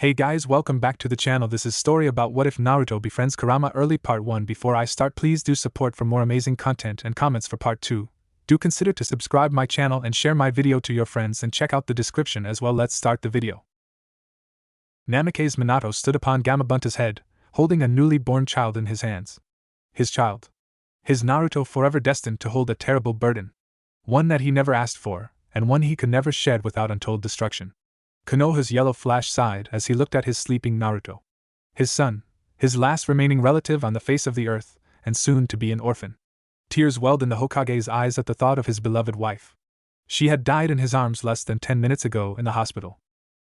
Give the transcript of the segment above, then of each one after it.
Hey guys, welcome back to the channel. This is story about what if Naruto befriends Kurama early part 1. Before I start, please do support for more amazing content and comments for part 2. Do consider to subscribe my channel and share my video to your friends and check out the description as well. Let's start the video. Namake's Minato stood upon Gamabunta's head, holding a newly born child in his hands. His child. His Naruto, forever destined to hold a terrible burden. One that he never asked for, and one he could never shed without untold destruction. Konoha's yellow flash sighed as he looked at his sleeping Naruto. His son, his last remaining relative on the face of the earth, and soon to be an orphan. Tears welled in the Hokage's eyes at the thought of his beloved wife. She had died in his arms less than 10 minutes ago in the hospital.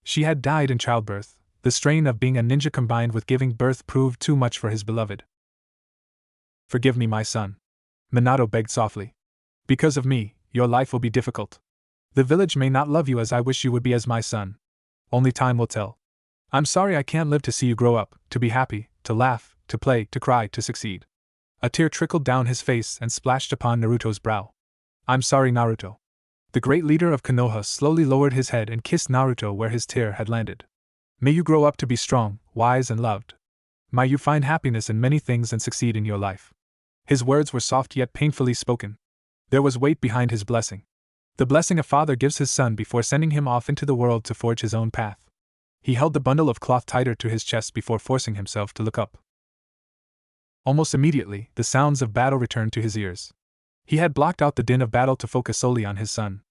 She had died in childbirth. The strain of being a ninja combined with giving birth proved too much for his beloved. "Forgive me, my son," Minato begged softly. "Because of me, your life will be difficult. The village may not love you as I wish you would be as my son. Only time will tell. I'm sorry I can't live to see you grow up, to be happy, to laugh, to play, to cry, to succeed." A tear trickled down his face and splashed upon Naruto's brow. "I'm sorry, Naruto." The great leader of Konoha slowly lowered his head and kissed Naruto where his tear had landed. "May you grow up to be strong, wise, and loved. May you find happiness in many things and succeed in your life." His words were soft yet painfully spoken. There was weight behind his blessing. The blessing a father gives his son before sending him off into the world to forge his own path. He held the bundle of cloth tighter to his chest before forcing himself to look up. Almost immediately, the sounds of battle returned to his ears. He had blocked out the din of battle to focus solely on his son.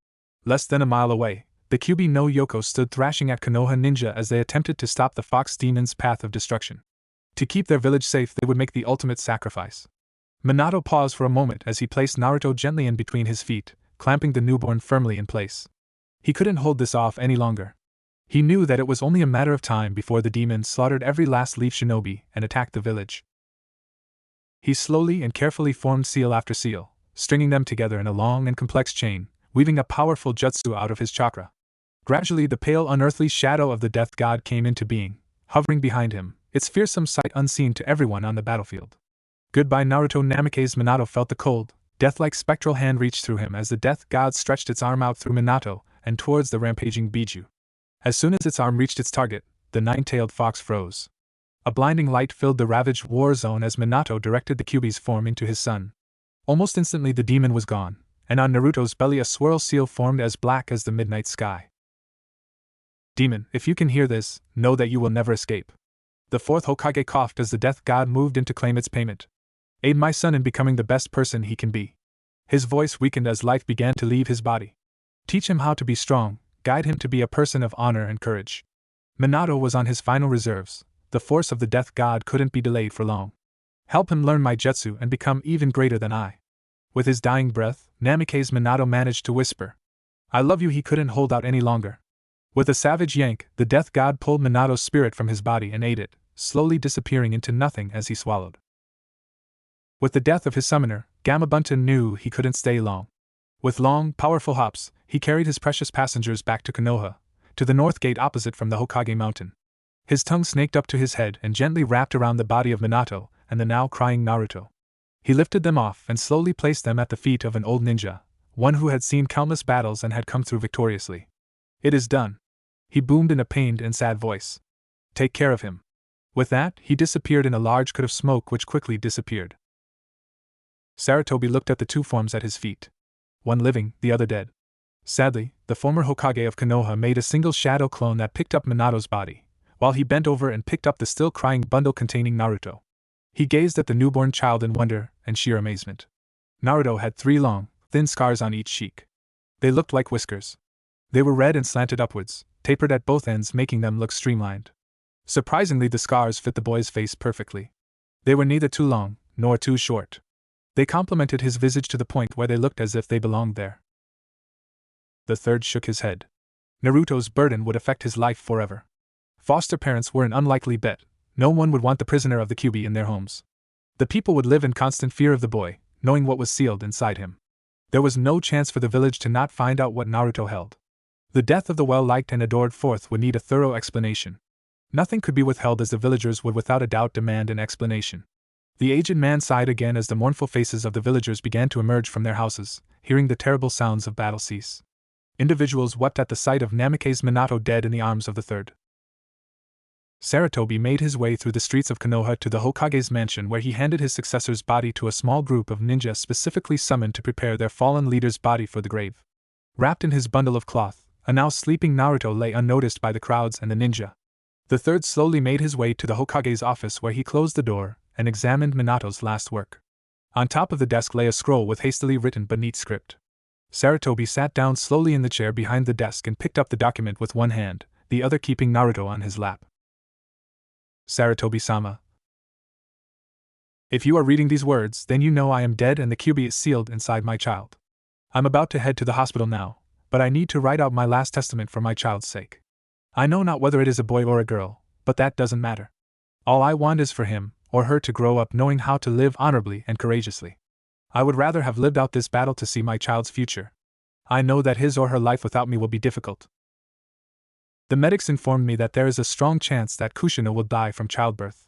Less than a mile away, the Kyuubi no Yoko stood thrashing at Konoha ninja as they attempted to stop the fox demon's path of destruction. To keep their village safe, they would make the ultimate sacrifice. Minato paused for a moment as he placed Naruto gently in between his feet, clamping the newborn firmly in place. He couldn't hold this off any longer. He knew that it was only a matter of time before the demon slaughtered every last leaf shinobi and attacked the village. He slowly and carefully formed seal after seal, stringing them together in a long and complex chain, weaving a powerful jutsu out of his chakra. Gradually, the pale unearthly shadow of the death god came into being, hovering behind him, its fearsome sight unseen to everyone on the battlefield. "Goodbye, Naruto." Namake's Minato felt the cold, death-like spectral hand reach through him as the death god stretched its arm out through Minato and towards the rampaging Biju. As soon as its arm reached its target, the nine-tailed fox froze. A blinding light filled the ravaged war zone as Minato directed the Kyuubi's form into his son. Almost instantly the demon was gone, and on Naruto's belly a swirl seal formed as black as the midnight sky. "Demon, if you can hear this, know that you will never escape." The fourth Hokage coughed as the death god moved in to claim its payment. "Aid my son in becoming the best person he can be." His voice weakened as life began to leave his body. "Teach him how to be strong, guide him to be a person of honor and courage." Minato was on his final reserves. The force of the death god couldn't be delayed for long. "Help him learn my jutsu and become even greater than I." With his dying breath, Namake's Minato managed to whisper, "I love you." He couldn't hold out any longer. With a savage yank, the death god pulled Minato's spirit from his body and ate it, slowly disappearing into nothing as he swallowed. With the death of his summoner, Gamabunta knew he couldn't stay long. With long, powerful hops, he carried his precious passengers back to Konoha, to the north gate opposite from the Hokage mountain. His tongue snaked up to his head and gently wrapped around the body of Minato and the now crying Naruto. He lifted them off and slowly placed them at the feet of an old ninja, one who had seen countless battles and had come through victoriously. "It is done," he boomed in a pained and sad voice. "Take care of him." With that, he disappeared in a large cloud of smoke which quickly disappeared. Sarutobi looked at the two forms at his feet. One living, the other dead. Sadly, the former Hokage of Konoha made a single shadow clone that picked up Minato's body, while he bent over and picked up the still crying bundle containing Naruto. He gazed at the newborn child in wonder and sheer amazement. Naruto had 3 long, thin scars on each cheek. They looked like whiskers. They were red and slanted upwards, tapered at both ends, making them look streamlined. Surprisingly, the scars fit the boy's face perfectly. They were neither too long, nor too short. They complemented his visage to the point where they looked as if they belonged there. The third shook his head. Naruto's burden would affect his life forever. Foster parents were an unlikely bet. No one would want the prisoner of the Kyuubi in their homes. The people would live in constant fear of the boy, knowing what was sealed inside him. There was no chance for the village to not find out what Naruto held. The death of the well-liked and adored fourth would need a thorough explanation. Nothing could be withheld, as the villagers would without a doubt demand an explanation. The aged man sighed again as the mournful faces of the villagers began to emerge from their houses, hearing the terrible sounds of battle cease. Individuals wept at the sight of Namake's Minato dead in the arms of the third. Saratobi made his way through the streets of Konoha to the Hokage's mansion, where he handed his successor's body to a small group of ninja specifically summoned to prepare their fallen leader's body for the grave. Wrapped in his bundle of cloth, a now sleeping Naruto lay unnoticed by the crowds and the ninja. The third slowly made his way to the Hokage's office, where he closed the door and examined Minato's last work. On top of the desk lay a scroll with hastily written but neat script. Saratobi sat down slowly in the chair behind the desk and picked up the document with one hand, the other keeping Naruto on his lap. Saratobi-sama. If you are reading these words, then you know I am dead and the Kyuubi is sealed inside my child. I'm about to head to the hospital now, but I need to write out my last testament for my child's sake. I know not whether it is a boy or a girl, but that doesn't matter. All I want is for him, or her, to grow up knowing how to live honorably and courageously. I would rather have lived out this battle to see my child's future. I know that his or her life without me will be difficult. The medics informed me that there is a strong chance that Kushina will die from childbirth.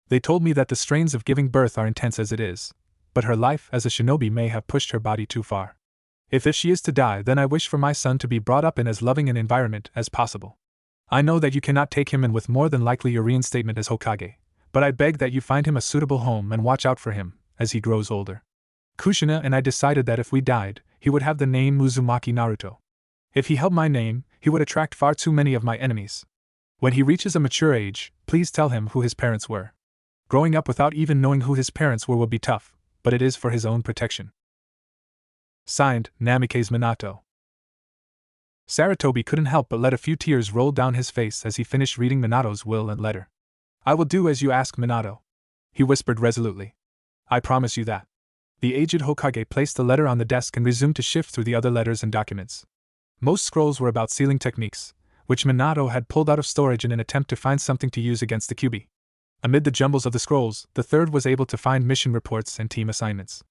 They told me that the strains of giving birth are intense as it is, but her life as a shinobi may have pushed her body too far. If she is to die, then I wish for my son to be brought up in as loving an environment as possible. I know that you cannot take him in with more than likely your reinstatement as Hokage, but I beg that you find him a suitable home and watch out for him as he grows older. Kushina and I decided that if we died, he would have the name Uzumaki Naruto. If he held my name, he would attract far too many of my enemies. When he reaches a mature age, please tell him who his parents were. Growing up without even knowing who his parents were will be tough, but it is for his own protection. Signed, Namikaze Minato. Saratobi couldn't help but let a few tears roll down his face as he finished reading Minato's will and letter. I will do as you ask, Minato, he whispered resolutely. I promise you that. The aged Hokage placed the letter on the desk and resumed to shift through the other letters and documents. Most scrolls were about sealing techniques, which Minato had pulled out of storage in an attempt to find something to use against the Kyuubi. Amid the jumbles of the scrolls, the third was able to find mission reports and team assignments.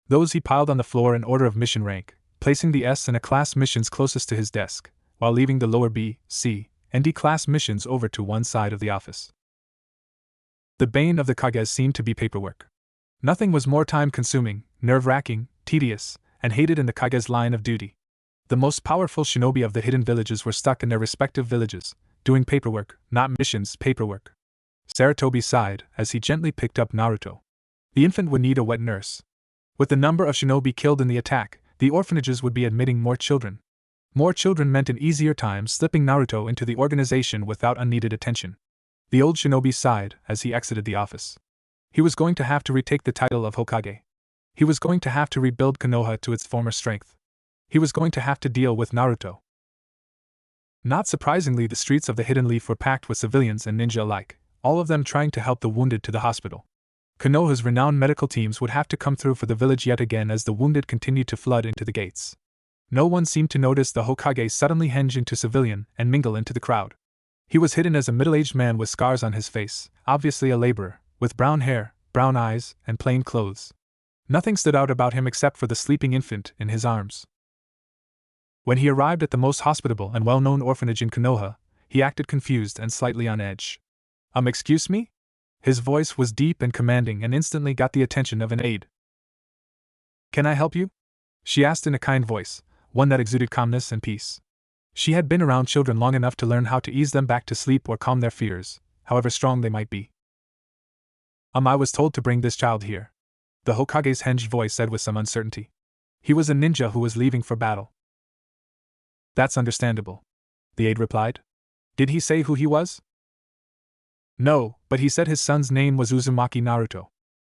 Those he piled on the floor in order of mission rank, placing the S and A class missions closest to his desk, while leaving the lower B, C, and D class missions over to one side of the office. The bane of the Kages seemed to be paperwork. Nothing was more time-consuming, nerve-wracking, tedious, and hated in the Kage's line of duty. The most powerful shinobi of the hidden villages were stuck in their respective villages, doing paperwork, not missions, paperwork. Saratobi sighed as he gently picked up Naruto. The infant would need a wet nurse. With the number of shinobi killed in the attack, the orphanages would be admitting more children. More children meant an easier time slipping Naruto into the organization without unneeded attention. The old shinobi sighed as he exited the office. He was going to have to retake the title of Hokage. He was going to have to rebuild Konoha to its former strength. He was going to have to deal with Naruto. Not surprisingly, the streets of the Hidden Leaf were packed with civilians and ninja alike, all of them trying to help the wounded to the hospital. Konoha's renowned medical teams would have to come through for the village yet again as the wounded continued to flood into the gates. No one seemed to notice the Hokage suddenly henge into civilian and mingle into the crowd. He was hidden as a middle-aged man with scars on his face, obviously a laborer, with brown hair, brown eyes, and plain clothes. Nothing stood out about him except for the sleeping infant in his arms. When he arrived at the most hospitable and well-known orphanage in Konoha, he acted confused and slightly on edge. Excuse me? His voice was deep and commanding and instantly got the attention of an aide. Can I help you? She asked in a kind voice, one that exuded calmness and peace. She had been around children long enough to learn how to ease them back to sleep or calm their fears, however strong they might be. I was told to bring this child here, the Hokage's hinged voice said with some uncertainty. He was a ninja who was leaving for battle. That's understandable, the aide replied. Did he say who he was? No, but he said his son's name was Uzumaki Naruto,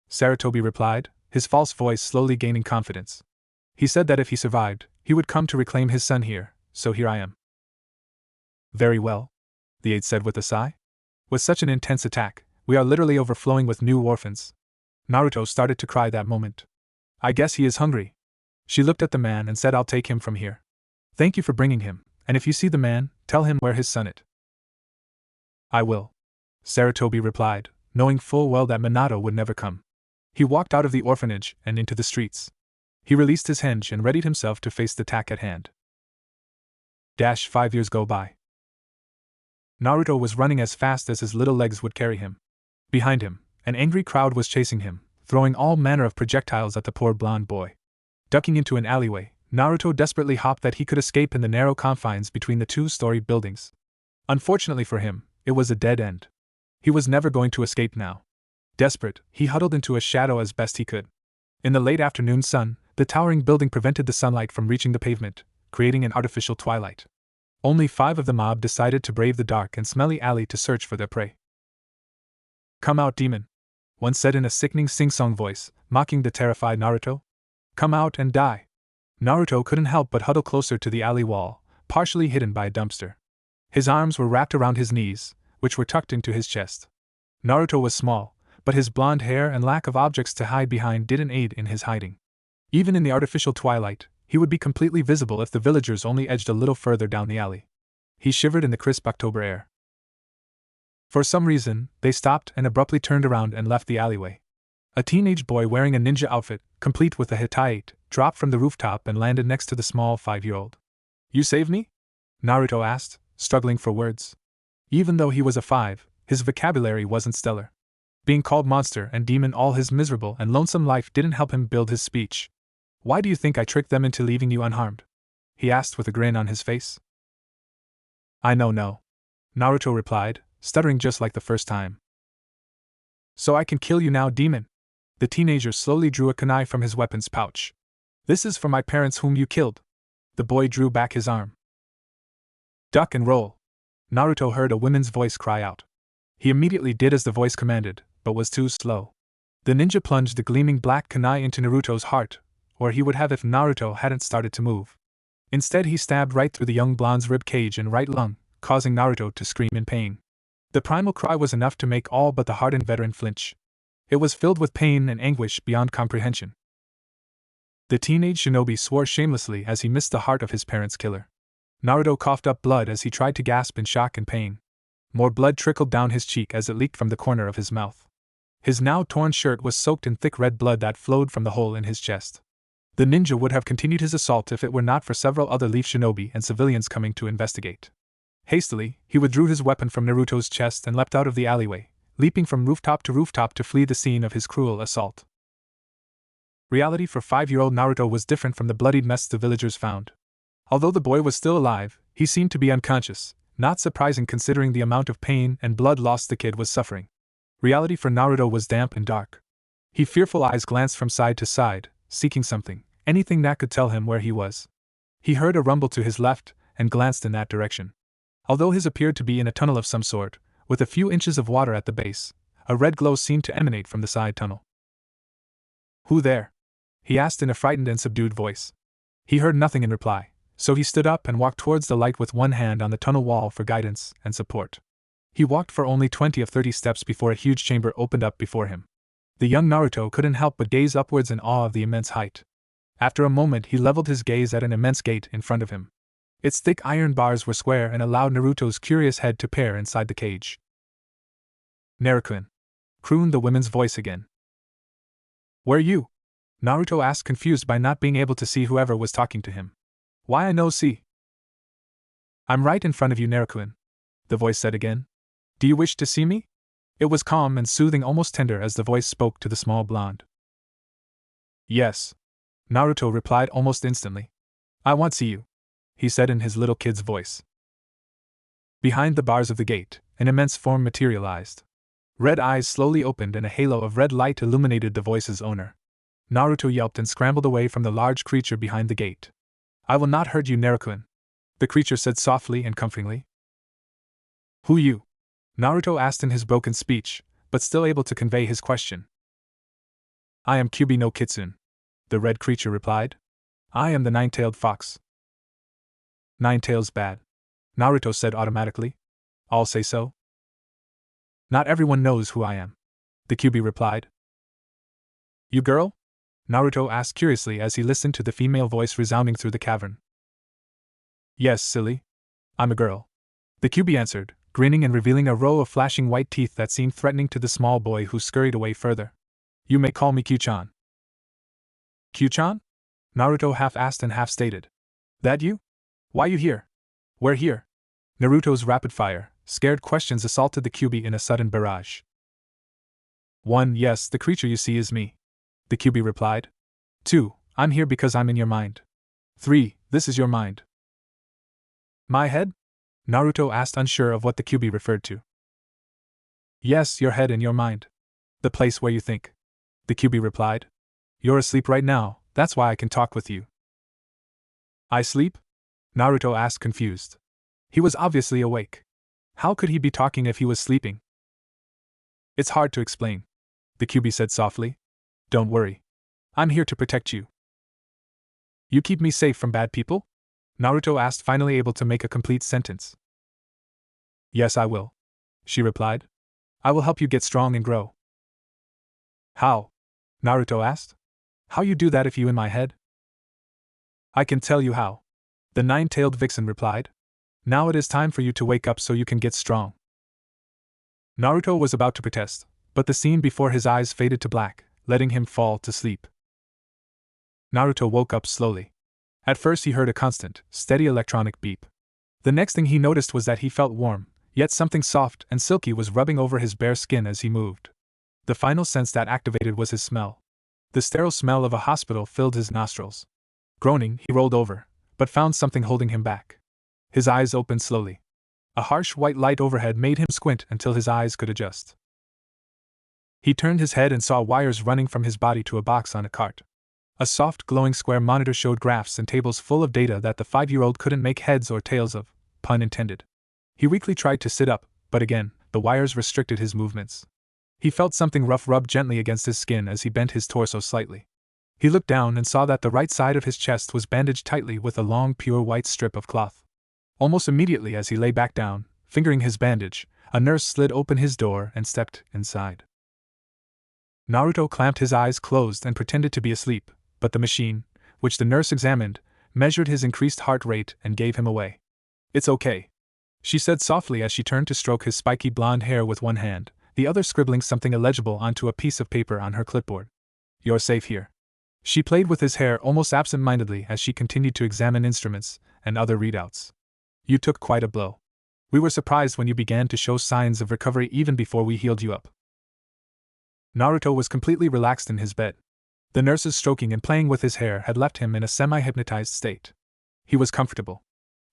Saratobi replied, his false voice slowly gaining confidence. He said that if he survived, he would come to reclaim his son here, so here I am. Very well, the aide said with a sigh. With such an intense attack, we are literally overflowing with new orphans. Naruto started to cry that moment. I guess he is hungry. She looked at the man and said, I'll take him from here. Thank you for bringing him, and if you see the man, tell him where his son is. I will, Saratobi replied, knowing full well that Minato would never come. He walked out of the orphanage and into the streets. He released his henge and readied himself to face the attack at hand. 5 years go by. Naruto was running as fast as his little legs would carry him. Behind him, an angry crowd was chasing him, throwing all manner of projectiles at the poor blonde boy. Ducking into an alleyway, Naruto desperately hoped that he could escape in the narrow confines between the two-story buildings. Unfortunately for him, it was a dead end. He was never going to escape now. Desperate, he huddled into a shadow as best he could. In the late afternoon sun, the towering building prevented the sunlight from reaching the pavement, creating an artificial twilight. Only 5 of the mob decided to brave the dark and smelly alley to search for their prey. "Come out, demon," one said in a sickening sing-song voice, mocking the terrified Naruto. "Come out and die." Naruto couldn't help but huddle closer to the alley wall, partially hidden by a dumpster. His arms were wrapped around his knees, which were tucked into his chest. Naruto was small, but his blonde hair and lack of objects to hide behind didn't aid in his hiding. Even in the artificial twilight, he would be completely visible if the villagers only edged a little further down the alley. He shivered in the crisp October air. For some reason, they stopped and abruptly turned around and left the alleyway. A teenage boy wearing a ninja outfit, complete with a hitayate, dropped from the rooftop and landed next to the small 5-year-old. "You saved me?" Naruto asked, struggling for words. Even though he was a 5, his vocabulary wasn't stellar. Being called monster and demon all his miserable and lonesome life didn't help him build his speech. "Why do you think I tricked them into leaving you unharmed?" he asked with a grin on his face. "I know," Naruto replied, stuttering just like the first time. "So I can kill you now, demon?" The teenager slowly drew a kunai from his weapon's pouch. "This is for my parents whom you killed." The boy drew back his arm. "Duck and roll," Naruto heard a woman's voice cry out. He immediately did as the voice commanded, but was too slow. The ninja plunged the gleaming black kunai into Naruto's heart, or he would have if Naruto hadn't started to move. Instead, he stabbed right through the young blonde's rib cage and right lung, causing Naruto to scream in pain. The primal cry was enough to make all but the hardened veteran flinch. It was filled with pain and anguish beyond comprehension. The teenage shinobi swore shamelessly as he missed the heart of his parents' killer. Naruto coughed up blood as he tried to gasp in shock and pain. More blood trickled down his cheek as it leaked from the corner of his mouth. His now torn shirt was soaked in thick red blood that flowed from the hole in his chest. The ninja would have continued his assault if it were not for several other leaf shinobi and civilians coming to investigate. Hastily, he withdrew his weapon from Naruto's chest and leapt out of the alleyway, leaping from rooftop to flee the scene of his cruel assault. Reality for 5-year-old Naruto was different from the bloodied mess the villagers found. Although the boy was still alive, he seemed to be unconscious, not surprising considering the amount of pain and blood loss the kid was suffering. Reality for Naruto was damp and dark. His fearful eyes glanced from side to side, seeking something, anything that could tell him where he was. He heard a rumble to his left, and glanced in that direction. Although his appeared to be in a tunnel of some sort, with a few inches of water at the base, a red glow seemed to emanate from the side tunnel. "Who there?" he asked in a frightened and subdued voice. He heard nothing in reply, so he stood up and walked towards the light with one hand on the tunnel wall for guidance and support. He walked for only 20 of 30 steps before a huge chamber opened up before him. The young Naruto couldn't help but gaze upwards in awe of the immense height. After a moment, he leveled his gaze at an immense gate in front of him. Its thick iron bars were square and allowed Naruto's curious head to peer inside the cage. "Naruto," crooned the woman's voice again. "Where you?" Naruto asked, confused by not being able to see whoever was talking to him. "Why I no see?" "I'm right in front of you, Naruto," the voice said again. "Do you wish to see me?" It was calm and soothing, almost tender as the voice spoke to the small blonde. "Yes," Naruto replied almost instantly. "I want to see you," he said in his little kid's voice. Behind the bars of the gate, an immense form materialized. Red eyes slowly opened and a halo of red light illuminated the voice's owner. Naruto yelped and scrambled away from the large creature behind the gate. "I will not hurt you, Naruto," the creature said softly and comfortingly. "Who you?" Naruto asked in his broken speech, but still able to convey his question. "I am Kyubi no Kitsune," the red creature replied. "I am the nine-tailed fox." "Nine-tails bad," Naruto said automatically. "All say so?" "Not everyone knows who I am," the Kyubi replied. "You girl?" Naruto asked curiously as he listened to the female voice resounding through the cavern. "Yes, silly. I'm a girl," the Kyubi answered, grinning and revealing a row of flashing white teeth that seemed threatening to the small boy who scurried away further. "You may call me Q-chan." "Q-chan?" Naruto half asked and half stated. "That you? Why you here? Where here?" Naruto's rapid-fire, scared questions assaulted the Kyubi in a sudden barrage. 1. Yes, the creature you see is me, the Kyubi replied. 2. I'm here because I'm in your mind. 3. This is your mind. My head? Naruto asked, unsure of what the Kyubi referred to. Yes, your head and your mind. The place where you think. The QB replied. You're asleep right now, that's why I can talk with you. I sleep? Naruto asked, confused. He was obviously awake. How could he be talking if he was sleeping? It's hard to explain, the QB said softly. Don't worry. I'm here to protect you. You keep me safe from bad people? Naruto asked, finally able to make a complete sentence. Yes, I will, she replied. I will help you get strong and grow. How? Naruto asked. How you do that if you in my head? I can tell you how, the nine-tailed vixen replied. Now it is time for you to wake up so you can get strong. Naruto was about to protest, but the scene before his eyes faded to black, letting him fall to sleep. Naruto woke up slowly. At first he heard a constant, steady electronic beep. The next thing he noticed was that he felt warm, yet something soft and silky was rubbing over his bare skin as he moved. The final sense that activated was his smell. The sterile smell of a hospital filled his nostrils. Groaning, he rolled over, but found something holding him back. His eyes opened slowly. A harsh white light overhead made him squint until his eyes could adjust. He turned his head and saw wires running from his body to a box on a cart. A soft, glowing square monitor showed graphs and tables full of data that the 5-year-old couldn't make heads or tails of, pun intended. He weakly tried to sit up, but again, the wires restricted his movements. He felt something rough rub gently against his skin as he bent his torso slightly. He looked down and saw that the right side of his chest was bandaged tightly with a long, pure white strip of cloth. Almost immediately as he lay back down, fingering his bandage, a nurse slid open his door and stepped inside. Naruto clamped his eyes closed and pretended to be asleep, but the machine, which the nurse examined, measured his increased heart rate and gave him away. It's okay, she said softly as she turned to stroke his spiky blonde hair with one hand, the other scribbling something illegible onto a piece of paper on her clipboard. You're safe here. She played with his hair almost absent-mindedly as she continued to examine instruments and other readouts. You took quite a blow. We were surprised when you began to show signs of recovery even before we healed you up. Naruto was completely relaxed in his bed. The nurse's stroking and playing with his hair had left him in a semi-hypnotized state. He was comfortable.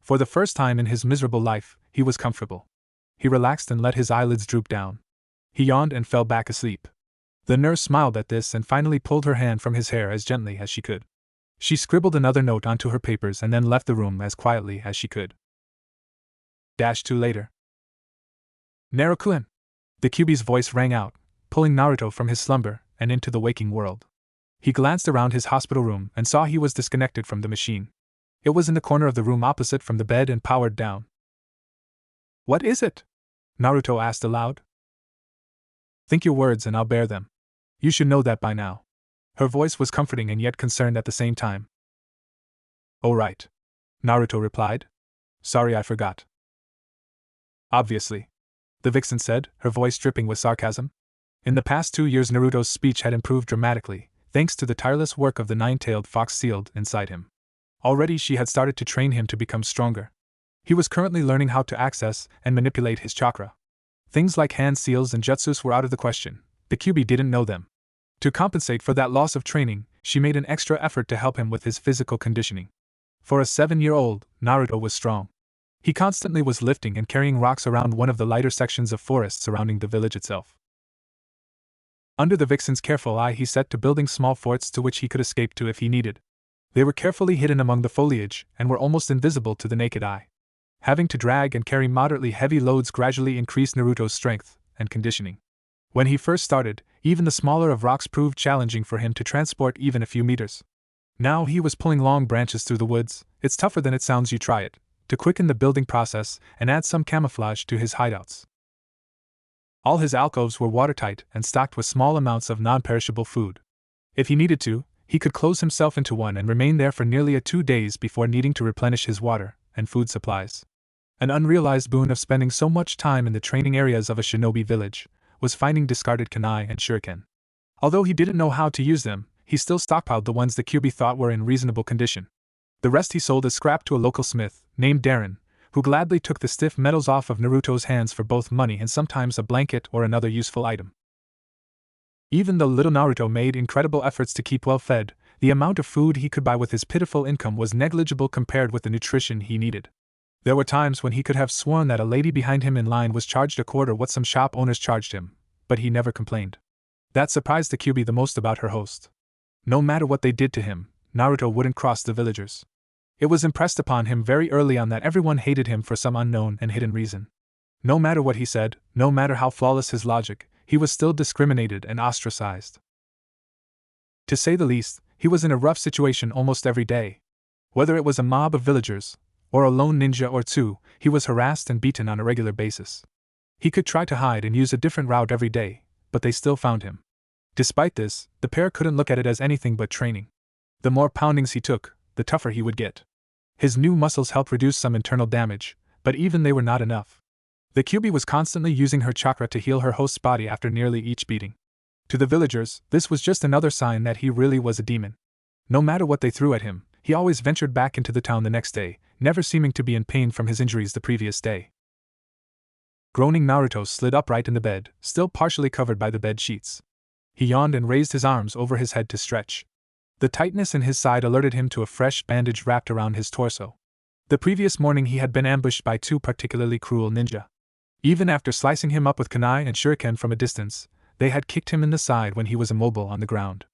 For the first time in his miserable life, he was comfortable. He relaxed and let his eyelids droop down. He yawned and fell back asleep. The nurse smiled at this and finally pulled her hand from his hair as gently as she could. She scribbled another note onto her papers and then left the room as quietly as she could. -2 later. Naruto-kun! The QB's voice rang out, pulling Naruto from his slumber and into the waking world. He glanced around his hospital room and saw he was disconnected from the machine. It was in the corner of the room opposite from the bed and powered down. What is it? Naruto asked aloud. Think your words and I'll bear them. You should know that by now. Her voice was comforting and yet concerned at the same time. Oh right. Naruto replied. Sorry I forgot. Obviously, the vixen said, her voice dripping with sarcasm. In the past 2 years Naruto's speech had improved dramatically, thanks to the tireless work of the nine-tailed fox sealed inside him. Already she had started to train him to become stronger. He was currently learning how to access and manipulate his chakra. Things like hand seals and jutsus were out of the question. The QB didn't know them. To compensate for that loss of training, she made an extra effort to help him with his physical conditioning. For a 7-year-old, Naruto was strong. He constantly was lifting and carrying rocks around one of the lighter sections of forest surrounding the village itself. Under the vixen's careful eye he set to building small forts to which he could escape to if he needed. They were carefully hidden among the foliage and were almost invisible to the naked eye. Having to drag and carry moderately heavy loads gradually increased Naruto's strength and conditioning. When he first started, even the smaller of rocks proved challenging for him to transport even a few meters. Now he was pulling long branches through the woods. It's tougher than it sounds, you try it, to quicken the building process and add some camouflage to his hideouts. All his alcoves were watertight and stocked with small amounts of non-perishable food. If he needed to, he could close himself into one and remain there for nearly 2 days before needing to replenish his water and food supplies. An unrealized boon of spending so much time in the training areas of a shinobi village was finding discarded kunai and shuriken. Although he didn't know how to use them, he still stockpiled the ones the QB thought were in reasonable condition. The rest he sold as scrap to a local smith, named Darren, who gladly took the stiff metals off of Naruto's hands for both money and sometimes a blanket or another useful item. Even though little Naruto made incredible efforts to keep well fed, the amount of food he could buy with his pitiful income was negligible compared with the nutrition he needed. There were times when he could have sworn that a lady behind him in line was charged a quarter what some shop owners charged him, but he never complained. That surprised the Kyuubi the most about her host. No matter what they did to him, Naruto wouldn't cross the villagers. It was impressed upon him very early on that everyone hated him for some unknown and hidden reason. No matter what he said, no matter how flawless his logic, he was still discriminated and ostracized. To say the least, he was in a rough situation almost every day. Whether it was a mob of villagers, or a lone ninja or two, he was harassed and beaten on a regular basis. He could try to hide and use a different route every day, but they still found him. Despite this, the pair couldn't look at it as anything but training. The more poundings he took, the tougher he would get. His new muscles helped reduce some internal damage, but even they were not enough. The Kyuubi was constantly using her chakra to heal her host's body after nearly each beating. To the villagers, this was just another sign that he really was a demon. No matter what they threw at him, he always ventured back into the town the next day, never seeming to be in pain from his injuries the previous day. Groaning, Naruto slid upright in the bed, still partially covered by the bed sheets. He yawned and raised his arms over his head to stretch. The tightness in his side alerted him to a fresh bandage wrapped around his torso. The previous morning he had been ambushed by two particularly cruel ninja. Even after slicing him up with kunai and shuriken from a distance, they had kicked him in the side when he was immobile on the ground.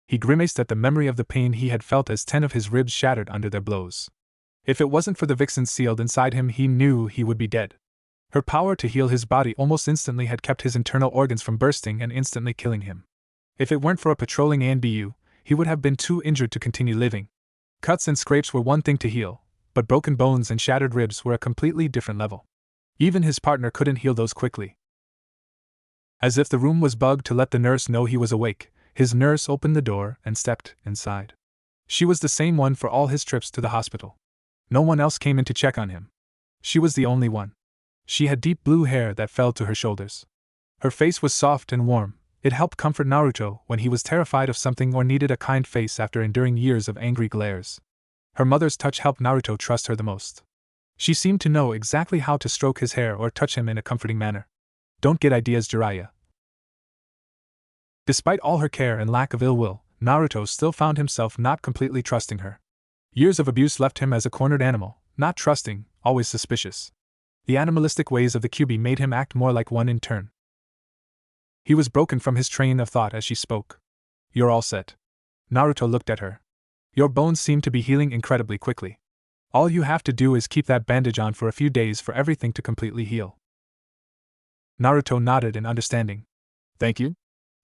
He grimaced at the memory of the pain he had felt as 10 of his ribs shattered under their blows. If it wasn't for the vixen sealed inside him, he knew he would be dead. Her power to heal his body almost instantly had kept his internal organs from bursting and instantly killing him. If it weren't for a patrolling ANBU, he would have been too injured to continue living. Cuts and scrapes were one thing to heal, but broken bones and shattered ribs were a completely different level. Even his partner couldn't heal those quickly. As if the room was bugged to let the nurse know he was awake, his nurse opened the door and stepped inside. She was the same one for all his trips to the hospital. No one else came in to check on him. She was the only one. She had deep blue hair that fell to her shoulders. Her face was soft and warm. It helped comfort Naruto when he was terrified of something or needed a kind face after enduring years of angry glares. Her mother's touch helped Naruto trust her the most. She seemed to know exactly how to stroke his hair or touch him in a comforting manner. Don't get ideas, Jiraiya. Despite all her care and lack of ill will, Naruto still found himself not completely trusting her. Years of abuse left him as a cornered animal, not trusting, always suspicious. The animalistic ways of the Kyuubi made him act more like one in turn. He was broken from his train of thought as she spoke. You're all set. Naruto looked at her. Your bones seem to be healing incredibly quickly. All you have to do is keep that bandage on for a few days for everything to completely heal. Naruto nodded in understanding. Thank you?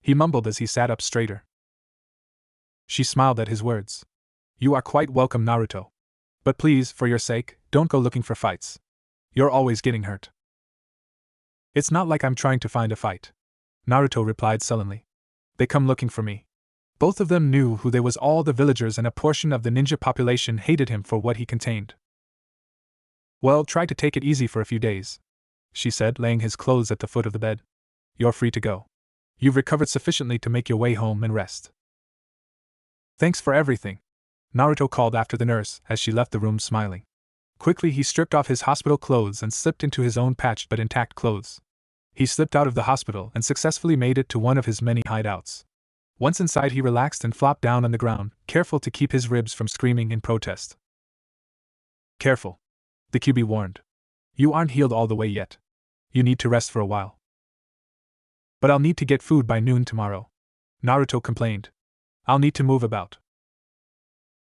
He mumbled as he sat up straighter. She smiled at his words. You are quite welcome, Naruto. But please, for your sake, don't go looking for fights. You're always getting hurt. It's not like I'm trying to find a fight, Naruto replied sullenly. They come looking for me. Both of them knew who they was. All the villagers and a portion of the ninja population hated him for what he contained. Well, try to take it easy for a few days, she said, laying his clothes at the foot of the bed. You're free to go. You've recovered sufficiently to make your way home and rest. Thanks for everything, Naruto called after the nurse as she left the room, smiling. Quickly he stripped off his hospital clothes and slipped into his own patched but intact clothes. He slipped out of the hospital and successfully made it to one of his many hideouts. Once inside, he relaxed and flopped down on the ground, careful to keep his ribs from screaming in protest. Careful, the Kyuubi warned. You aren't healed all the way yet. You need to rest for a while. But I'll need to get food by noon tomorrow, Naruto complained. I'll need to move about.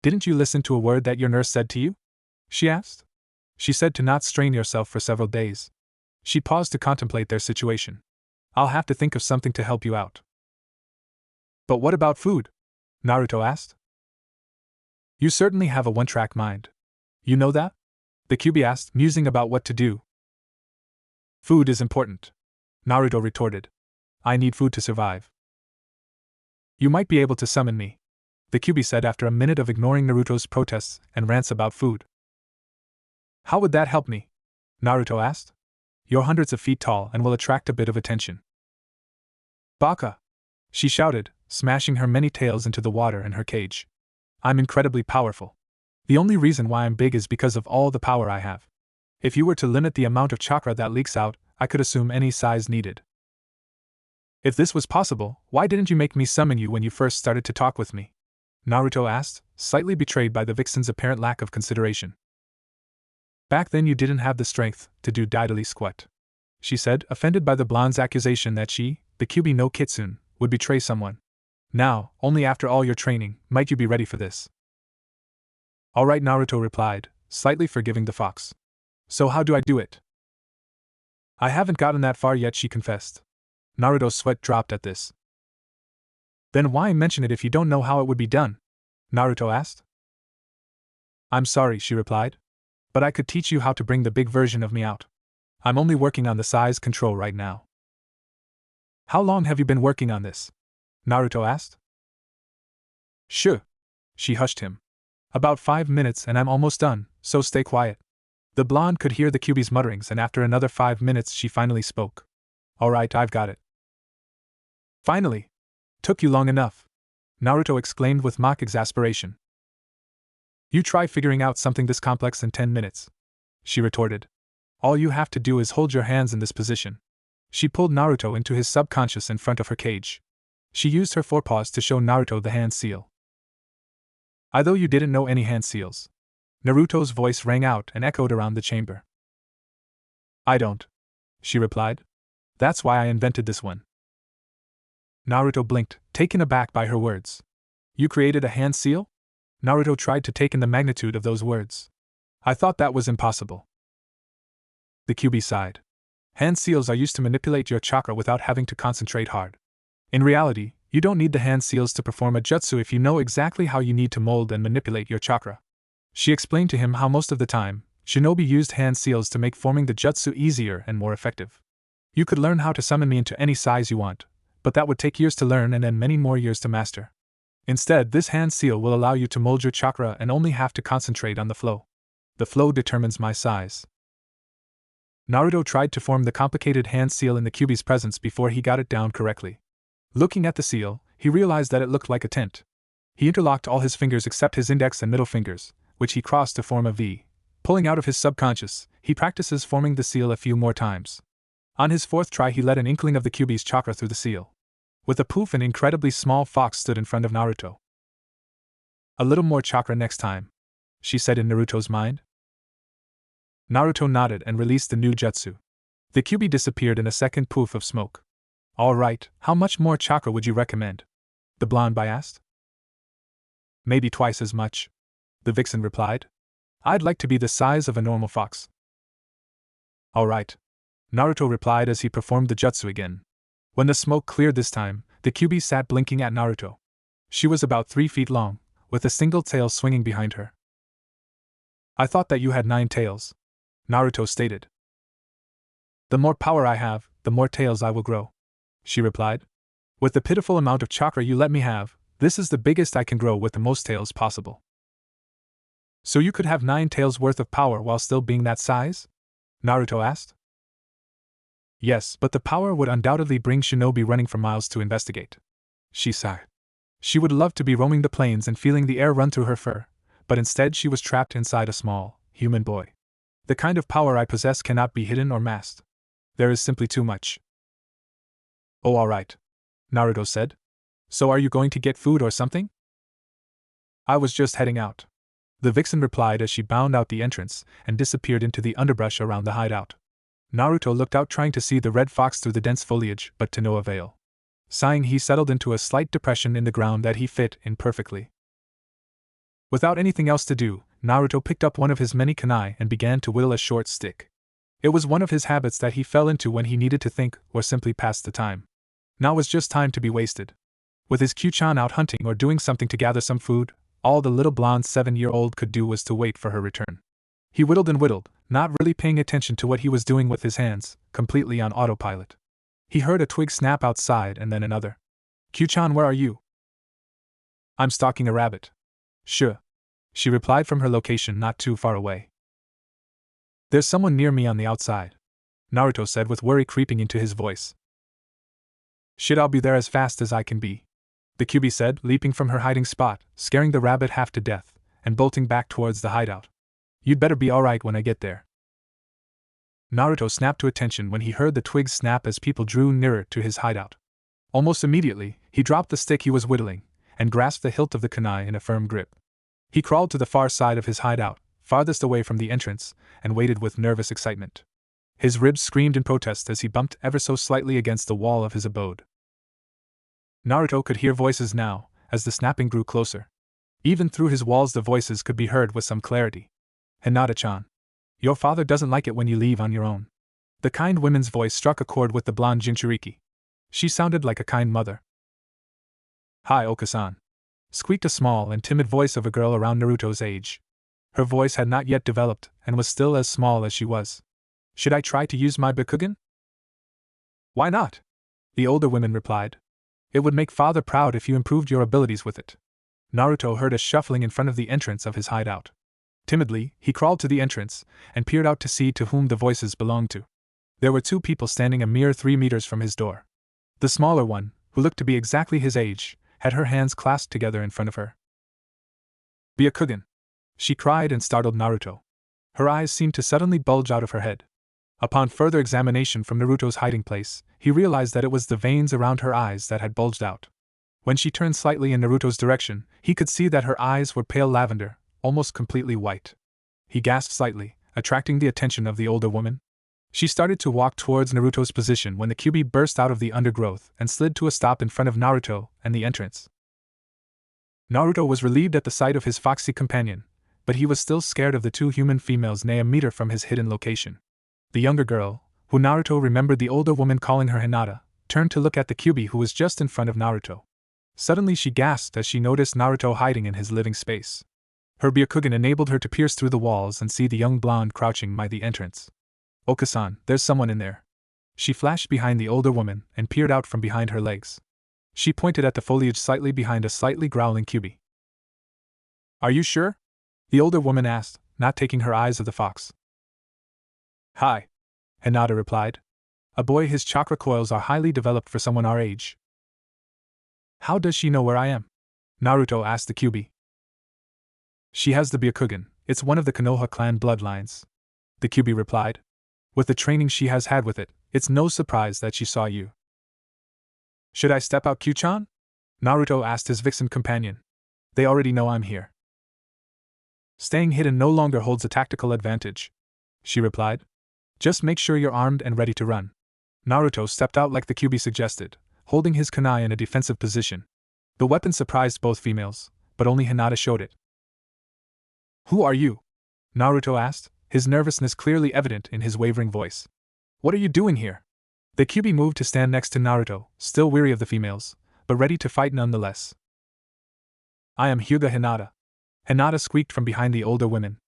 Didn't you listen to a word that your nurse said to you? She asked. She said to not strain yourself for several days. She paused to contemplate their situation. I'll have to think of something to help you out. But what about food? Naruto asked. You certainly have a one-track mind. You know that? The Kyuubi asked, musing about what to do. Food is important, Naruto retorted. I need food to survive. You might be able to summon me, the Kyuubi said after a minute of ignoring Naruto's protests and rants about food. How would that help me? Naruto asked. You're hundreds of feet tall and will attract a bit of attention. Baka! She shouted, smashing her many tails into the water in her cage. I'm incredibly powerful. The only reason why I'm big is because of all the power I have. If you were to limit the amount of chakra that leaks out, I could assume any size needed. If this was possible, why didn't you make me summon you when you first started to talk with me? Naruto asked, slightly betrayed by the vixen's apparent lack of consideration. Back then you didn't have the strength to do diddly squat, she said, offended by the blonde's accusation that she, the QB no Kitsune, would betray someone. Now, only after all your training, might you be ready for this. Alright, Naruto replied, slightly forgiving the fox. So how do I do it? I haven't gotten that far yet, she confessed. Naruto's sweat dropped at this. Then why mention it if you don't know how it would be done? Naruto asked. I'm sorry, she replied. But I could teach you how to bring the big version of me out. I'm only working on the size control right now. How long have you been working on this? Naruto asked. Sure. She hushed him. About 5 minutes and I'm almost done, so stay quiet. The blonde could hear the QB's mutterings, and after another 5 minutes she finally spoke. Alright, I've got it. Finally! Took you long enough, Naruto exclaimed with mock exasperation. You try figuring out something this complex in 10 minutes, she retorted. All you have to do is hold your hands in this position. She pulled Naruto into his subconscious in front of her cage. She used her forepaws to show Naruto the hand seal. I thought you didn't know any hand seals. Naruto's voice rang out and echoed around the chamber. I don't, she replied. That's why I invented this one. Naruto blinked, taken aback by her words. You created a hand seal? Naruto tried to take in the magnitude of those words. I thought that was impossible. The QB sighed. Hand seals are used to manipulate your chakra without having to concentrate hard. In reality, you don't need the hand seals to perform a jutsu if you know exactly how you need to mold and manipulate your chakra. She explained to him how most of the time, shinobi used hand seals to make forming the jutsu easier and more effective. You could learn how to summon me into any size you want, but that would take years to learn and then many more years to master. Instead, this hand seal will allow you to mold your chakra and only have to concentrate on the flow. The flow determines my size. Naruto tried to form the complicated hand seal in the QB's presence before he got it down correctly. Looking at the seal, he realized that it looked like a tent. He interlocked all his fingers except his index and middle fingers, which he crossed to form a V. Pulling out of his subconscious, he practices forming the seal a few more times. On his fourth try, he let an inkling of the QB's chakra through the seal. With a poof, an incredibly small fox stood in front of Naruto. A little more chakra next time, she said in Naruto's mind. Naruto nodded and released the new jutsu. The QB disappeared in a second poof of smoke. Alright, how much more chakra would you recommend? The blonde boy asked. Maybe twice as much, the vixen replied. I'd like to be the size of a normal fox. Alright, Naruto replied as he performed the jutsu again. When the smoke cleared this time, the QB sat blinking at Naruto. She was about 3 feet long, with a single tail swinging behind her. I thought that you had 9 tails, Naruto stated. The more power I have, the more tails I will grow, she replied. With the pitiful amount of chakra you let me have, this is the biggest I can grow with the most tails possible. So you could have 9 tails worth of power while still being that size? Naruto asked. Yes, but the power would undoubtedly bring shinobi running for miles to investigate. She sighed. She would love to be roaming the plains and feeling the air run through her fur, but instead she was trapped inside a small, human boy. The kind of power I possess cannot be hidden or masked. There is simply too much. Oh, alright, Naruto said. So are you going to get food or something? I was just heading out, the vixen replied as she bounded out the entrance and disappeared into the underbrush around the hideout. Naruto looked out, trying to see the red fox through the dense foliage, but to no avail. Sighing, he settled into a slight depression in the ground that he fit in perfectly. Without anything else to do, Naruto picked up one of his many kunai and began to whittle a short stick. It was one of his habits that he fell into when he needed to think or simply pass the time. Now was just time to be wasted. With his Q-chan out hunting or doing something to gather some food, all the little blonde 7-year-old could do was to wait for her return. He whittled and whittled, not really paying attention to what he was doing with his hands, completely on autopilot. He heard a twig snap outside and then another. Q-chan, where are you? I'm stalking a rabbit. Sure, she replied from her location not too far away. There's someone near me on the outside, Naruto said with worry creeping into his voice. Shit, I'll be there as fast as I can be, the QB said, leaping from her hiding spot, scaring the rabbit half to death, and bolting back towards the hideout. You'd better be alright when I get there. Naruto snapped to attention when he heard the twigs snap as people drew nearer to his hideout. Almost immediately, he dropped the stick he was whittling, and grasped the hilt of the kunai in a firm grip. He crawled to the far side of his hideout, farthest away from the entrance, and waited with nervous excitement. His ribs screamed in protest as he bumped ever so slightly against the wall of his abode. Naruto could hear voices now, as the snapping grew closer. Even through his walls the voices could be heard with some clarity. "Hinata-chan. Your father doesn't like it when you leave on your own." The kind woman's voice struck a chord with the blonde Jinchuriki. She sounded like a kind mother. "Hi, Oka-san," squeaked a small and timid voice of a girl around Naruto's age. Her voice had not yet developed, and was still as small as she was. "Should I try to use my Byakugan?" "Why not?" the older woman replied. "It would make father proud if you improved your abilities with it." Naruto heard a shuffling in front of the entrance of his hideout. Timidly, he crawled to the entrance, and peered out to see to whom the voices belonged to. There were two people standing a mere 3 meters from his door. The smaller one, who looked to be exactly his age, had her hands clasped together in front of her. "Byakugan!" she cried and startled Naruto. Her eyes seemed to suddenly bulge out of her head. Upon further examination from Naruto's hiding place, he realized that it was the veins around her eyes that had bulged out. When she turned slightly in Naruto's direction, he could see that her eyes were pale lavender, almost completely white. He gasped slightly, attracting the attention of the older woman. She started to walk towards Naruto's position when the Kyuubi burst out of the undergrowth and slid to a stop in front of Naruto and the entrance. Naruto was relieved at the sight of his foxy companion, but he was still scared of the two human females a meter from his hidden location. The younger girl, who Naruto remembered the older woman calling her Hinata, turned to look at the Kyuubi who was just in front of Naruto. Suddenly she gasped as she noticed Naruto hiding in his living space. Her Byakugan enabled her to pierce through the walls and see the young blonde crouching by the entrance. "Oka-san, there's someone in there." She flashed behind the older woman and peered out from behind her legs. She pointed at the foliage slightly behind a slightly growling Kyuubi. "Are you sure?" the older woman asked, not taking her eyes of the fox. "Hi," Hinata replied. "A boy, his chakra coils are highly developed for someone our age." "How does she know where I am?" Naruto asked the Kyuubi. "She has the Byakugan, it's one of the Konoha clan bloodlines," the Kyuubi replied. "With the training she has had with it, it's no surprise that she saw you." "Should I step out, Q-chan?" Naruto asked his vixen companion. "They already know I'm here." "Staying hidden no longer holds a tactical advantage," she replied. "Just make sure you're armed and ready to run." Naruto stepped out like the Kyuubi suggested, holding his kunai in a defensive position. The weapon surprised both females, but only Hinata showed it. "Who are you?" Naruto asked, his nervousness clearly evident in his wavering voice. "What are you doing here?" The Kyuubi moved to stand next to Naruto, still weary of the females, but ready to fight nonetheless. "I am Hyuga Hinata," Hinata squeaked from behind the older women.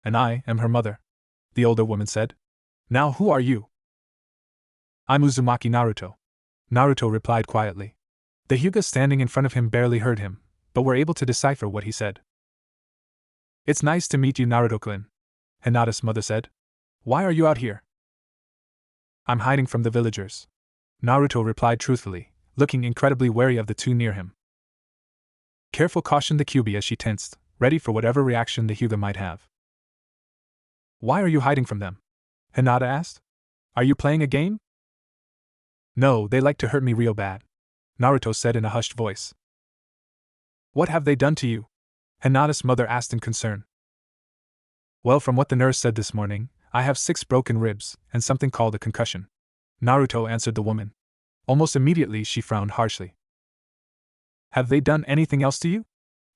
"And I am her mother," the older woman said. "Now who are you?" "I'm Uzumaki Naruto," Naruto replied quietly. The Hyugas standing in front of him barely heard him, but were able to decipher what he said. "It's nice to meet you, Naruto-kun," Hinata's mother said. "Why are you out here?" "I'm hiding from the villagers," Naruto replied truthfully, looking incredibly wary of the two near him. Careful cautioned the Kyuubi as she tensed, ready for whatever reaction the Hyuga might have. "Why are you hiding from them?" Hinata asked. "Are you playing a game?" "No, they like to hurt me real bad," Naruto said in a hushed voice. "What have they done to you?" Hinata's mother asked in concern. "Well, from what the nurse said this morning, I have 6 broken ribs and something called a concussion," Naruto answered the woman. Almost immediately she frowned harshly. "Have they done anything else to you?"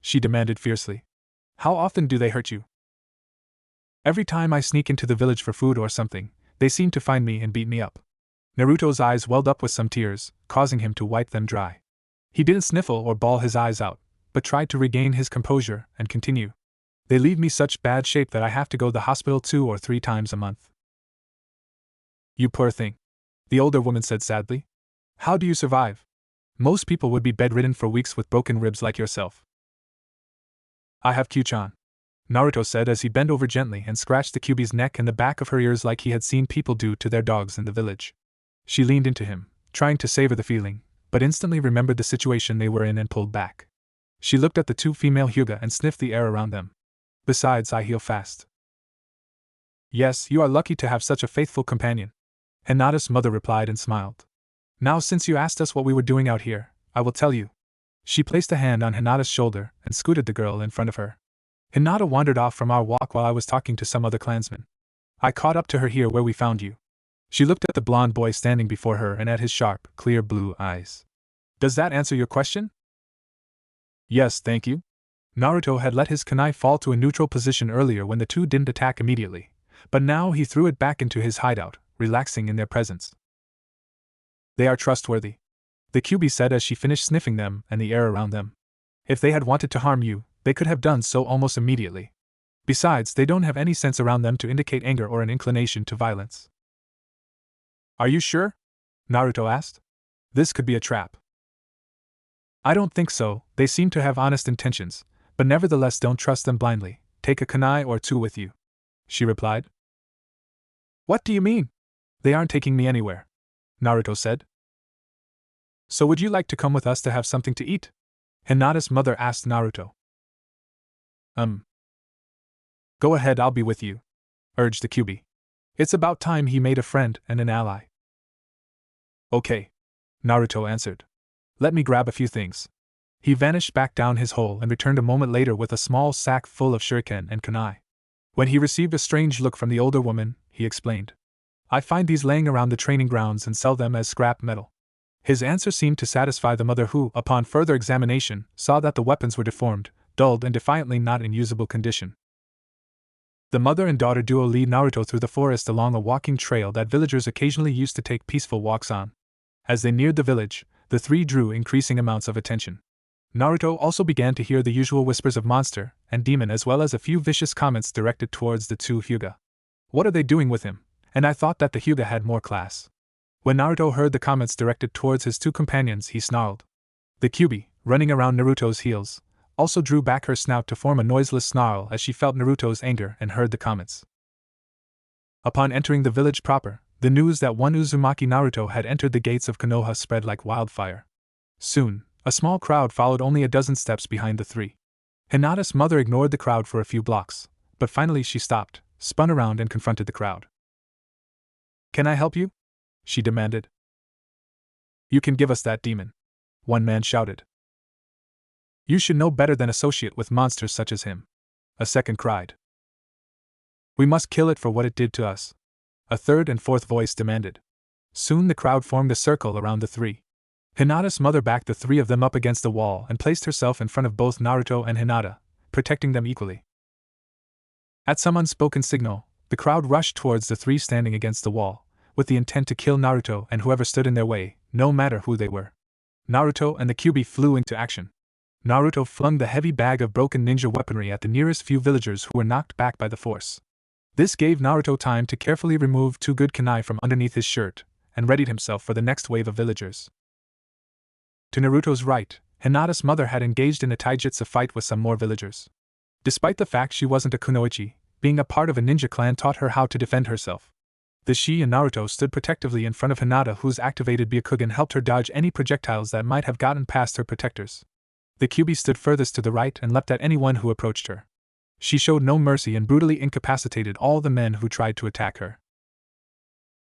she demanded fiercely. "How often do they hurt you?" "Every time I sneak into the village for food or something, they seem to find me and beat me up." Naruto's eyes welled up with some tears, causing him to wipe them dry. He didn't sniffle or bawl his eyes out, but tried to regain his composure and continue. "They leave me such bad shape that I have to go to the hospital 2 or 3 times a month." "You poor thing," the older woman said sadly. "How do you survive? Most people would be bedridden for weeks with broken ribs like yourself." "I have Q-chan," Naruto said as he bent over gently and scratched the Kyuubi's neck and the back of her ears like he had seen people do to their dogs in the village. She leaned into him, trying to savor the feeling, but instantly remembered the situation they were in and pulled back. She looked at the 2 female Hyuga and sniffed the air around them. "Besides, I heal fast." "Yes, you are lucky to have such a faithful companion," Hinata's mother replied and smiled. "Now, since you asked us what we were doing out here, I will tell you." She placed a hand on Hinata's shoulder and scooted the girl in front of her. Hinata wandered off from our walk while I was talking to some other clansmen. I caught up to her here where we found you. She looked at the blond boy standing before her and at his sharp, clear blue eyes. Does that answer your question? Yes, thank you. Naruto had let his kunai fall to a neutral position earlier when the two didn't attack immediately, but now he threw it back into his hideout, relaxing in their presence. They are trustworthy, the Kyuubi said as she finished sniffing them and the air around them. If they had wanted to harm you, they could have done so almost immediately. Besides, they don't have any sense around them to indicate anger or an inclination to violence. Are you sure? Naruto asked. This could be a trap. I don't think so, they seem to have honest intentions, but nevertheless don't trust them blindly. Take a kunai or two with you, she replied. What do you mean? They aren't taking me anywhere, Naruto said. So would you like to come with us to have something to eat? Hinata's mother asked Naruto. Go ahead, I'll be with you, urged the Kyuubi. It's about time he made a friend and an ally. Okay, Naruto answered. Let me grab a few things. He vanished back down his hole and returned a moment later with a small sack full of shuriken and kunai. When he received a strange look from the older woman, he explained. I find these laying around the training grounds and sell them as scrap metal. His answer seemed to satisfy the mother who, upon further examination, saw that the weapons were deformed, dulled and defiantly not in usable condition. The mother and daughter duo lead Naruto through the forest along a walking trail that villagers occasionally used to take peaceful walks on. As they neared the village, the three drew increasing amounts of attention. Naruto also began to hear the usual whispers of monster and demon as well as a few vicious comments directed towards the two Hyuga. What are they doing with him? And I thought that the Hyuga had more class. When Naruto heard the comments directed towards his two companions, he snarled. The Kyuubi, running around Naruto's heels, also drew back her snout to form a noiseless snarl as she felt Naruto's anger and heard the comments. Upon entering the village proper, the news that one Uzumaki Naruto had entered the gates of Konoha spread like wildfire. Soon, a small crowd followed only a dozen steps behind the three. Hinata's mother ignored the crowd for a few blocks, but finally she stopped, spun around and confronted the crowd. Can I help you? She demanded. You can give us that demon, one man shouted. You should know better than associate with monsters such as him, a second cried. We must kill it for what it did to us, a third and fourth voice demanded. Soon the crowd formed a circle around the three. Hinata's mother backed the three of them up against the wall and placed herself in front of both Naruto and Hinata, protecting them equally. At some unspoken signal, the crowd rushed towards the three standing against the wall, with the intent to kill Naruto and whoever stood in their way, no matter who they were. Naruto and the Kyuubi flew into action. Naruto flung the heavy bag of broken ninja weaponry at the nearest few villagers who were knocked back by the force. This gave Naruto time to carefully remove two good kunai from underneath his shirt, and readied himself for the next wave of villagers. To Naruto's right, Hinata's mother had engaged in a taijutsu fight with some more villagers. Despite the fact she wasn't a kunoichi, being a part of a ninja clan taught her how to defend herself. The Shi and Naruto stood protectively in front of Hinata, whose activated Byakugan helped her dodge any projectiles that might have gotten past her protectors. The Kyuubi stood furthest to the right and leapt at anyone who approached her. She showed no mercy and brutally incapacitated all the men who tried to attack her.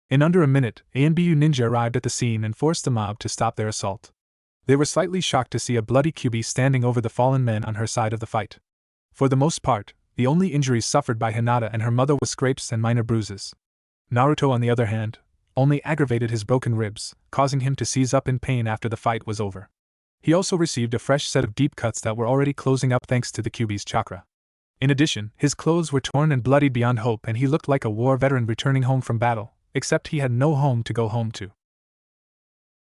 In under a minute, ANBU ninja arrived at the scene and forced the mob to stop their assault. They were slightly shocked to see a bloody Kyuubi standing over the fallen men on her side of the fight. For the most part, the only injuries suffered by Hinata and her mother were scrapes and minor bruises. Naruto, on the other hand, only aggravated his broken ribs, causing him to seize up in pain after the fight was over. He also received a fresh set of deep cuts that were already closing up thanks to the Kyuubi's chakra. In addition, his clothes were torn and bloodied beyond hope and he looked like a war veteran returning home from battle, except he had no home to go home to.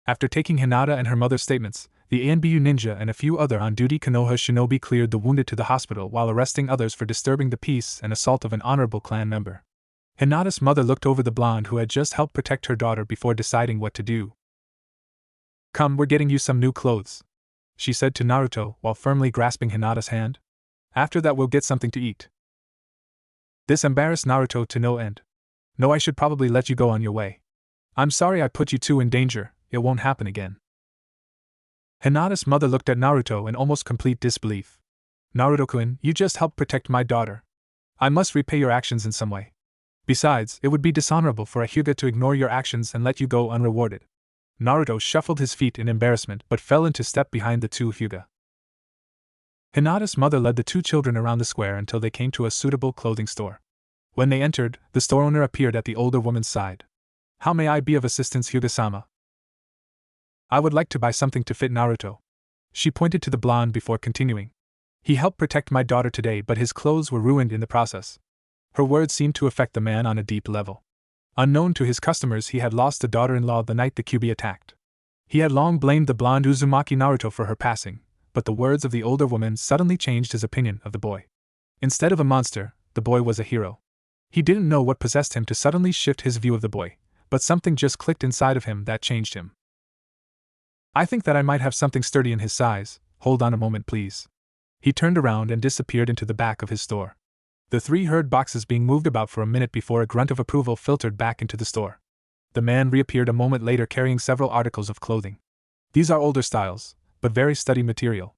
After taking Hinata and her mother's statements, the ANBU ninja and a few other on-duty Konoha shinobi cleared the wounded to the hospital while arresting others for disturbing the peace and assault of an honorable clan member. Hinata's mother looked over the blonde who had just helped protect her daughter before deciding what to do. Come, we're getting you some new clothes, she said to Naruto while firmly grasping Hinata's hand. After that we'll get something to eat. This embarrassed Naruto to no end. No, I should probably let you go on your way. I'm sorry I put you two in danger, it won't happen again. Hinata's mother looked at Naruto in almost complete disbelief. Naruto-kun, you just helped protect my daughter. I must repay your actions in some way. Besides, it would be dishonorable for a Hyuga to ignore your actions and let you go unrewarded. Naruto shuffled his feet in embarrassment but fell into step behind the two Hyuga. Hinata's mother led the two children around the square until they came to a suitable clothing store. When they entered, the store owner appeared at the older woman's side. "How may I be of assistance, Hyuga-sama?" "I would like to buy something to fit Naruto." She pointed to the blonde before continuing. "He helped protect my daughter today, but his clothes were ruined in the process." Her words seemed to affect the man on a deep level. Unknown to his customers, he had lost a daughter-in-law the night the Kyuubi attacked. He had long blamed the blonde Uzumaki Naruto for her passing, but the words of the older woman suddenly changed his opinion of the boy. Instead of a monster, the boy was a hero. He didn't know what possessed him to suddenly shift his view of the boy, but something just clicked inside of him that changed him. "I think that I might have something sturdy in his size. Hold on a moment, please." He turned around and disappeared into the back of his store. The three heard boxes being moved about for a minute before a grunt of approval filtered back into the store. The man reappeared a moment later carrying several articles of clothing. "These are older styles, but very sturdy material."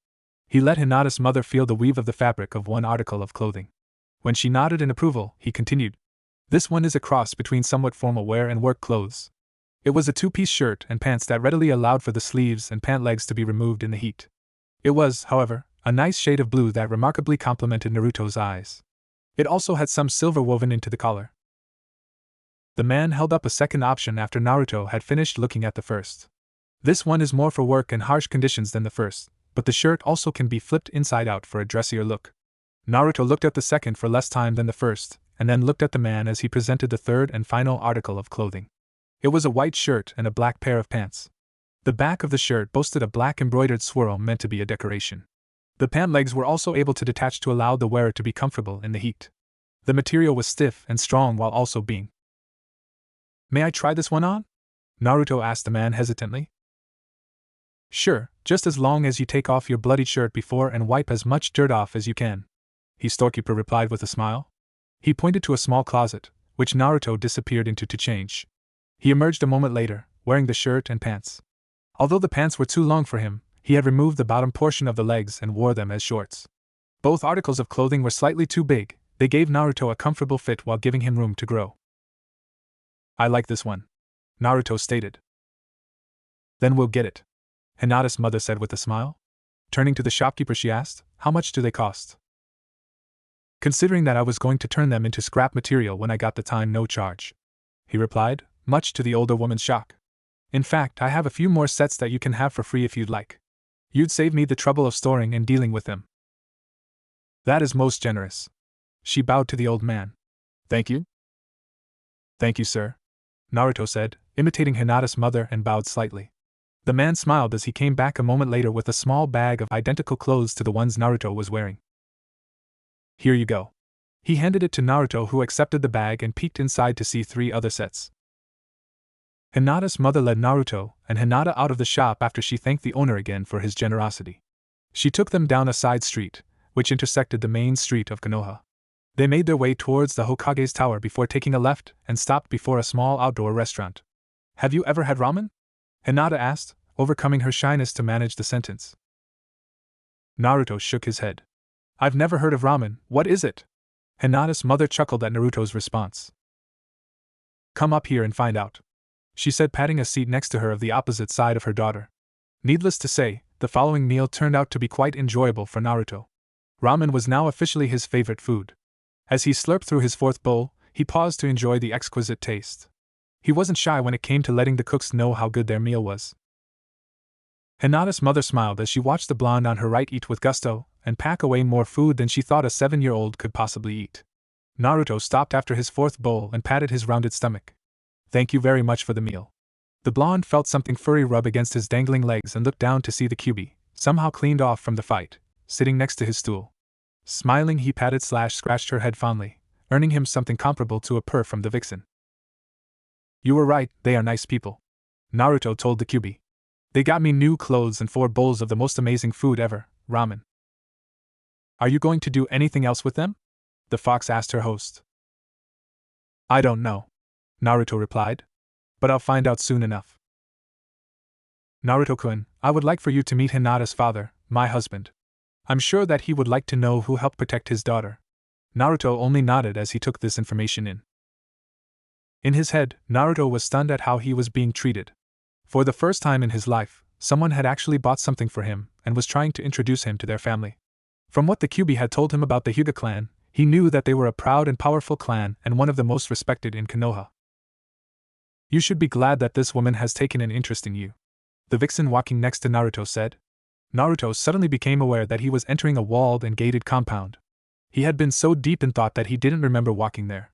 He let Hinata's mother feel the weave of the fabric of one article of clothing. When she nodded in approval, he continued. "This one is a cross between somewhat formal wear and work clothes." It was a two-piece shirt and pants that readily allowed for the sleeves and pant legs to be removed in the heat. It was, however, a nice shade of blue that remarkably complemented Naruto's eyes. It also had some silver woven into the collar. The man held up a second option after Naruto had finished looking at the first. "This one is more for work and harsh conditions than the first, but the shirt also can be flipped inside out for a dressier look." Naruto looked at the second for less time than the first, and then looked at the man as he presented the third and final article of clothing. It was a white shirt and a black pair of pants. The back of the shirt boasted a black embroidered swirl meant to be a decoration. The pant legs were also able to detach to allow the wearer to be comfortable in the heat. The material was stiff and strong while also being. "May I try this one on?" Naruto asked the man hesitantly. "Sure, just as long as you take off your bloodied shirt before and wipe as much dirt off as you can," his storekeeper replied with a smile. He pointed to a small closet, which Naruto disappeared into to change. He emerged a moment later, wearing the shirt and pants. Although the pants were too long for him, he had removed the bottom portion of the legs and wore them as shorts. Both articles of clothing were slightly too big. They gave Naruto a comfortable fit while giving him room to grow. "I like this one," Naruto stated. "Then we'll get it," Hinata's mother said with a smile. Turning to the shopkeeper, she asked, "How much do they cost?" "Considering that I was going to turn them into scrap material when I got the time, no charge," he replied, much to the older woman's shock. "In fact, I have a few more sets that you can have for free if you'd like. You'd save me the trouble of storing and dealing with them." "That is most generous." She bowed to the old man. "Thank you." "Thank you, sir," Naruto said, imitating Hinata's mother, and bowed slightly. The man smiled as he came back a moment later with a small bag of identical clothes to the ones Naruto was wearing. "Here you go." He handed it to Naruto, who accepted the bag and peeked inside to see 3 other sets. Hinata's mother led Naruto and Hinata out of the shop after she thanked the owner again for his generosity. She took them down a side street, which intersected the main street of Konoha. They made their way towards the Hokage's tower before taking a left and stopped before a small outdoor restaurant. "Have you ever had ramen?" Hinata asked, overcoming her shyness to manage the sentence. Naruto shook his head. "I've never heard of ramen. What is it?" Hinata's mother chuckled at Naruto's response. "Come up here and find out," she said, patting a seat next to her of the opposite side of her daughter. Needless to say, the following meal turned out to be quite enjoyable for Naruto. Ramen was now officially his favorite food. As he slurped through his 4th bowl, he paused to enjoy the exquisite taste. He wasn't shy when it came to letting the cooks know how good their meal was. Hinata's mother smiled as she watched the blonde on her right eat with gusto and pack away more food than she thought a 7-year-old could possibly eat. Naruto stopped after his 4th bowl and patted his rounded stomach. "Thank you very much for the meal." The blonde felt something furry rub against his dangling legs and looked down to see the Kyuubi, somehow cleaned off from the fight, sitting next to his stool. Smiling, he patted/scratched her head fondly, earning him something comparable to a purr from the vixen. "You were right, they are nice people," Naruto told the Kyuubi. "They got me new clothes and 4 bowls of the most amazing food ever, ramen." "Are you going to do anything else with them?" the fox asked her host. "I don't know," Naruto replied. "But I'll find out soon enough." "Naruto-kun, I would like for you to meet Hinata's father, my husband. I'm sure that he would like to know who helped protect his daughter." Naruto only nodded as he took this information in. In his head, Naruto was stunned at how he was being treated. For the first time in his life, someone had actually bought something for him and was trying to introduce him to their family. From what the Kyuubi had told him about the Hyuga clan, he knew that they were a proud and powerful clan and one of the most respected in Konoha. You should be glad that this woman has taken an interest in you, the vixen walking next to Naruto said. Naruto suddenly became aware that he was entering a walled and gated compound. He had been so deep in thought that he didn't remember walking there.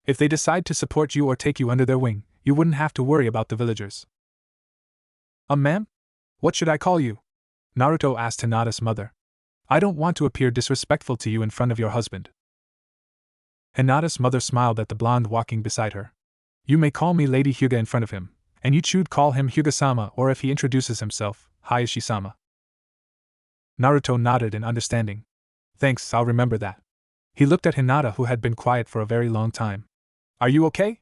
If they decide to support you or take you under their wing, you wouldn't have to worry about the villagers. Ma'am? What should I call you? Naruto asked Hinata's mother. I don't want to appear disrespectful to you in front of your husband. Hinata's mother smiled at the blonde walking beside her. You may call me Lady Hyuga in front of him, and you should call him Hyuga-sama, or if he introduces himself, Hayashi-sama. Naruto nodded in understanding. Thanks, I'll remember that. He looked at Hinata, who had been quiet for a very long time. Are you okay?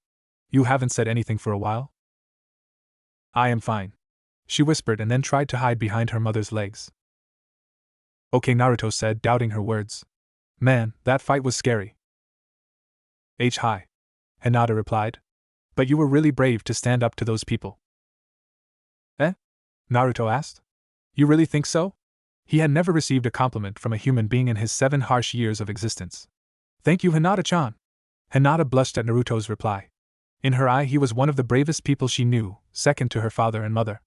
You haven't said anything for a while. I am fine, she whispered and then tried to hide behind her mother's legs. Okay, Naruto said, doubting her words. Man, that fight was scary. Hi. Hinata replied. But you were really brave to stand up to those people. Eh? Naruto asked. You really think so? He had never received a compliment from a human being in his 7 harsh years of existence. Thank you, Hinata-chan. Hinata blushed at Naruto's reply. In her eye, he was one of the bravest people she knew, second to her father and mother.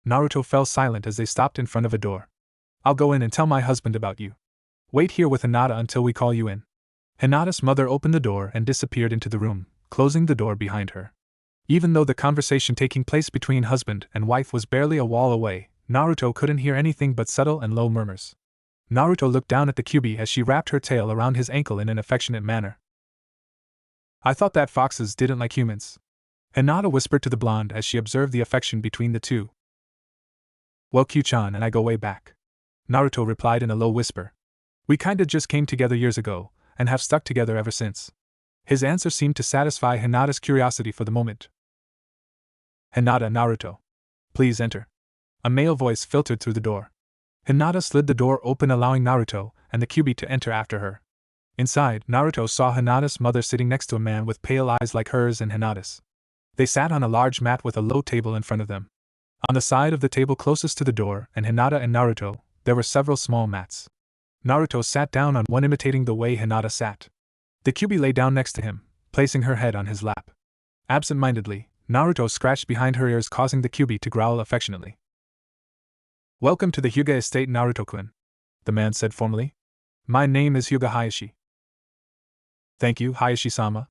Naruto fell silent as they stopped in front of a door. I'll go in and tell my husband about you. Wait here with Hinata until we call you in. Hinata's mother opened the door and disappeared into the room, closing the door behind her. Even though the conversation taking place between husband and wife was barely a wall away, Naruto couldn't hear anything but subtle and low murmurs. Naruto looked down at the Kyuubi as she wrapped her tail around his ankle in an affectionate manner. I thought that foxes didn't like humans. Hinata whispered to the blonde as she observed the affection between the two. Well, Q-chan and I go way back, Naruto replied in a low whisper. We kinda just came together years ago, and have stuck together ever since. His answer seemed to satisfy Hinata's curiosity for the moment. Hinata, Naruto. Please enter. A male voice filtered through the door. Hinata slid the door open, allowing Naruto and the Kyuubi to enter after her. Inside, Naruto saw Hinata's mother sitting next to a man with pale eyes like hers and Hinata's. They sat on a large mat with a low table in front of them. On the side of the table closest to the door and Hinata and Naruto, there were several small mats. Naruto sat down on one, imitating the way Hinata sat. The Kyuubi lay down next to him, placing her head on his lap. Absent-mindedly, Naruto scratched behind her ears, causing the Kyuubi to growl affectionately. Welcome to the Hyuga estate, Naruto-kun, the man said formally. My name is Hyuga Hayashi. Thank you, Hayashi-sama,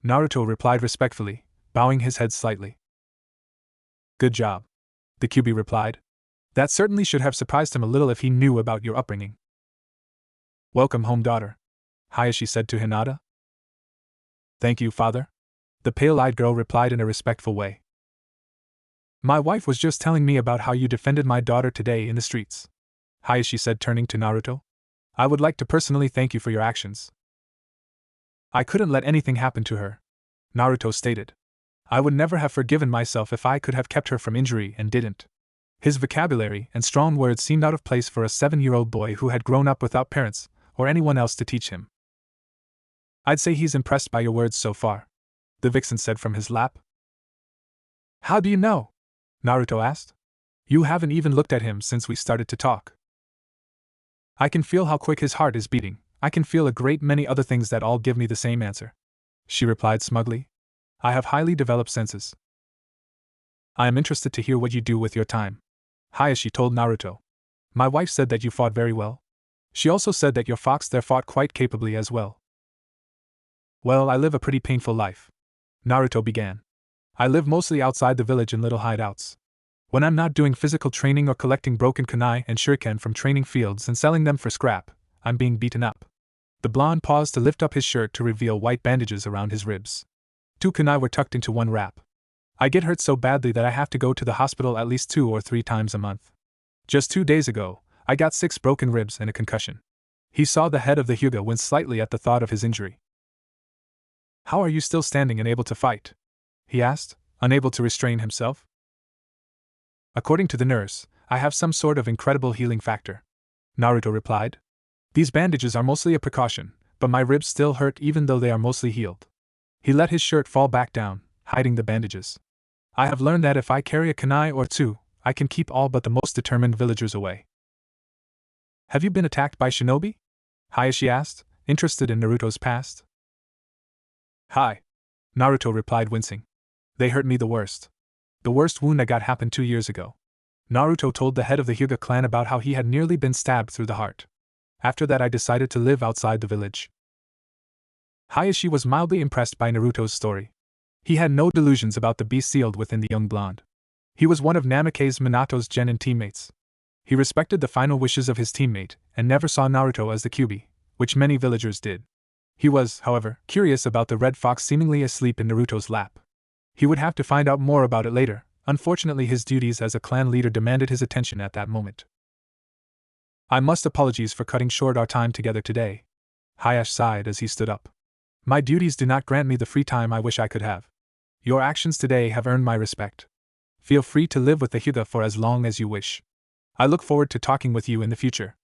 Naruto replied respectfully, bowing his head slightly. Good job, the Kyuubi replied. That certainly should have surprised him a little if he knew about your upbringing. Welcome home, daughter, Hayashi said to Hinata. Thank you, father, the pale-eyed girl replied in a respectful way. My wife was just telling me about how you defended my daughter today in the streets, Hayashi said, turning to Naruto. I would like to personally thank you for your actions. I couldn't let anything happen to her, Naruto stated. I would never have forgiven myself if I could have kept her from injury and didn't. His vocabulary and strong words seemed out of place for a 7-year-old boy who had grown up without parents or anyone else to teach him. I'd say he's impressed by your words so far, the vixen said from his lap. How do you know? Naruto asked. You haven't even looked at him since we started to talk. I can feel how quick his heart is beating. I can feel a great many other things that all give me the same answer, she replied smugly. I have highly developed senses. I am interested to hear what you do with your time, Hayashi told Naruto. My wife said that you fought very well. She also said that your fox there fought quite capably as well. Well, I live a pretty painful life, Naruto began. I live mostly outside the village in little hideouts. When I'm not doing physical training or collecting broken kunai and shuriken from training fields and selling them for scrap, I'm being beaten up. The blonde paused to lift up his shirt to reveal white bandages around his ribs. 2 kunai were tucked into one wrap. I get hurt so badly that I have to go to the hospital at least 2 or 3 times a month. Just 2 days ago, I got 6 broken ribs and a concussion. He saw the head of the Hyuga wince slightly at the thought of his injury. How are you still standing and able to fight? He asked, unable to restrain himself. According to the nurse, I have some sort of incredible healing factor, Naruto replied. These bandages are mostly a precaution, but my ribs still hurt even though they are mostly healed. He let his shirt fall back down, hiding the bandages. I have learned that if I carry a kunai or 2, I can keep all but the most determined villagers away. Have you been attacked by shinobi? Hayashi asked, interested in Naruto's past. Hi. Naruto replied, wincing. They hurt me the worst. The worst wound I got happened 2 years ago. Naruto told the head of the Hyuga clan about how he had nearly been stabbed through the heart. After that, I decided to live outside the village. Hayashi was mildly impressed by Naruto's story. He had no delusions about the beast sealed within the young blonde. He was one of Namake's Minato's genin teammates. He respected the final wishes of his teammate and never saw Naruto as the Kyuubi, which many villagers did. He was, however, curious about the red fox seemingly asleep in Naruto's lap. He would have to find out more about it later. Unfortunately, his duties as a clan leader demanded his attention at that moment. I must apologize for cutting short our time together today. Hayashi sighed as he stood up. My duties do not grant me the free time I wish I could have. Your actions today have earned my respect. Feel free to live with the Hyuga for as long as you wish. I look forward to talking with you in the future.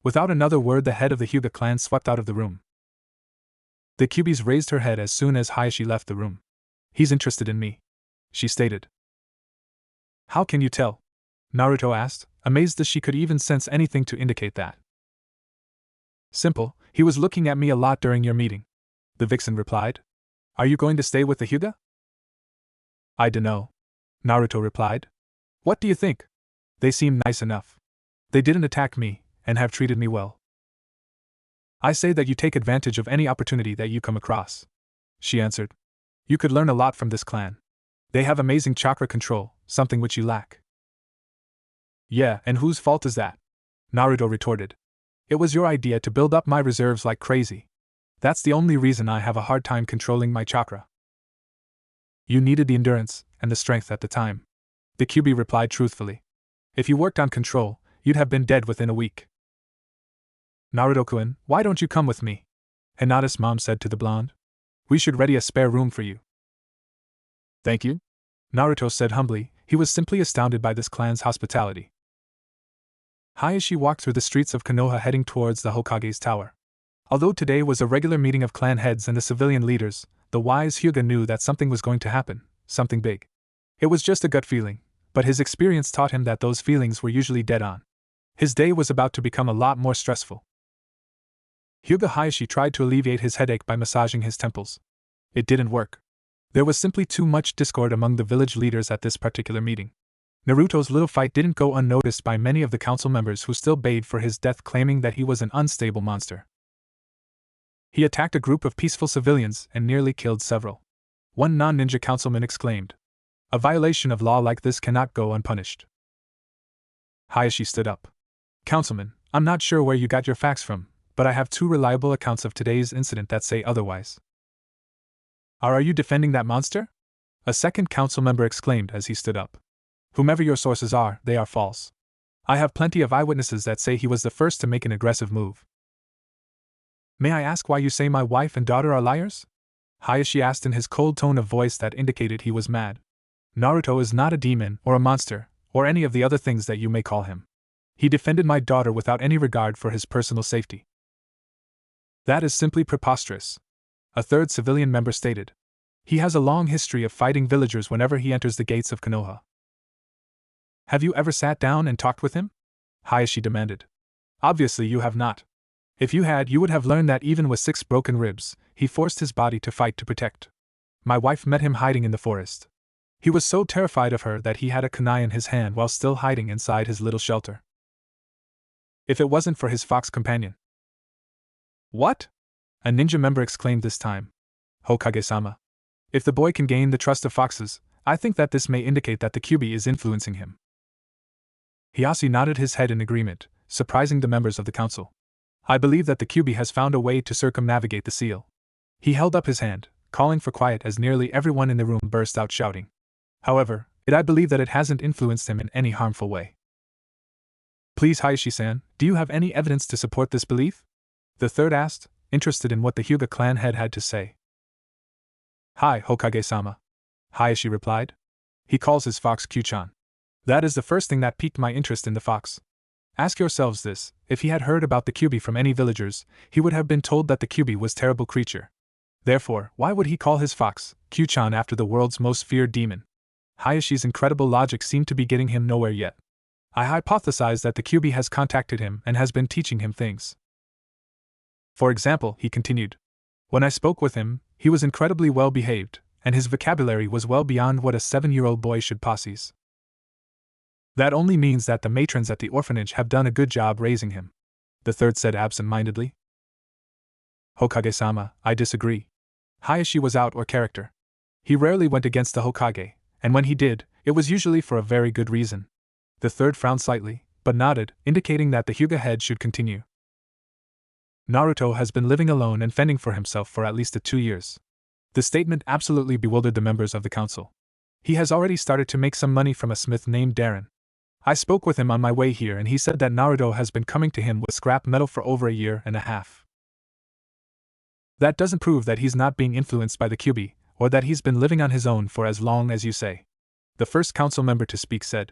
Without another word, the head of the Hyuga clan swept out of the room. The Kyuubi's raised her head as soon as Hayashi left the room. He's interested in me, she stated. How can you tell? Naruto asked, amazed that she could even sense anything to indicate that. Simple, he was looking at me a lot during your meeting, the vixen replied. Are you going to stay with the Hyuga? I dunno, Naruto replied. What do you think? They seem nice enough. They didn't attack me, and have treated me well. I say that you take advantage of any opportunity that you come across, she answered. You could learn a lot from this clan. They have amazing chakra control, something which you lack. Yeah, and whose fault is that? Naruto retorted. It was your idea to build up my reserves like crazy. That's the only reason I have a hard time controlling my chakra. You needed the endurance and the strength at the time, the Kyuubi replied truthfully. If you worked on control, you'd have been dead within a week. Naruto-kun, why don't you come with me? Hinata's mom said to the blonde. We should ready a spare room for you. Thank you, Naruto said humbly. He was simply astounded by this clan's hospitality. Hayashi walked through the streets of Konoha heading towards the Hokage's tower. Although today was a regular meeting of clan heads and the civilian leaders, the wise Hyuga knew that something was going to happen, something big. It was just a gut feeling, but his experience taught him that those feelings were usually dead on. His day was about to become a lot more stressful. Hyuga Hayashi tried to alleviate his headache by massaging his temples. It didn't work. There was simply too much discord among the village leaders at this particular meeting. Naruto's little fight didn't go unnoticed by many of the council members who still bayed for his death, claiming that he was an unstable monster. He attacked a group of peaceful civilians and nearly killed several. One non-ninja councilman exclaimed, "A violation of law like this cannot go unpunished." Hayashi stood up. "Councilman, I'm not sure where you got your facts from, but I have 2 reliable accounts of today's incident that say otherwise." Are you defending that monster?" a second council member exclaimed as he stood up. "Whomever your sources are, they are false. I have plenty of eyewitnesses that say he was the first to make an aggressive move." "May I ask why you say my wife and daughter are liars?" Hayashi asked in his cold tone of voice that indicated he was mad. "Naruto is not a demon or a monster, or any of the other things that you may call him. He defended my daughter without any regard for his personal safety." "That is simply preposterous," a third civilian member stated. "He has a long history of fighting villagers whenever he enters the gates of Konoha." "Have you ever sat down and talked with him?" Hayashi demanded. "Obviously you have not. If you had, you would have learned that even with 6 broken ribs, he forced his body to fight to protect. My wife met him hiding in the forest. He was so terrified of her that he had a kunai in his hand while still hiding inside his little shelter. If it wasn't for his fox companion." "What?" a ninja member exclaimed this time. "Hokage-sama. If the boy can gain the trust of foxes, I think that this may indicate that the Kyuubi is influencing him." Hayashi nodded his head in agreement, surprising the members of the council. "I believe that the Kyuubi has found a way to circumnavigate the seal." He held up his hand, calling for quiet as nearly everyone in the room burst out shouting. "However, I believe that it hasn't influenced him in any harmful way." "Please, Hayashi-san, do you have any evidence to support this belief?" the third asked, interested in what the Hyuga clan head had to say. "Hi, Hokage-sama," Hayashi replied. "He calls his fox Q-chan. That is the first thing that piqued my interest in the fox. Ask yourselves this: if he had heard about the Kyuubi from any villagers, he would have been told that the Kyuubi was a terrible creature. Therefore, why would he call his fox Q-chan after the world's most feared demon?" Hayashi's incredible logic seemed to be getting him nowhere yet. I hypothesize that the QB has contacted him and has been teaching him things. For example, he continued, when I spoke with him, he was incredibly well behaved, and his vocabulary was well beyond what a 7-year-old boy should possess. That only means that the matrons at the orphanage have done a good job raising him, the third said absent-mindedly. Hokage-sama, I disagree. Hayashi was out or character. He rarely went against the Hokage, and when he did, it was usually for a very good reason. The third frowned slightly, but nodded, indicating that the Hyuga head should continue. Naruto has been living alone and fending for himself for at least 2 years. The statement absolutely bewildered the members of the council. He has already started to make some money from a smith named Darren. I spoke with him on my way here and he said that Naruto has been coming to him with scrap metal for over 1.5 years. That doesn't prove that he's not being influenced by the QB, or that he's been living on his own for as long as you say, the first council member to speak said.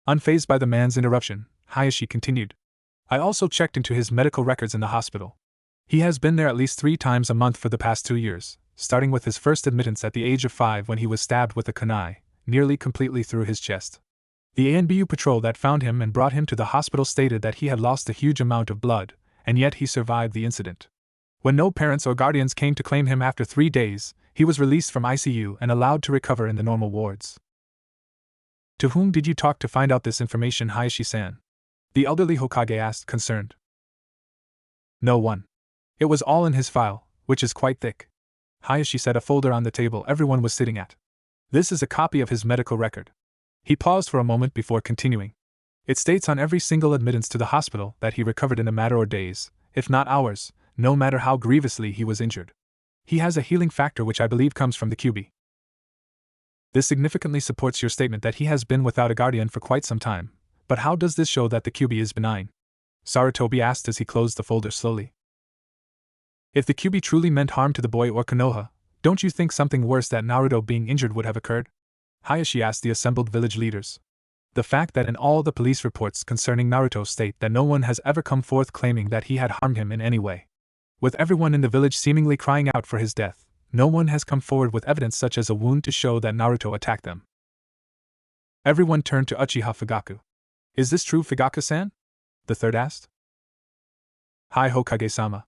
Unfazed by the man's interruption, Hayashi continued. I also checked into his medical records in the hospital. He has been there at least 3 times a month for the past 2 years, starting with his first admittance at the age of 5 when he was stabbed with a kunai, nearly completely through his chest. The ANBU patrol that found him and brought him to the hospital stated that he had lost a huge amount of blood, and yet he survived the incident. When no parents or guardians came to claim him after 3 days, he was released from ICU and allowed to recover in the normal wards. To whom did you talk to find out this information, Hayashi-san? The elderly Hokage asked, concerned. No one. It was all in his file, which is quite thick. Hayashi set a folder on the table everyone was sitting at. This is a copy of his medical record. He paused for a moment before continuing. It states on every single admittance to the hospital that he recovered in a matter of days, if not hours, no matter how grievously he was injured. He has a healing factor which I believe comes from the QB. This significantly supports your statement that he has been without a guardian for quite some time, but how does this show that the QB is benign? Sarutobi asked as he closed the folder slowly. If the QB truly meant harm to the boy or Konoha, don't you think something worse than Naruto being injured would have occurred? Hayashi asked the assembled village leaders. The fact that in all the police reports concerning Naruto state that no one has ever come forth claiming that he had harmed him in any way. With everyone in the village seemingly crying out for his death, no one has come forward with evidence such as a wound to show that Naruto attacked them. Everyone turned to Uchiha Fugaku. Is this true, Fugaku-san? The third asked. Hi Hokage-sama.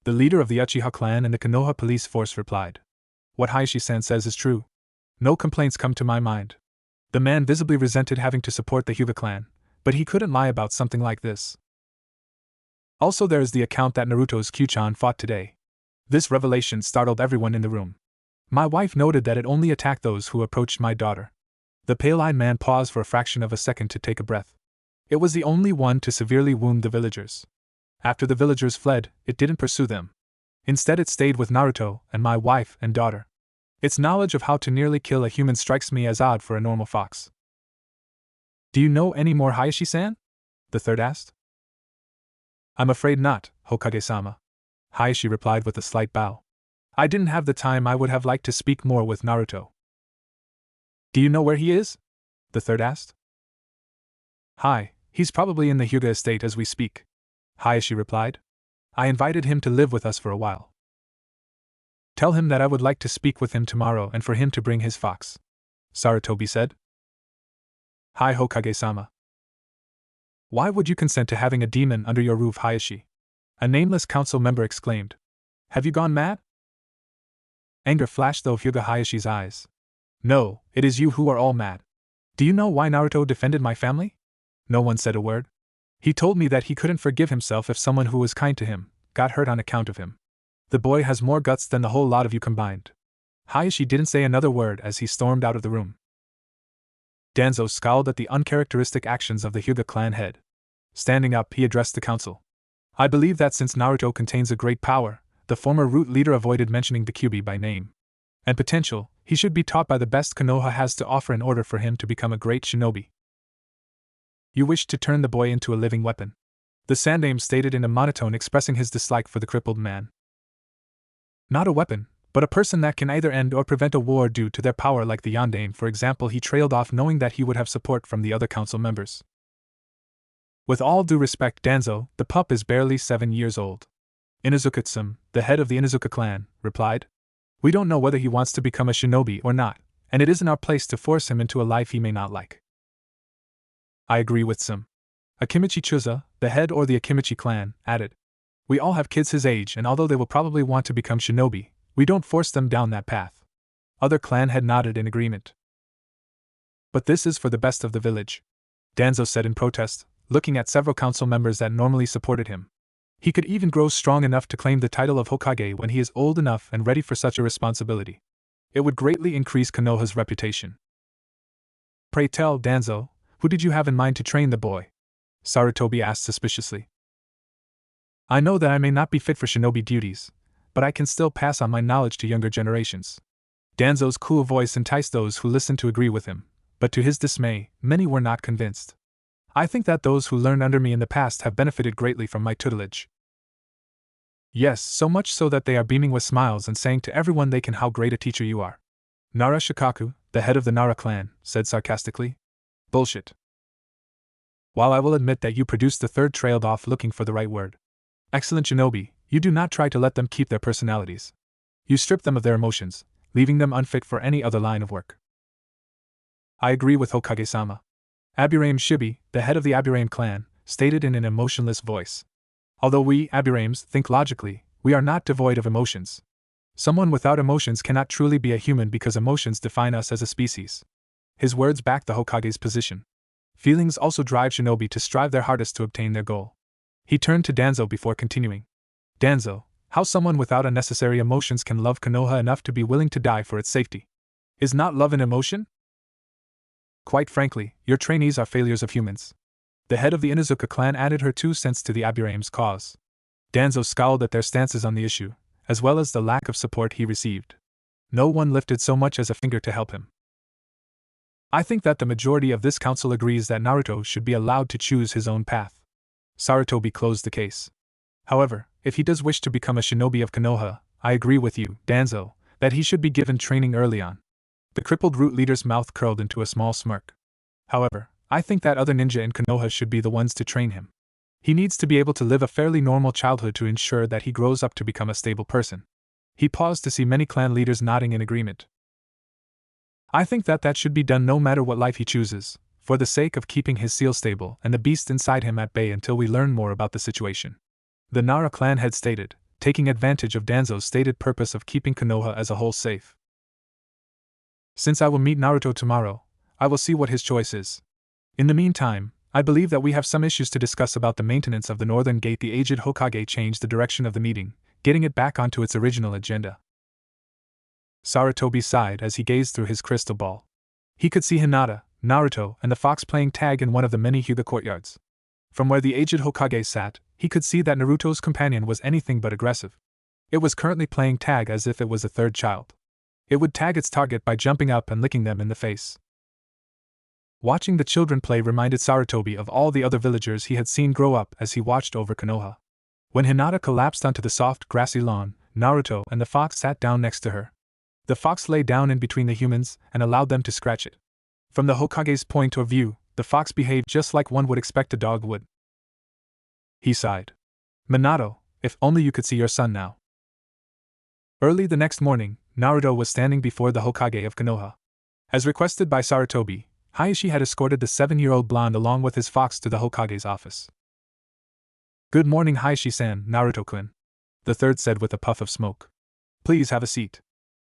The leader of the Uchiha clan and the Konoha police force replied. What Hayashi-san says is true. No complaints come to my mind. The man visibly resented having to support the Hyuga clan, but he couldn't lie about something like this. Also there is the account that Naruto's Kyuchan fought today. This revelation startled everyone in the room. My wife noted that it only attacked those who approached my daughter. The pale-eyed man paused for a fraction of a second to take a breath. It was the only one to severely wound the villagers. After the villagers fled, it didn't pursue them. Instead it stayed with Naruto and my wife and daughter. Its knowledge of how to nearly kill a human strikes me as odd for a normal fox. Do you know any more, Hayashi-san? The third asked. I'm afraid not, Hokage-sama. Hayashi replied with a slight bow. I didn't have the time. I would have liked to speak more with Naruto. Do you know where he is? The third asked. Hi, he's probably in the Hyuga estate as we speak, Hayashi replied. I invited him to live with us for a while. Tell him that I would like to speak with him tomorrow and for him to bring his fox, Sarutobi said. Hi Hokage-sama. Why would you consent to having a demon under your roof, Hayashi? A nameless council member exclaimed. Have you gone mad? Anger flashed through Hyuga Hayashi's eyes. No, it is you who are all mad. Do you know why Naruto defended my family? No one said a word. He told me that he couldn't forgive himself if someone who was kind to him got hurt on account of him. The boy has more guts than the whole lot of you combined. Hayashi didn't say another word as he stormed out of the room. Danzo scowled at the uncharacteristic actions of the Hyuga clan head. Standing up, he addressed the council. I believe that since Naruto contains a great power, the former root leader avoided mentioning the Kyubi by name and potential, he should be taught by the best Konoha has to offer in order for him to become a great shinobi. You wish to turn the boy into a living weapon, the Sandaime stated in a monotone expressing his dislike for the crippled man. Not a weapon, but a person that can either end or prevent a war due to their power like the Yondaime, for example. He trailed off knowing that he would have support from the other council members. With all due respect, Danzo, the pup is barely 7 years old. Inuzuka-tsum, the head of the Inuzuka clan, replied. We don't know whether he wants to become a shinobi or not, and it isn't our place to force him into a life he may not like. I agree with some. Akimichi Chuza, the head of the Akimichi clan, added. We all have kids his age, and although they will probably want to become shinobi, we don't force them down that path. Other clan head nodded in agreement. But this is for the best of the village, Danzo said in protest, looking at several council members that normally supported him. He could even grow strong enough to claim the title of Hokage when he is old enough and ready for such a responsibility. It would greatly increase Konoha's reputation. Pray tell, Danzo, who did you have in mind to train the boy? Sarutobi asked suspiciously. I know that I may not be fit for shinobi duties, but I can still pass on my knowledge to younger generations. Danzo's cool voice enticed those who listened to agree with him, but to his dismay, many were not convinced. I think that those who learned under me in the past have benefited greatly from my tutelage. Yes, so much so that they are beaming with smiles and saying to everyone they can how great a teacher you are. Nara Shikaku, the head of the Nara clan, said sarcastically. Bullshit. While I will admit that you produced the third trailed off looking for the right word. Excellent shinobi, you do not try to let them keep their personalities. You strip them of their emotions, leaving them unfit for any other line of work. I agree with Hokage-sama. Aburaim Shibi, the head of the Aburaim clan, stated in an emotionless voice. Although we, Aburaims, think logically, we are not devoid of emotions. Someone without emotions cannot truly be a human because emotions define us as a species. His words backed the Hokage's position. Feelings also drive shinobi to strive their hardest to obtain their goal. He turned to Danzo before continuing. Danzo, how someone without unnecessary emotions can love Konoha enough to be willing to die for its safety? Is not love an emotion? Quite frankly, your trainees are failures of humans. The head of the Inuzuka clan added her 2 cents to the Aburaim's cause. Danzo scowled at their stances on the issue, as well as the lack of support he received. No one lifted so much as a finger to help him. I think that the majority of this council agrees that Naruto should be allowed to choose his own path. Sarutobi closed the case. However, if he does wish to become a shinobi of Konoha, I agree with you, Danzo, that he should be given training early on. The crippled root leader's mouth curled into a small smirk. However, I think that other ninja in Konoha should be the ones to train him. He needs to be able to live a fairly normal childhood to ensure that he grows up to become a stable person. He paused to see many clan leaders nodding in agreement. I think that should be done no matter what life he chooses, for the sake of keeping his seal stable and the beast inside him at bay until we learn more about the situation. The Nara clan had stated, taking advantage of Danzo's stated purpose of keeping Konoha as a whole safe. Since I will meet Naruto tomorrow, I will see what his choice is. In the meantime, I believe that we have some issues to discuss about the maintenance of the Northern Gate. The aged Hokage changed the direction of the meeting, getting it back onto its original agenda. Sarutobi sighed as he gazed through his crystal ball. He could see Hinata, Naruto, and the fox playing tag in one of the many Hyuga courtyards. From where the aged Hokage sat, he could see that Naruto's companion was anything but aggressive. It was currently playing tag as if it was a third child. It would tag its target by jumping up and licking them in the face. Watching the children play reminded Sarutobi of all the other villagers he had seen grow up as he watched over Konoha. When Hinata collapsed onto the soft, grassy lawn, Naruto and the fox sat down next to her. The fox lay down in between the humans and allowed them to scratch it. From the Hokage's point of view, the fox behaved just like one would expect a dog would. He sighed. Minato, if only you could see your son now. Early the next morning, Naruto was standing before the Hokage of Konoha. As requested by Sarutobi, Hayashi had escorted the 7-year-old blonde along with his fox to the Hokage's office. Good morning, Hayashi-san, Naruto-kun, the third said with a puff of smoke. Please have a seat.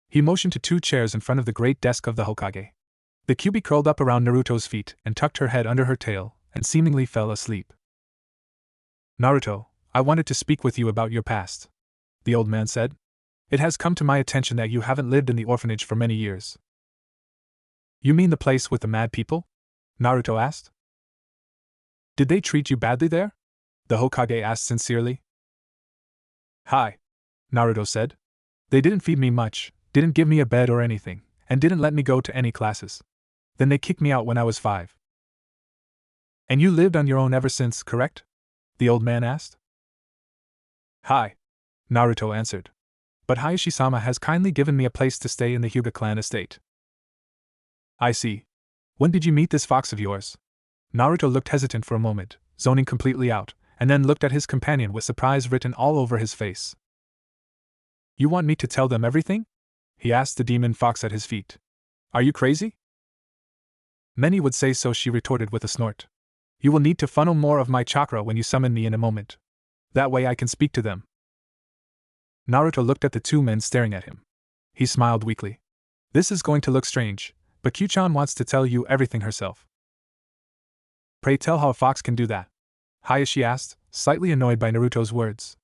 He motioned to 2 chairs in front of the great desk of the Hokage. The Kyuubi curled up around Naruto's feet and tucked her head under her tail and seemingly fell asleep. Naruto, I wanted to speak with you about your past, the old man said. It has come to my attention that you haven't lived in the orphanage for many years. You mean the place with the mad people? Naruto asked. Did they treat you badly there? The Hokage asked sincerely. Hi, Naruto said. They didn't feed me much, didn't give me a bed or anything, and didn't let me go to any classes. Then they kicked me out when I was 5. And you lived on your own ever since, correct? The old man asked. Hi, Naruto answered. But Hayashi-sama has kindly given me a place to stay in the Hyuga clan estate. I see. When did you meet this fox of yours? Naruto looked hesitant for a moment, zoning completely out, and then looked at his companion with surprise written all over his face. You want me to tell them everything? He asked the demon fox at his feet. Are you crazy? Many would say so, she retorted with a snort. You will need to funnel more of my chakra when you summon me in a moment. That way I can speak to them. Naruto looked at the two men staring at him. He smiled weakly. This is going to look strange, but Q-chan wants to tell you everything herself. Pray tell how a fox can do that? Hayashi asked, slightly annoyed by Naruto's words.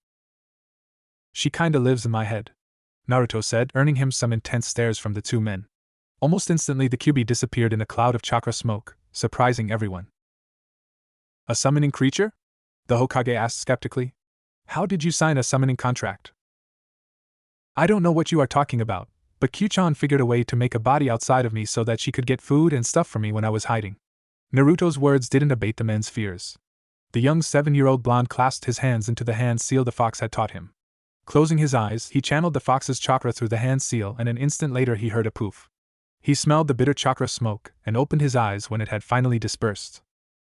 She kinda lives in my head, Naruto said, earning him some intense stares from the two men. Almost instantly the Kyuubi disappeared in a cloud of chakra smoke, surprising everyone. A summoning creature? The Hokage asked skeptically. How did you sign a summoning contract? I don't know what you are talking about, but Q-chan figured a way to make a body outside of me so that she could get food and stuff for me when I was hiding. Naruto's words didn't abate the men's fears. The young 7-year-old blonde clasped his hands into the hand seal the fox had taught him. Closing his eyes, he channeled the fox's chakra through the hand seal, and an instant later he heard a poof. He smelled the bitter chakra smoke and opened his eyes when it had finally dispersed.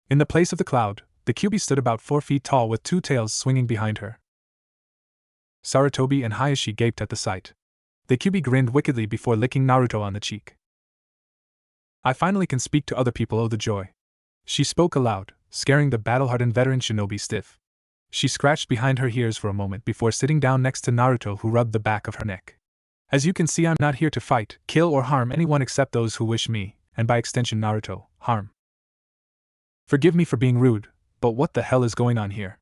In the place of the cloud, the Kyuubi stood about 4 feet tall with two tails swinging behind her. Sarutobi and Hayashi gaped at the sight. The Kyuubi grinned wickedly before licking Naruto on the cheek. I finally can speak to other people, oh the joy. She spoke aloud, scaring the battle-hardened veteran shinobi stiff. She scratched behind her ears for a moment before sitting down next to Naruto, who rubbed the back of her neck. As you can see, I'm not here to fight, kill or harm anyone except those who wish me, and by extension Naruto, harm. Forgive me for being rude, but what the hell is going on here?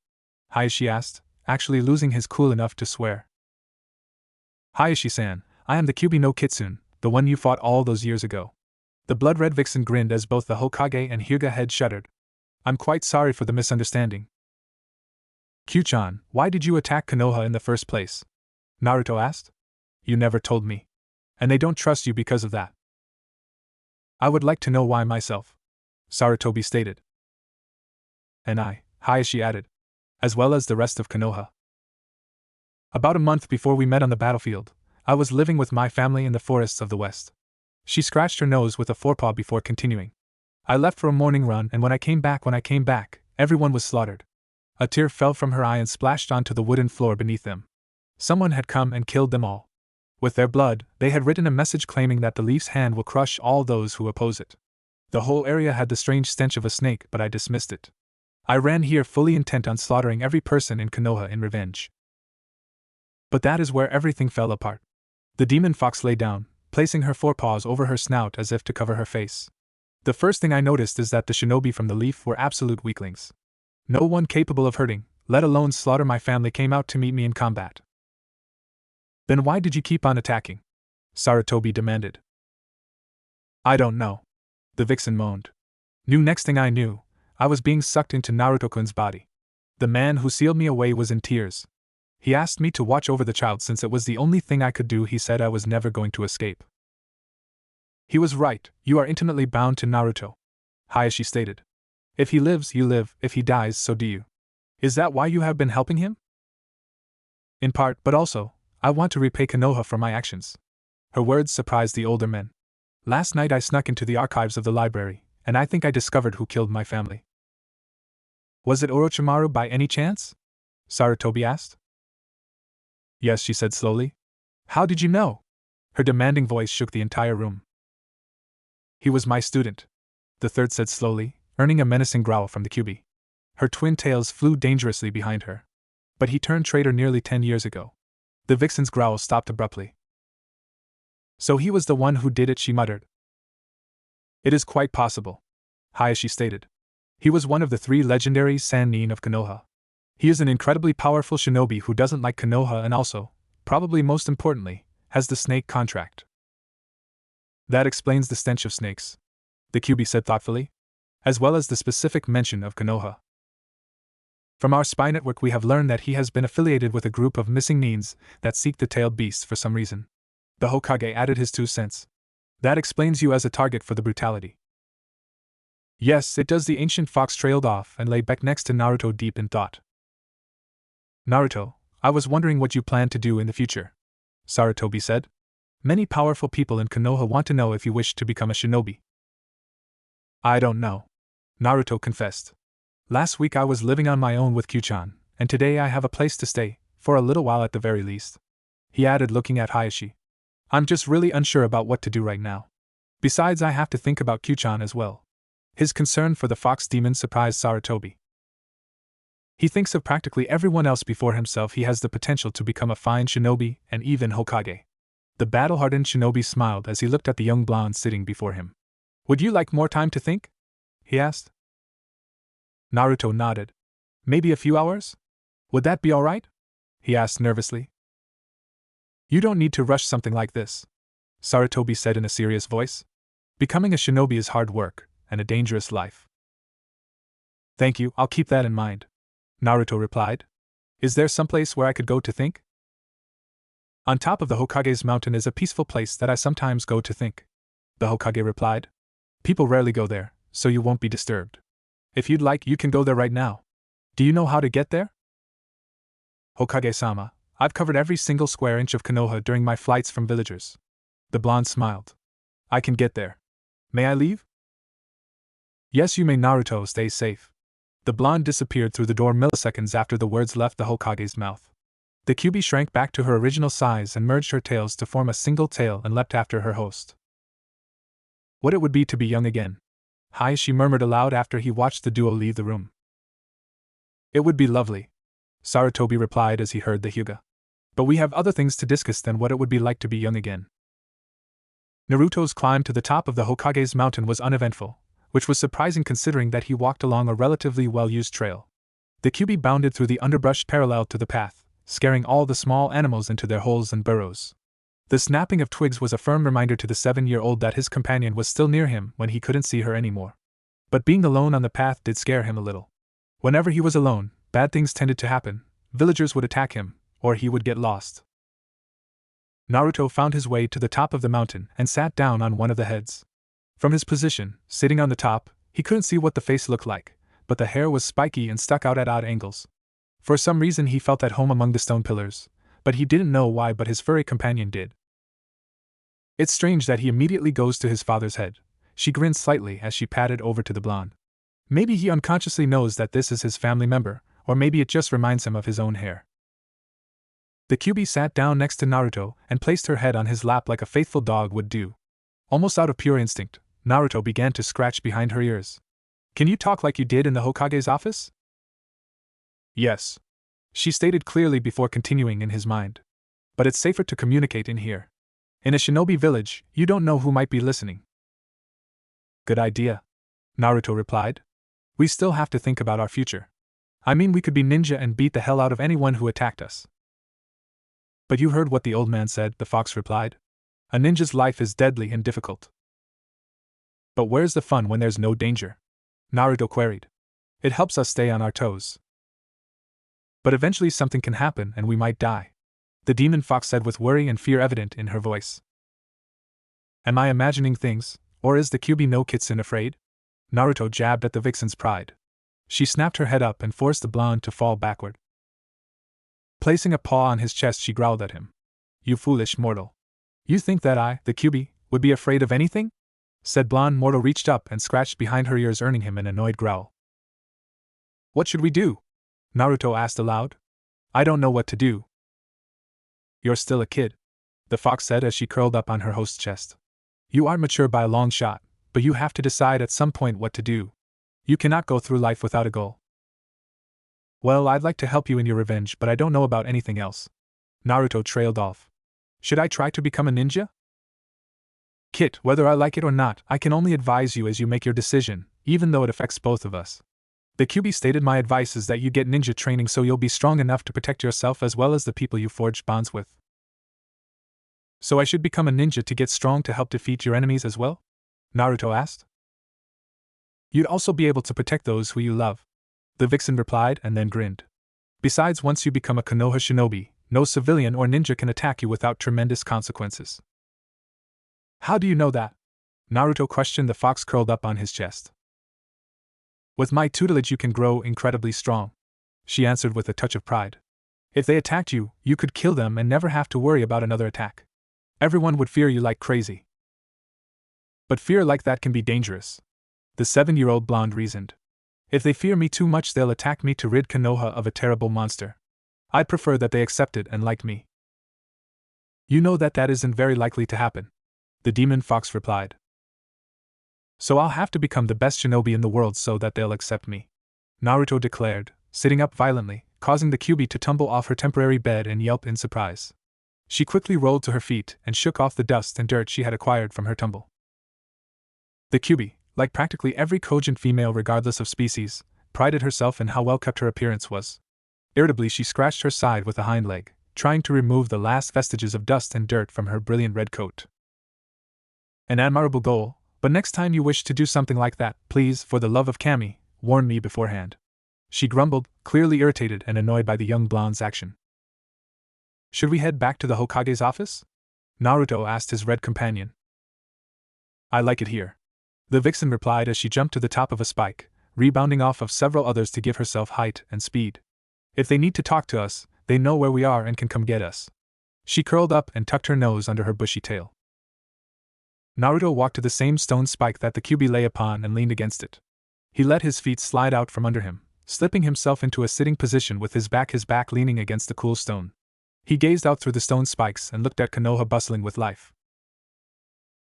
Hayashi asked, actually losing his cool enough to swear. Hayashi-san, I am the Kyuubi no Kitsune, the one you fought all those years ago. The blood-red vixen grinned as both the Hokage and Hyuga head shuddered. I'm quite sorry for the misunderstanding. Q-chan, why did you attack Konoha in the first place? Naruto asked. You never told me. And they don't trust you because of that. I would like to know why myself, Sarutobi stated. And I, Hayashi added. As well as the rest of Konoha. About a month before we met on the battlefield, I was living with my family in the forests of the west. She scratched her nose with a forepaw before continuing. I left for a morning run, and when I came back, everyone was slaughtered. A tear fell from her eye and splashed onto the wooden floor beneath them. Someone had come and killed them all. With their blood, they had written a message claiming that the leaf's hand will crush all those who oppose it. The whole area had the strange stench of a snake, but I dismissed it. I ran here fully intent on slaughtering every person in Konoha in revenge. But that is where everything fell apart. The demon fox lay down, placing her forepaws over her snout as if to cover her face. The first thing I noticed is that the shinobi from the leaf were absolute weaklings. No one capable of hurting, let alone slaughter my family, came out to meet me in combat. Then why did you keep on attacking? Sarutobi demanded. I don't know. The vixen moaned. Next thing I knew, I was being sucked into Naruto-kun's body. The man who sealed me away was in tears. He asked me to watch over the child since it was the only thing I could do. He said I was never going to escape. He was right, you are intimately bound to Naruto, Hayashi stated. If he lives, you live, if he dies, so do you. Is that why you have been helping him? In part, but also, I want to repay Konoha for my actions. Her words surprised the older men. Last night I snuck into the archives of the library, and I think I discovered who killed my family. Was it Orochimaru by any chance? Sarutobi asked. Yes, she said slowly. How did you know? Her demanding voice shook the entire room. He was my student, the third said slowly, earning a menacing growl from the Kyuubi. Her twin tails flew dangerously behind her. But he turned traitor nearly 10 years ago. The vixen's growl stopped abruptly. So he was the one who did it, she muttered. It is quite possible, Hayashi stated. He was one of the 3 legendary Sannin of Konoha. He is an incredibly powerful shinobi who doesn't like Konoha and also, probably most importantly, has the snake contract. That explains the stench of snakes, the Kyuubi said thoughtfully, as well as the specific mention of Konoha. From our spy network we have learned that he has been affiliated with a group of missing Nins that seek the tailed beasts for some reason. The Hokage added his 2 cents. That explains you as a target for the brutality. Yes, it does. The ancient fox trailed off and lay back next to Naruto deep in thought. Naruto, I was wondering what you plan to do in the future, Sarutobi said. Many powerful people in Konoha want to know if you wish to become a shinobi. I don't know, Naruto confessed. Last week I was living on my own with Q-chan, and today I have a place to stay, for a little while at the very least. He added, looking at Hayashi. I'm just really unsure about what to do right now. Besides, I have to think about Q-chan as well. His concern for the fox demon surprised Sarutobi. He thinks of practically everyone else before himself. He has the potential to become a fine shinobi and even Hokage. The battle-hardened shinobi smiled as he looked at the young blonde sitting before him. Would you like more time to think? He asked. Naruto nodded. Maybe a few hours? Would that be all right? He asked nervously. You don't need to rush something like this, Sarutobi said in a serious voice. Becoming a shinobi is hard work and a dangerous life. Thank you, I'll keep that in mind, Naruto replied. Is there someplace where I could go to think? On top of the Hokage's mountain is a peaceful place that I sometimes go to think, the Hokage replied. People rarely go there, so you won't be disturbed. If you'd like, you can go there right now. Do you know how to get there? Hokage-sama, I've covered every single square inch of Konoha during my flights from villagers. The blonde smiled. I can get there. May I leave? Yes, you may, Naruto, stay safe. The blonde disappeared through the door milliseconds after the words left the Hokage's mouth. The Kyuubi shrank back to her original size and merged her tails to form a single tail and leapt after her host. What it would be to be young again. Hi, she murmured aloud after he watched the duo leave the room. It would be lovely, Sarutobi replied as he heard the Hyuga. But we have other things to discuss than what it would be like to be young again. Naruto's climb to the top of the Hokage's mountain was uneventful, which was surprising considering that he walked along a relatively well-used trail. The Kyuubi bounded through the underbrush parallel to the path, scaring all the small animals into their holes and burrows. The snapping of twigs was a firm reminder to the 7-year-old that his companion was still near him when he couldn't see her anymore. But being alone on the path did scare him a little. Whenever he was alone, bad things tended to happen. Villagers would attack him, or he would get lost. Naruto found his way to the top of the mountain and sat down on one of the heads. From his position, sitting on the top, he couldn't see what the face looked like, but the hair was spiky and stuck out at odd angles. For some reason he felt at home among the stone pillars, but he didn't know why, but his furry companion did. It's strange that he immediately goes to his father's head. She grinned slightly as she padded over to the blonde. Maybe he unconsciously knows that this is his family member, or maybe it just reminds him of his own hair. The Kyuubi sat down next to Naruto and placed her head on his lap like a faithful dog would do. Almost out of pure instinct, Naruto began to scratch behind her ears. Can you talk like you did in the Hokage's office? Yes, she stated clearly before continuing in his mind. But it's safer to communicate in here. In a shinobi village, you don't know who might be listening. Good idea, Naruto replied. We still have to think about our future. I mean, we could be ninja and beat the hell out of anyone who attacked us. But you heard what the old man said, the fox replied. A ninja's life is deadly and difficult. But where's the fun when there's no danger? Naruto queried. It helps us stay on our toes. But eventually something can happen and we might die, the demon fox said with worry and fear evident in her voice. Am I imagining things, or is the Kyuubi no Kitsune afraid? Naruto jabbed at the vixen's pride. She snapped her head up and forced the blonde to fall backward. Placing a paw on his chest, she growled at him. You foolish mortal. You think that I, the Kyuubi, would be afraid of anything? Said blonde mortal reached up and scratched behind her ears, earning him an annoyed growl. What should we do? Naruto asked aloud. I don't know what to do. You're still a kid, the fox said as she curled up on her host's chest. You aren't mature by a long shot, but you have to decide at some point what to do. You cannot go through life without a goal. Well, I'd like to help you in your revenge, but I don't know about anything else. Naruto trailed off. Should I try to become a ninja? Kit, whether I like it or not, I can only advise you as you make your decision, even though it affects both of us. The Kyuubi stated my advice is that you get ninja training so you'll be strong enough to protect yourself as well as the people you forge bonds with. So I should become a ninja to get strong to help defeat your enemies as well? Naruto asked. You'd also be able to protect those who you love, the vixen replied and then grinned. Besides, once you become a Konoha shinobi, no civilian or ninja can attack you without tremendous consequences. How do you know that? Naruto questioned the fox curled up on his chest. With my tutelage you can grow incredibly strong, she answered with a touch of pride. If they attacked you, you could kill them and never have to worry about another attack. Everyone would fear you like crazy. But fear like that can be dangerous, the 7-year-old blonde reasoned. If they fear me too much, they'll attack me to rid Konoha of a terrible monster. I'd prefer that they accepted and liked me. You know that isn't very likely to happen, the demon fox replied. So I'll have to become the best shinobi in the world so that they'll accept me," Naruto declared, sitting up violently, causing the Kyuubi to tumble off her temporary bed and yelp in surprise. She quickly rolled to her feet and shook off the dust and dirt she had acquired from her tumble. The Kyuubi, like practically every cogent female regardless of species, prided herself in how well kept her appearance was. Irritably, she scratched her side with a hind leg, trying to remove the last vestiges of dust and dirt from her brilliant red coat. "An admirable goal, but next time you wish to do something like that, please, for the love of Kami, warn me beforehand," she grumbled, clearly irritated and annoyed by the young blonde's action. "Should we head back to the Hokage's office?" Naruto asked his red companion. "I like it here," the vixen replied as she jumped to the top of a spike, rebounding off of several others to give herself height and speed. "If they need to talk to us, they know where we are and can come get us." She curled up and tucked her nose under her bushy tail. Naruto walked to the same stone spike that the Kyuubi lay upon and leaned against it. He let his feet slide out from under him, slipping himself into a sitting position with his back leaning against the cool stone. He gazed out through the stone spikes and looked at Konoha bustling with life.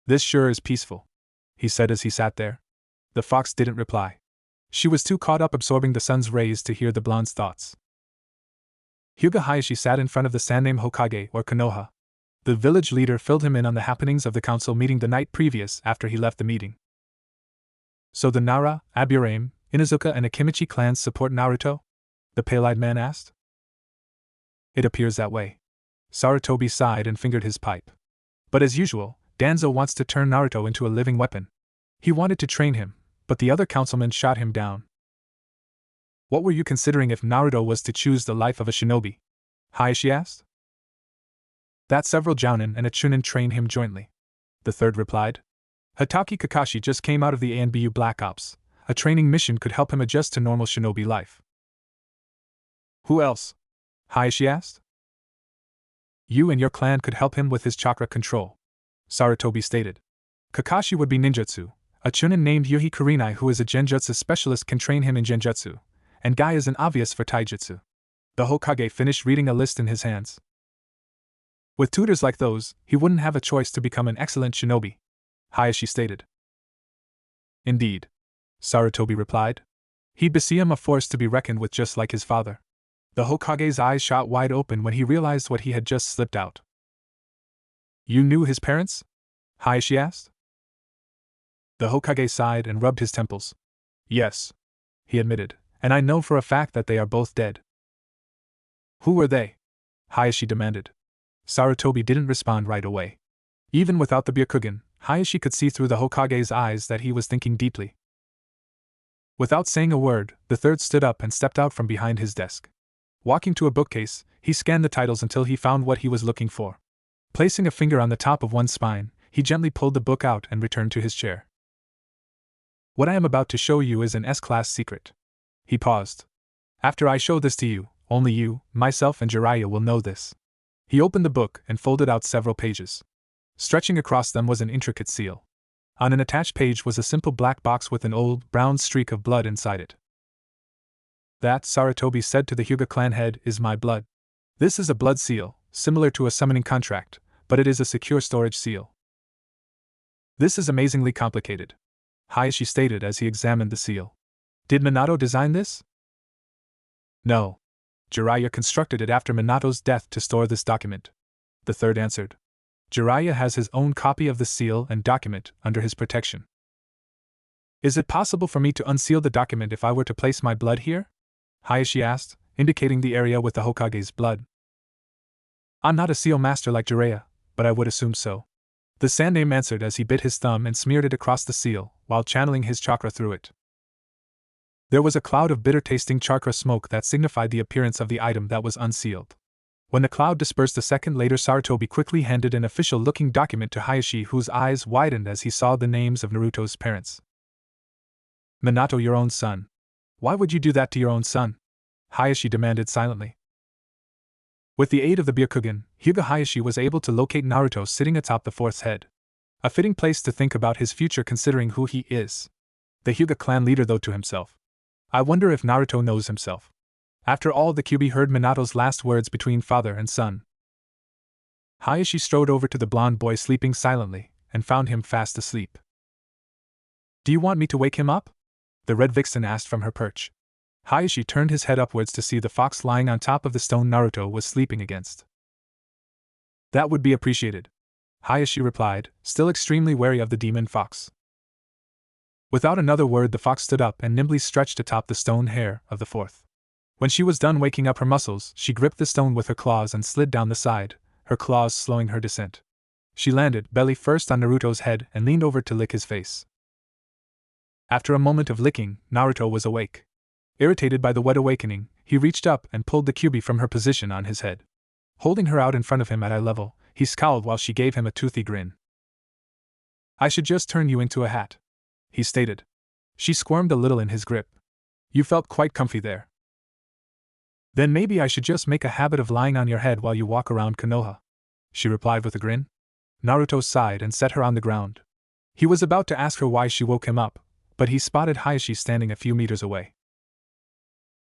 "This sure is peaceful," he said as he sat there. The fox didn't reply. She was too caught up absorbing the sun's rays to hear the blonde's thoughts. Hyuga Hayashi sat in front of the Saname Hokage, or Konoha. The village leader filled him in on the happenings of the council meeting the night previous after he left the meeting. "So the Nara, Aburame, Inuzuka and Akimichi clans support Naruto?" the pale-eyed man asked. "It appears that way." Sarutobi sighed and fingered his pipe. "But as usual, Danzo wants to turn Naruto into a living weapon. He wanted to train him, but the other councilmen shot him down." "What were you considering if Naruto was to choose the life of a shinobi?" Hayashi asked. "That several jounin and a chunin train him jointly," the third replied. "Hatake Kakashi just came out of the ANBU Black Ops. A training mission could help him adjust to normal shinobi life." "Who else?" Hayashi asked. "You and your clan could help him with his chakra control," Sarutobi stated. "Kakashi would be ninjutsu. A chunin named Yuhi Kurenai who is a genjutsu specialist can train him in genjutsu, and Guy is an obvious for taijutsu." The Hokage finished reading a list in his hands. "With tutors like those, he wouldn't have a choice to become an excellent shinobi," Hayashi stated. "Indeed," Sarutobi replied. "He'd be a force to be reckoned with just like his father." The Hokage's eyes shot wide open when he realized what he had just slipped out. "You knew his parents?" Hayashi asked. The Hokage sighed and rubbed his temples. "Yes," he admitted, "and I know for a fact that they are both dead." "Who were they?" Hayashi demanded. Sarutobi didn't respond right away. Even without the Byakugan, Hayashi could see through the Hokage's eyes that he was thinking deeply. Without saying a word, the third stood up and stepped out from behind his desk. Walking to a bookcase, he scanned the titles until he found what he was looking for. Placing a finger on the top of one spine, he gently pulled the book out and returned to his chair. "What I am about to show you is an S-class secret." He paused. "After I show this to you, only you, myself and Jiraiya will know this." He opened the book and folded out several pages. Stretching across them was an intricate seal. On an attached page was a simple black box with an old, brown streak of blood inside it. "That," Sarutobi said to the Hyuga clan head, "is my blood. This is a blood seal, similar to a summoning contract, but it is a secure storage seal." "This is amazingly complicated," Hayashi stated as he examined the seal. "Did Minato design this?" "No. Jiraiya constructed it after Minato's death to store this document," the third answered. "Jiraiya has his own copy of the seal and document under his protection." "Is it possible for me to unseal the document if I were to place my blood here?" Hayashi asked, indicating the area with the Hokage's blood. "I'm not a seal master like Jiraiya, but I would assume so," the Saname answered as he bit his thumb and smeared it across the seal, while channeling his chakra through it. There was a cloud of bitter-tasting chakra smoke that signified the appearance of the item that was unsealed. When the cloud dispersed a second later, Sarutobi quickly handed an official-looking document to Hayashi, whose eyes widened as he saw the names of Naruto's parents. "Minato, your own son. Why would you do that to your own son?" Hayashi demanded silently. With the aid of the Byakugan, Hyuga Hayashi was able to locate Naruto sitting atop the fourth's head. A fitting place to think about his future considering who he is. The Hyuga clan leader, though, to himself. "I wonder if Naruto knows himself." After all, the Kyuubi heard Minato's last words between father and son. Hayashi strode over to the blond boy sleeping silently, and found him fast asleep. Do you want me to wake him up? The red vixen asked from her perch. Hayashi turned his head upwards to see the fox lying on top of the stone Naruto was sleeping against. That would be appreciated, Hayashi replied, still extremely wary of the demon fox. Without another word, the fox stood up and nimbly stretched atop the stone hair of the fourth. When she was done waking up her muscles, she gripped the stone with her claws and slid down the side, her claws slowing her descent. She landed, belly first, on Naruto's head and leaned over to lick his face. After a moment of licking, Naruto was awake. Irritated by the wet awakening, he reached up and pulled the Kyuubi from her position on his head. Holding her out in front of him at eye level, he scowled while she gave him a toothy grin. I should just turn you into a hat, he stated. She squirmed a little in his grip. You felt quite comfy there. Then maybe I should just make a habit of lying on your head while you walk around Konoha, she replied with a grin. Naruto sighed and set her on the ground. He was about to ask her why she woke him up, but he spotted Hayashi standing a few meters away.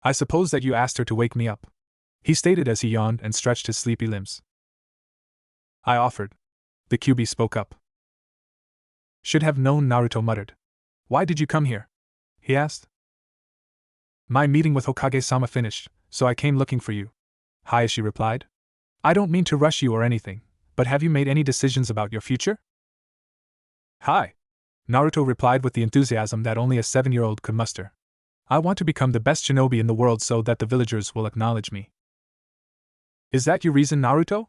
I suppose that you asked her to wake me up, he stated as he yawned and stretched his sleepy limbs. I offered. The Kyuubi spoke up. Should have known, Naruto muttered. Why did you come here? He asked. My meeting with Hokage-sama finished, so I came looking for you, Hayashi replied. I don't mean to rush you or anything, but have you made any decisions about your future? Hi, Naruto replied with the enthusiasm that only a 7-year-old could muster. I want to become the best shinobi in the world so that the villagers will acknowledge me. Is that your reason, Naruto?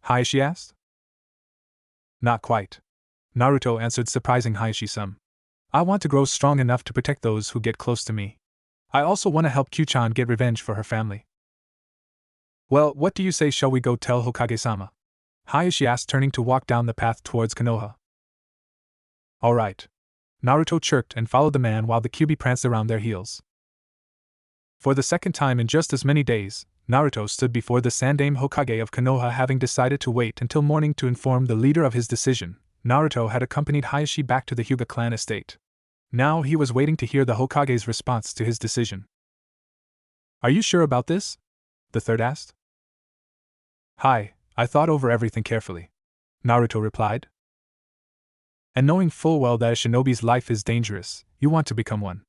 Hayashi asked. Not quite, Naruto answered, surprising Hayashi some. I want to grow strong enough to protect those who get close to me. I also want to help Q-chan get revenge for her family. Well, what do you say, shall we go tell Hokage-sama? Hayashi asked, turning to walk down the path towards Konoha. All right. Naruto chirped and followed the man while the Kyuubi pranced around their heels. For the second time in just as many days, Naruto stood before the Sandaime Hokage of Konoha, having decided to wait until morning to inform the leader of his decision. Naruto had accompanied Hayashi back to the Hyuga clan estate. Now he was waiting to hear the Hokage's response to his decision. Are you sure about this? The third asked. Hi, I thought over everything carefully, Naruto replied. And knowing full well that a shinobi's life is dangerous, you want to become one,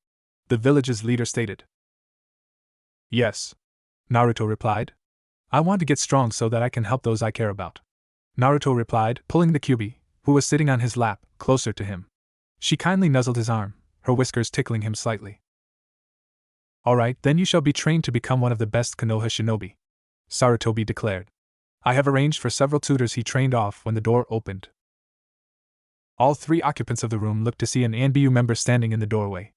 the village's leader stated. Yes, Naruto replied. I want to get strong so that I can help those I care about, Naruto replied, pulling the Kyuubi, who was sitting on his lap, closer to him. She kindly nuzzled his arm, her whiskers tickling him slightly. All right, then you shall be trained to become one of the best Konoha shinobi, Sarutobi declared. I have arranged for several tutors. He trained off when the door opened. All three occupants of the room looked to see an ANBU member standing in the doorway.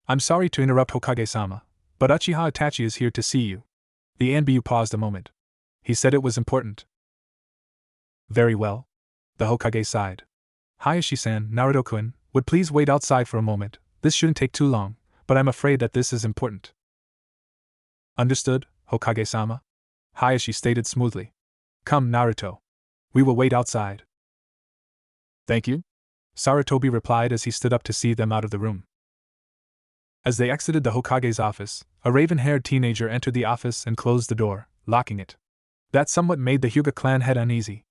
I'm sorry to interrupt, Hokage-sama, but Uchiha Itachi is here to see you. The ANBU paused a moment. He said it was important. Very well. The Hokage sighed. Hayashi-san, Naruto-kun, would please wait outside for a moment. This shouldn't take too long, but I'm afraid that this is important. Understood, Hokage-sama? Hayashi stated smoothly. Come, Naruto. We will wait outside. Thank you, Sarutobi replied as he stood up to see them out of the room. As they exited the Hokage's office, a raven-haired teenager entered the office and closed the door, locking it. That somewhat made the Hyuga clan head uneasy.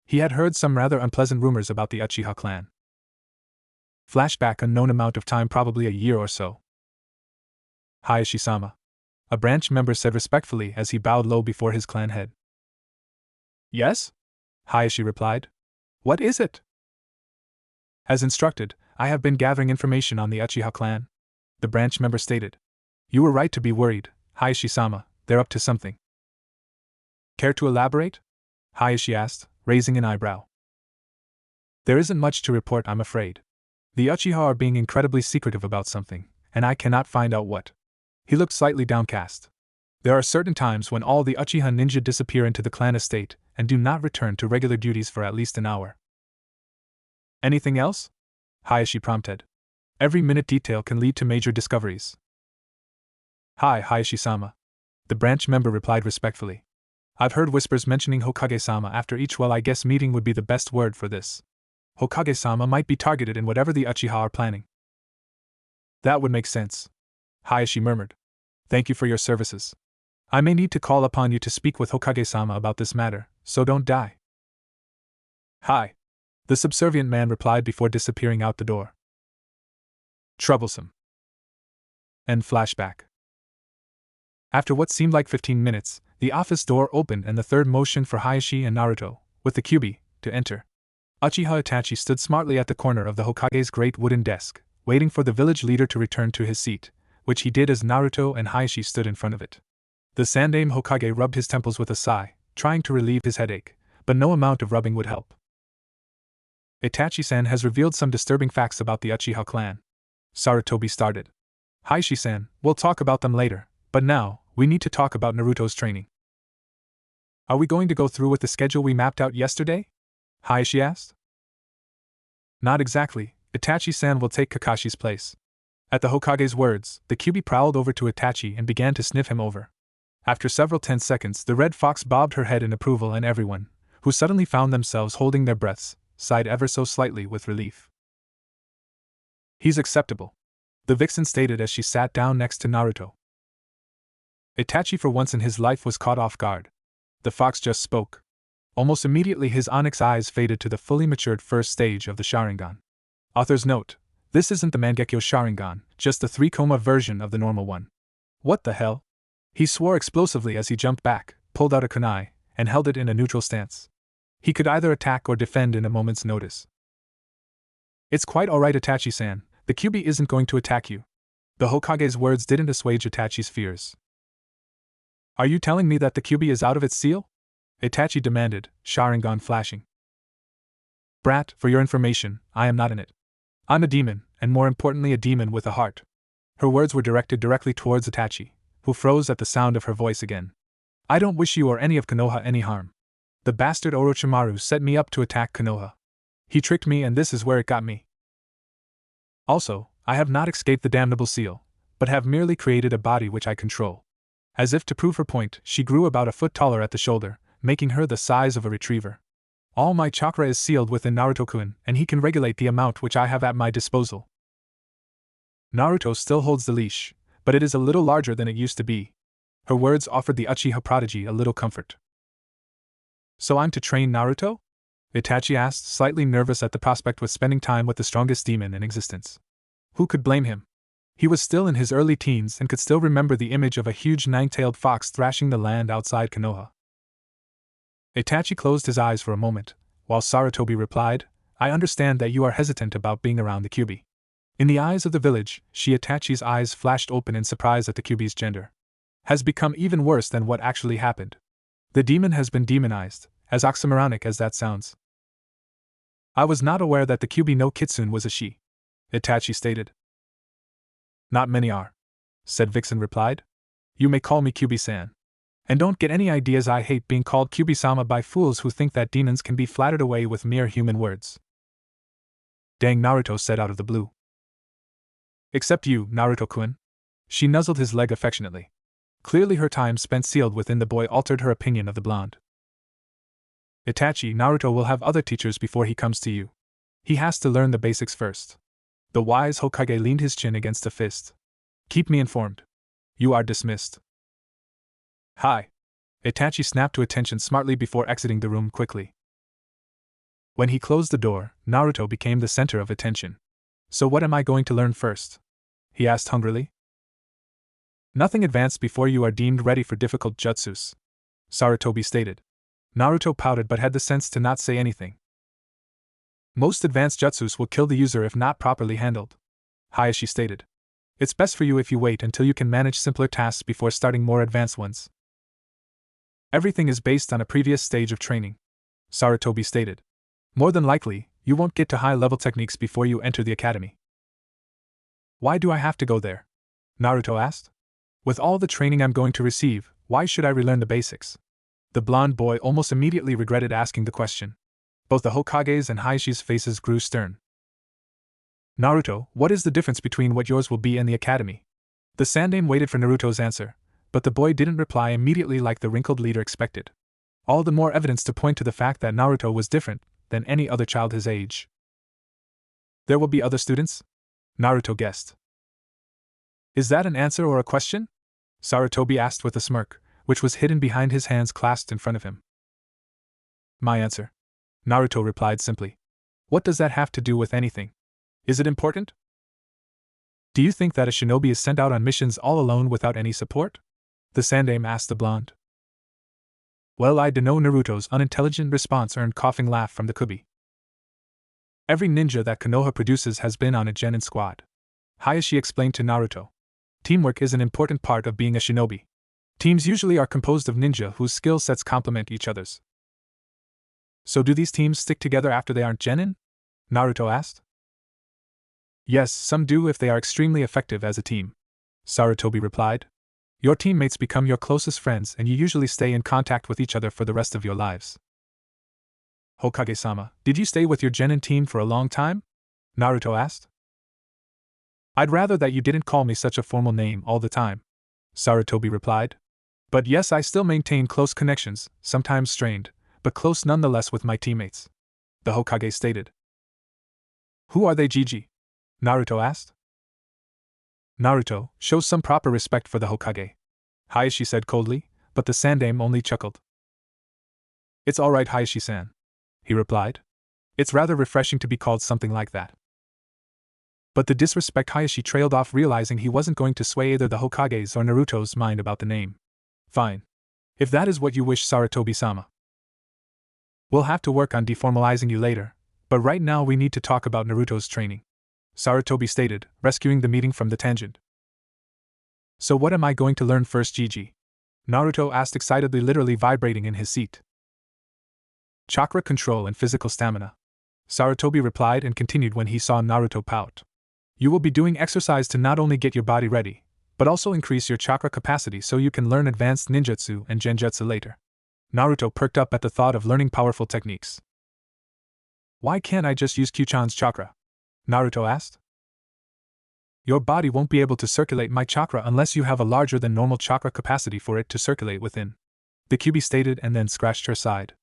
He had heard some rather unpleasant rumors about the Uchiha clan. Flashback, unknown amount of time, probably a year or so. Hayashi-sama, a branch member said respectfully as he bowed low before his clan head. Yes? Hayashi replied. What is it? As instructed, I have been gathering information on the Uchiha clan, the branch member stated. You were right to be worried, Hayashi-sama, they're up to something. Care to elaborate? Hayashi asked, raising an eyebrow. There isn't much to report, I'm afraid. The Uchiha are being incredibly secretive about something, and I cannot find out what. He looked slightly downcast. There are certain times when all the Uchiha ninja disappear into the clan estate and do not return to regular duties for at least an hour. Anything else? Hayashi prompted. Every minute detail can lead to major discoveries. Hi, Hayashi-sama. The branch member replied respectfully. I've heard whispers mentioning Hokage-sama after each. Well, I guess meeting would be the best word for this. Hokage-sama might be targeted in whatever the Uchiha are planning. That would make sense, Hayashi murmured. Thank you for your services. I may need to call upon you to speak with Hokage-sama about this matter, so don't die. Hi, the subservient man replied before disappearing out the door. Troublesome. End flashback. After what seemed like 15 minutes, the office door opened and the third motioned for Hayashi and Naruto, with the Kyuubi, to enter. Uchiha Itachi stood smartly at the corner of the Hokage's great wooden desk, waiting for the village leader to return to his seat, which he did as Naruto and Hayashi stood in front of it. The Sandaime Hokage rubbed his temples with a sigh, trying to relieve his headache, but no amount of rubbing would help. Itachi-san has revealed some disturbing facts about the Uchiha clan. Sarutobi started. Hayashi-san, we'll talk about them later, but now, we need to talk about Naruto's training. Are we going to go through with the schedule we mapped out yesterday? Hayashi asked. Not exactly. Itachi-san will take Kakashi's place. At the Hokage's words, the Kyuubi prowled over to Itachi and began to sniff him over. After several tense seconds, the red fox bobbed her head in approval and everyone, who suddenly found themselves holding their breaths, sighed ever so slightly with relief. He's acceptable, the vixen stated as she sat down next to Naruto. Itachi for once in his life was caught off guard. The fox just spoke. Almost immediately his onyx eyes faded to the fully matured first stage of the Sharingan. Author's note: this isn't the Mangekyo Sharingan, just the 3-koma version of the normal one. What the hell? He swore explosively as he jumped back, pulled out a kunai, and held it in a neutral stance. He could either attack or defend in a moment's notice. It's quite alright, Itachi-san, the Kyuubi isn't going to attack you. The Hokage's words didn't assuage Itachi's fears. Are you telling me that the Kyuubi is out of its seal? Itachi demanded, Sharingan flashing. Brat, for your information, I am not in it. I'm a demon, and more importantly a demon with a heart. Her words were directed directly towards Itachi, who froze at the sound of her voice again. I don't wish you or any of Konoha any harm. The bastard Orochimaru set me up to attack Konoha. He tricked me and this is where it got me. Also, I have not escaped the damnable seal, but have merely created a body which I control. As if to prove her point, she grew about a foot taller at the shoulder, making her the size of a retriever. All my chakra is sealed within Naruto-kun, and he can regulate the amount which I have at my disposal. Naruto still holds the leash, but it is a little larger than it used to be. Her words offered the Uchiha prodigy a little comfort. So I'm to train Naruto? Itachi asked, slightly nervous at the prospect of spending time with the strongest demon in existence. Who could blame him? He was still in his early teens and could still remember the image of a huge nine-tailed fox thrashing the land outside Konoha. Itachi closed his eyes for a moment, while Sarutobi replied, I understand that you are hesitant about being around the Kyuubi. In the eyes of the village, Itachi's eyes flashed open in surprise at the Kyuubi's gender. Has become even worse than what actually happened. The demon has been demonized, as oxymoronic as that sounds. I was not aware that the Kyuubi no Kitsune was a she, Itachi stated. Not many are, said Vixen replied. You may call me Kyuubi-san. And don't get any ideas, I hate being called Kyuubi-sama by fools who think that demons can be flattered away with mere human words. Dang, Naruto said out of the blue. Except you, Naruto-kun. She nuzzled his leg affectionately. Clearly her time spent sealed within the boy altered her opinion of the blonde. Itachi, Naruto will have other teachers before he comes to you. He has to learn the basics first. The wise Hokage leaned his chin against a fist. Keep me informed. You are dismissed. Hi. Itachi snapped to attention smartly before exiting the room quickly. When he closed the door, Naruto became the center of attention. So what am I going to learn first? He asked hungrily. Nothing advanced before you are deemed ready for difficult jutsus, Sarutobi stated. Naruto pouted but had the sense to not say anything. Most advanced jutsus will kill the user if not properly handled, Hayashi stated. It's best for you if you wait until you can manage simpler tasks before starting more advanced ones. Everything is based on a previous stage of training, Sarutobi stated. More than likely, you won't get to high-level techniques before you enter the academy. Why do I have to go there? Naruto asked. With all the training I'm going to receive, why should I relearn the basics? The blonde boy almost immediately regretted asking the question. Both the Hokage's and Hayashi's faces grew stern. Naruto, what is the difference between what yours will be and the academy? The Sandaime waited for Naruto's answer, but the boy didn't reply immediately like the wrinkled leader expected. All the more evidence to point to the fact that Naruto was different than any other child his age. There will be other students? Naruto guessed. Is that an answer or a question? Sarutobi asked with a smirk, which was hidden behind his hands clasped in front of him. My answer. Naruto replied simply. What does that have to do with anything? Is it important? Do you think that a shinobi is sent out on missions all alone without any support? The Sandaime asked the blonde. Well, I dunno. Naruto's unintelligent response earned coughing laugh from the Kubi. Every ninja that Konoha produces has been on a genin squad. Hayashi explained to Naruto. Teamwork is an important part of being a shinobi. Teams usually are composed of ninja whose skill sets complement each other's. So do these teams stick together after they aren't genin? Naruto asked. Yes, some do if they are extremely effective as a team, Sarutobi replied. Your teammates become your closest friends and you usually stay in contact with each other for the rest of your lives. Hokage-sama, did you stay with your genin team for a long time? Naruto asked. I'd rather that you didn't call me such a formal name all the time, Sarutobi replied. But yes, I still maintain close connections, sometimes strained, but close nonetheless with my teammates, the Hokage stated. Who are they, Gigi? Naruto asked. Naruto, show some proper respect for the Hokage, Hayashi said coldly, but the Sandaime only chuckled. It's alright, Hayashi-san, he replied. It's rather refreshing to be called something like that. But the disrespect, Hayashi trailed off, realizing he wasn't going to sway either the Hokage's or Naruto's mind about the name. Fine. If that is what you wish, Sarutobi-sama. We'll have to work on deformalizing you later, but right now we need to talk about Naruto's training, Sarutobi stated, rescuing the meeting from the tangent. So what am I going to learn first, Gigi? Naruto asked excitedly, literally vibrating in his seat. Chakra control and physical stamina, Sarutobi replied and continued when he saw Naruto pout. You will be doing exercise to not only get your body ready, but also increase your chakra capacity so you can learn advanced ninjutsu and genjutsu later. Naruto perked up at the thought of learning powerful techniques. Why can't I just use Kyuchan's chakra? Naruto asked. Your body won't be able to circulate my chakra unless you have a larger than normal chakra capacity for it to circulate within, the Kyubi stated and then scratched her side.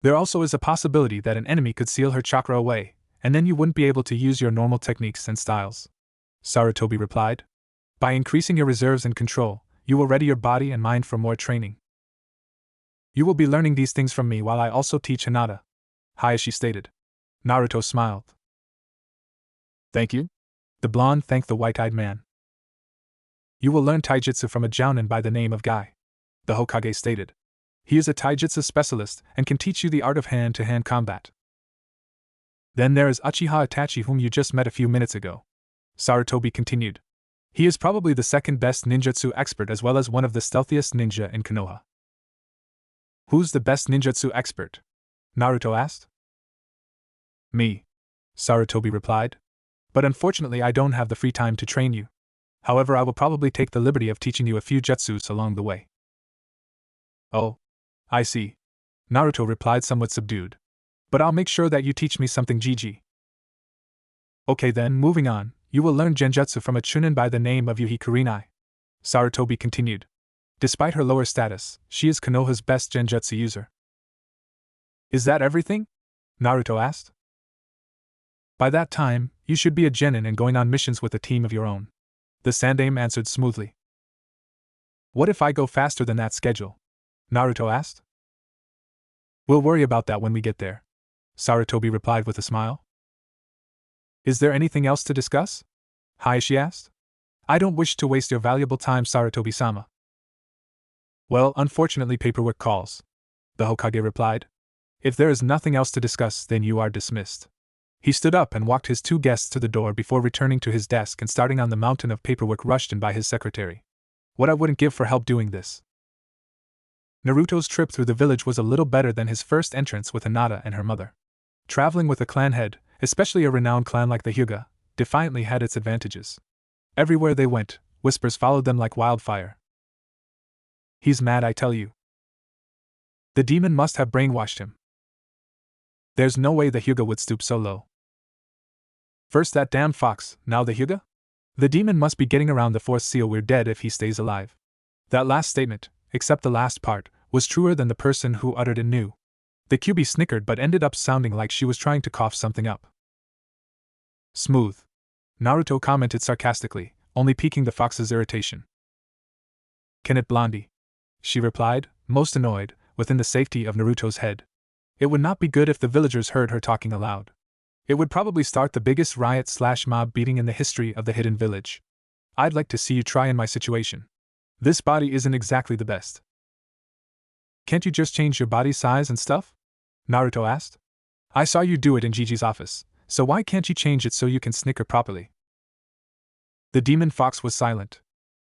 There also is a possibility that an enemy could seal her chakra away, and then you wouldn't be able to use your normal techniques and styles, Sarutobi replied. By increasing your reserves and control, you will ready your body and mind for more training. You will be learning these things from me while I also teach Hinata, Hayashi stated. Naruto smiled. Thank you? The blonde thanked the white-eyed man. You will learn taijutsu from a jounin by the name of Guy, the Hokage stated. He is a taijutsu specialist and can teach you the art of hand-to-hand combat. Then there is Uchiha Itachi, whom you just met a few minutes ago, Sarutobi continued. He is probably the second best ninjutsu expert as well as one of the stealthiest ninja in Konoha. Who's the best ninjutsu expert? Naruto asked. Me, Sarutobi replied. But unfortunately I don't have the free time to train you. However, I will probably take the liberty of teaching you a few jutsus along the way. Oh, I see, Naruto replied somewhat subdued. But I'll make sure that you teach me something, Gigi. Okay then, moving on, you will learn genjutsu from a chunin by the name of Yuhi Kurenai, Sarutobi continued. Despite her lower status, she is Konoha's best genjutsu user. Is that everything? Naruto asked. By that time, you should be a genin and going on missions with a team of your own, the Sandaime answered smoothly. What if I go faster than that schedule? Naruto asked. We'll worry about that when we get there, Sarutobi replied with a smile. Is there anything else to discuss? Hayashi asked. I don't wish to waste your valuable time, Sarutobi-sama. Well, unfortunately paperwork calls, the Hokage replied. If there is nothing else to discuss, then you are dismissed. He stood up and walked his two guests to the door before returning to his desk and starting on the mountain of paperwork rushed in by his secretary. What I wouldn't give for help doing this. Naruto's trip through the village was a little better than his first entrance with Hinata and her mother. Traveling with a clan head, especially a renowned clan like the Hyuga, defiantly had its advantages. Everywhere they went, whispers followed them like wildfire. He's mad, I tell you. The demon must have brainwashed him. There's no way the Hyuga would stoop so low. First that damn fox, now the Hyuga? The demon must be getting around the fourth seal. We're dead if he stays alive. That last statement, except the last part, was truer than the person who uttered it knew. The Kyubi snickered but ended up sounding like she was trying to cough something up. Smooth, Naruto commented sarcastically, only piquing the fox's irritation. Can it, Blondie? She replied, most annoyed, within the safety of Naruto's head. It would not be good if the villagers heard her talking aloud. It would probably start the biggest riot/mob beating in the history of the Hidden Village. I'd like to see you try in my situation. This body isn't exactly the best. Can't you just change your body size and stuff? Naruto asked. I saw you do it in Gigi's office, so why can't you change it so you can snicker properly? The demon fox was silent.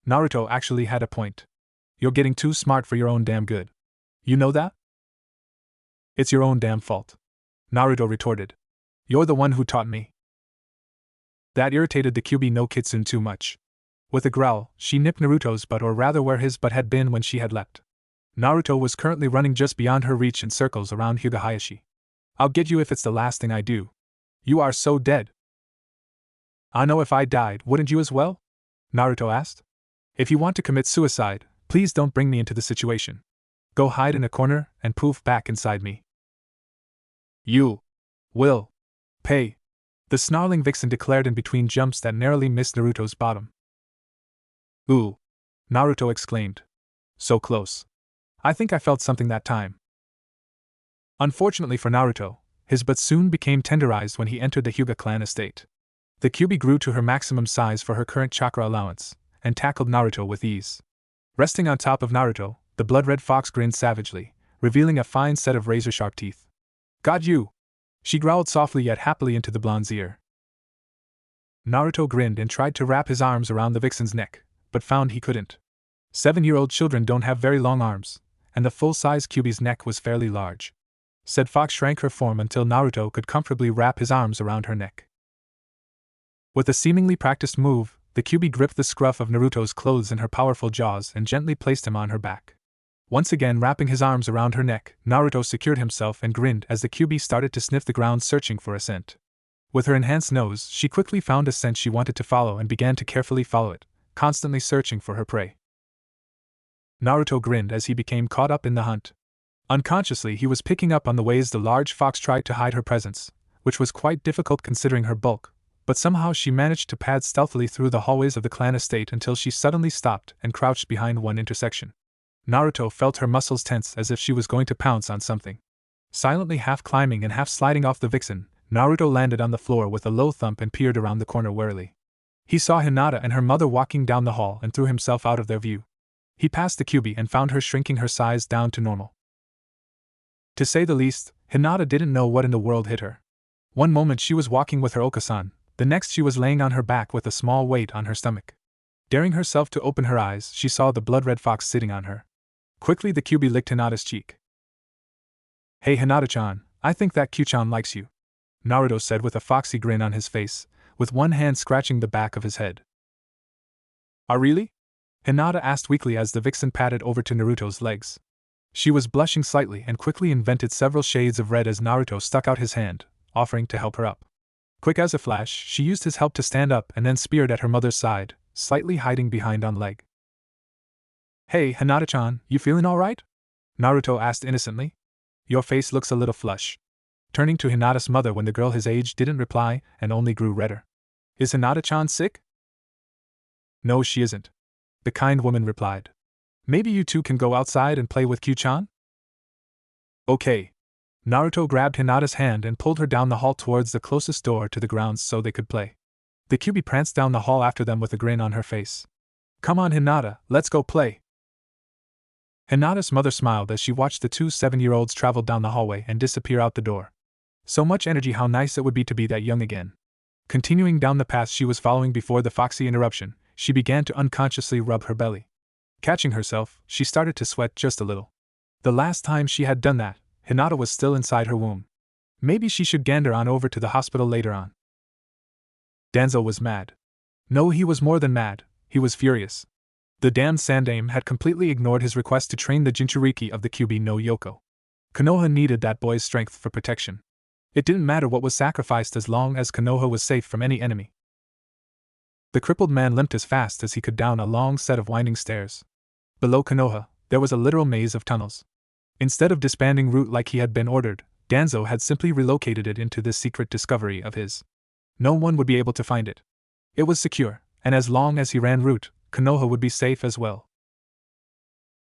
Naruto actually had a point. You're getting too smart for your own damn good. You know that? It's your own damn fault. Naruto retorted. You're the one who taught me. That irritated the Kyuubi no Kitsune too much. With a growl, she nipped Naruto's butt, or rather where his butt had been when she had leapt. Naruto was currently running just beyond her reach in circles around Hyuga. I'll get you if it's the last thing I do. You are so dead. I know if I died, wouldn't you as well? Naruto asked. If you want to commit suicide, please don't bring me into the situation. Go hide in a corner and poof back inside me. You will pay, the snarling vixen declared in between jumps that narrowly missed Naruto's bottom. Ooh! Naruto exclaimed. So close. I think I felt something that time. Unfortunately for Naruto, his butt soon became tenderized when he entered the Hyuga clan estate. The Kyuubi grew to her maximum size for her current chakra allowance, and tackled Naruto with ease. Resting on top of Naruto, the blood-red fox grinned savagely, revealing a fine set of razor-sharp teeth. Got you! She growled softly yet happily into the blonde's ear. Naruto grinned and tried to wrap his arms around the vixen's neck, but found he couldn't. 7-year-old children don't have very long arms, and the full-size Kyuubi's neck was fairly large. Said fox shrank her form until Naruto could comfortably wrap his arms around her neck. With a seemingly practiced move, the Kyuubi gripped the scruff of Naruto's clothes in her powerful jaws and gently placed him on her back. Once again wrapping his arms around her neck, Naruto secured himself and grinned as the Kyuubi started to sniff the ground searching for a scent. With her enhanced nose, she quickly found a scent she wanted to follow and began to carefully follow it, constantly searching for her prey. Naruto grinned as he became caught up in the hunt. Unconsciously, he was picking up on the ways the large fox tried to hide her presence, which was quite difficult considering her bulk, but somehow she managed to pad stealthily through the hallways of the clan estate until she suddenly stopped and crouched behind one intersection. Naruto felt her muscles tense as if she was going to pounce on something. Silently half climbing and half sliding off the vixen, Naruto landed on the floor with a low thump and peered around the corner warily. He saw Hinata and her mother walking down the hall and threw himself out of their view. He passed the Kyuubi and found her shrinking her size down to normal. To say the least, Hinata didn't know what in the world hit her. One moment she was walking with her Okasan, the next she was laying on her back with a small weight on her stomach. Daring herself to open her eyes, she saw the blood-red fox sitting on her. Quickly the Kyuubi licked Hinata's cheek. Hey Hinata-chan, I think that Q-chan likes you, Naruto said with a foxy grin on his face, with one hand scratching the back of his head. Ah really? Hinata asked weakly as the vixen patted over to Naruto's legs. She was blushing slightly and quickly invented several shades of red as Naruto stuck out his hand, offering to help her up. Quick as a flash, she used his help to stand up and then speared at her mother's side, slightly hiding behind on leg. Hey Hinata-chan, you feeling alright? Naruto asked innocently. Your face looks a little flush. Turning to Hinata's mother when the girl his age didn't reply and only grew redder. Is Hinata-chan sick? No, she isn't, the kind woman replied. Maybe you two can go outside and play with Q-chan? Okay. Naruto grabbed Hinata's hand and pulled her down the hall towards the closest door to the grounds so they could play. The Kyuubi pranced down the hall after them with a grin on her face. Come on Hinata, let's go play. Hinata's mother smiled as she watched the two 7-year-olds travel down the hallway and disappear out the door. So much energy, how nice it would be to be that young again. Continuing down the path she was following before the foxy interruption, she began to unconsciously rub her belly. Catching herself, she started to sweat just a little. The last time she had done that, Hinata was still inside her womb. Maybe she should gander on over to the hospital later on. Danzo was mad. No, he was more than mad, he was furious. The damned Sandaime had completely ignored his request to train the Jinchuriki of the Kyuubi no Yoko. Konoha needed that boy's strength for protection. It didn't matter what was sacrificed as long as Konoha was safe from any enemy. The crippled man limped as fast as he could down a long set of winding stairs. Below Konoha, there was a literal maze of tunnels. Instead of disbanding Root like he had been ordered, Danzo had simply relocated it into this secret discovery of his. No one would be able to find it. It was secure, and as long as he ran Root, Konoha would be safe as well.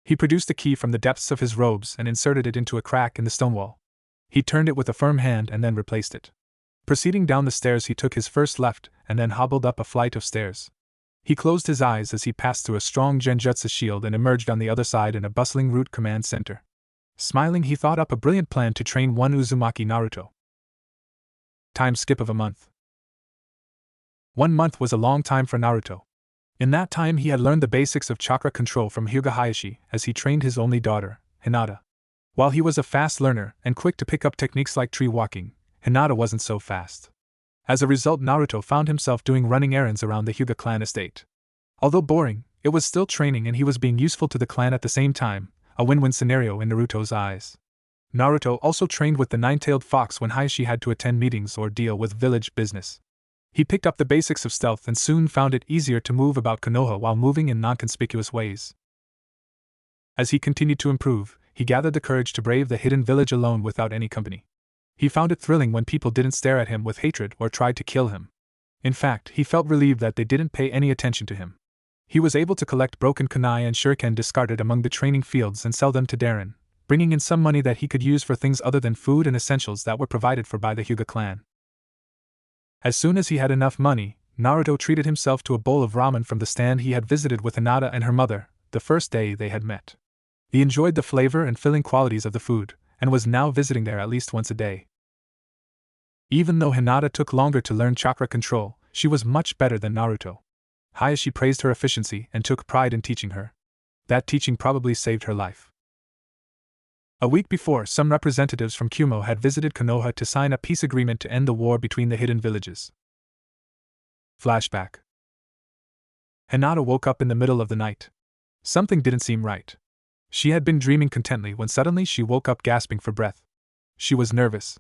He produced a key from the depths of his robes and inserted it into a crack in the stone wall. He turned it with a firm hand and then replaced it. Proceeding down the stairs, he took his first left and then hobbled up a flight of stairs. He closed his eyes as he passed through a strong genjutsu shield and emerged on the other side in a bustling root command center. Smiling, he thought up a brilliant plan to train one Uzumaki Naruto. Time skip of a month. 1 month was a long time for Naruto. In that time, he had learned the basics of chakra control from Hyuga Hayashi as he trained his only daughter, Hinata. While he was a fast learner and quick to pick up techniques like tree walking, Hinata wasn't so fast. As a result, Naruto found himself doing running errands around the Hyuga clan estate. Although boring, it was still training and he was being useful to the clan at the same time, a win-win scenario in Naruto's eyes. Naruto also trained with the nine-tailed fox when Hayashi had to attend meetings or deal with village business. He picked up the basics of stealth and soon found it easier to move about Konoha while moving in non-conspicuous ways. As he continued to improve, he gathered the courage to brave the hidden village alone without any company. He found it thrilling when people didn't stare at him with hatred or tried to kill him. In fact, he felt relieved that they didn't pay any attention to him. He was able to collect broken kunai and shuriken discarded among the training fields and sell them to Darren, bringing in some money that he could use for things other than food and essentials that were provided for by the Hyuga clan. As soon as he had enough money, Naruto treated himself to a bowl of ramen from the stand he had visited with Hinata and her mother, the first day they had met. He enjoyed the flavor and filling qualities of the food, and was now visiting there at least once a day. Even though Hinata took longer to learn chakra control, she was much better than Naruto. Hayashi praised her efficiency and took pride in teaching her. That teaching probably saved her life. A week before, some representatives from Kumo had visited Konoha to sign a peace agreement to end the war between the hidden villages. Flashback. Hinata woke up in the middle of the night. Something didn't seem right. She had been dreaming contently when suddenly she woke up gasping for breath. She was nervous.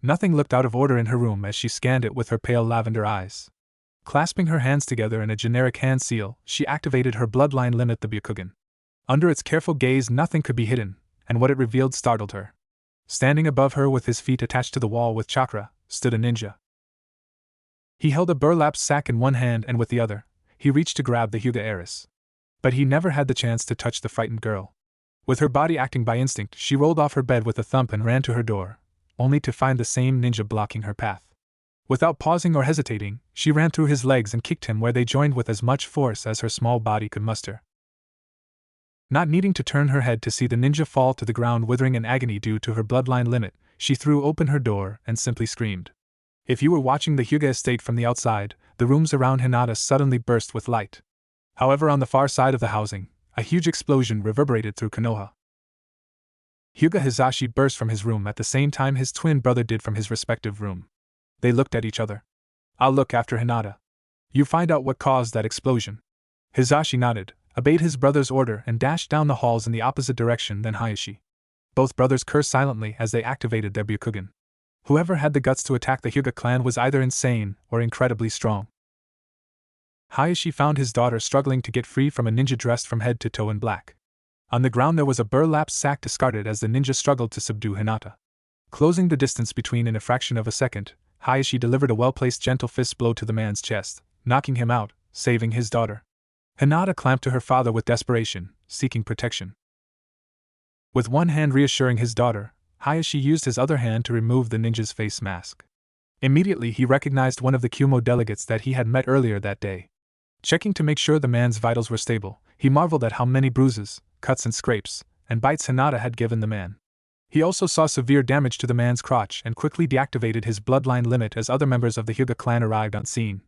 Nothing looked out of order in her room as she scanned it with her pale lavender eyes. Clasping her hands together in a generic hand seal, she activated her bloodline limit, the Byakugan. Under its careful gaze, nothing could be hidden, and what it revealed startled her. Standing above her with his feet attached to the wall with chakra, stood a ninja. He held a burlap sack in one hand and with the other, he reached to grab the Hyuga heiress. But he never had the chance to touch the frightened girl. With her body acting by instinct, she rolled off her bed with a thump and ran to her door, only to find the same ninja blocking her path. Without pausing or hesitating, she ran through his legs and kicked him where they joined with as much force as her small body could muster. Not needing to turn her head to see the ninja fall to the ground withering in agony due to her bloodline limit, she threw open her door and simply screamed. If you were watching the Hyuga estate from the outside, the rooms around Hinata suddenly burst with light. However, on the far side of the housing, a huge explosion reverberated through Konoha. Hyuga Hizashi burst from his room at the same time his twin brother did from his respective room. They looked at each other. I'll look after Hinata. You find out what caused that explosion. Hizashi nodded, obeyed his brother's order and dashed down the halls in the opposite direction than Hayashi. Both brothers cursed silently as they activated their Byakugan. Whoever had the guts to attack the Hyuga clan was either insane or incredibly strong. Hayashi found his daughter struggling to get free from a ninja dressed from head to toe in black. On the ground there was a burlap sack discarded as the ninja struggled to subdue Hinata. Closing the distance between in a fraction of a second, Hayashi delivered a well-placed gentle fist blow to the man's chest, knocking him out, saving his daughter. Hinata clamped to her father with desperation, seeking protection. With one hand reassuring his daughter, Hayashi used his other hand to remove the ninja's face mask. Immediately he recognized one of the Kumo delegates that he had met earlier that day. Checking to make sure the man's vitals were stable, he marveled at how many bruises, cuts and scrapes, and bites Hinata had given the man. He also saw severe damage to the man's crotch and quickly deactivated his bloodline limit as other members of the Hyuga clan arrived on scene.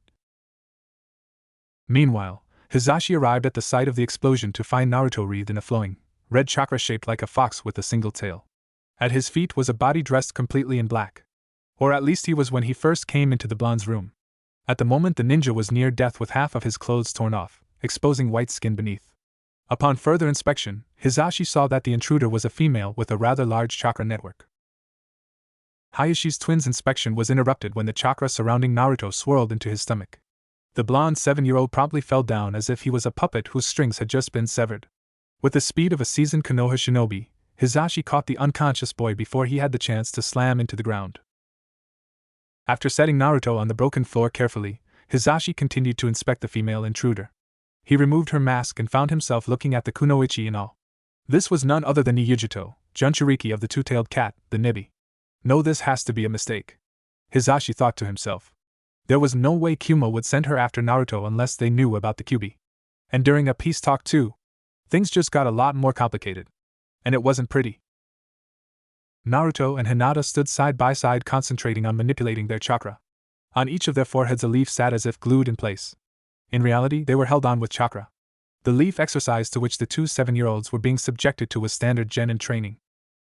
Meanwhile, Hizashi arrived at the site of the explosion to find Naruto wreathed in a flowing, red chakra shaped like a fox with a single tail. At his feet was a body dressed completely in black. Or at least he was when he first came into the blonde's room. At the moment the ninja was near death with half of his clothes torn off, exposing white skin beneath. Upon further inspection, Hizashi saw that the intruder was a female with a rather large chakra network. Hayashi's twin's inspection was interrupted when the chakra surrounding Naruto swirled into his stomach. The blonde 7-year-old promptly fell down as if he was a puppet whose strings had just been severed. With the speed of a seasoned Konoha shinobi, Hizashi caught the unconscious boy before he had the chance to slam into the ground. After setting Naruto on the broken floor carefully, Hizashi continued to inspect the female intruder. He removed her mask and found himself looking at the kunoichi in awe. This was none other than Niyujito, Junchuriki of the two-tailed cat, the Nibi. No, this has to be a mistake. Hisashi thought to himself. There was no way Kuma would send her after Naruto unless they knew about the Kyuubi. And during a peace talk too, things just got a lot more complicated. And it wasn't pretty. Naruto and Hinata stood side by side concentrating on manipulating their chakra. On each of their foreheads a leaf sat as if glued in place. In reality, they were held on with chakra. The leaf exercise to which the two 7-year-olds were being subjected to was standard genin training.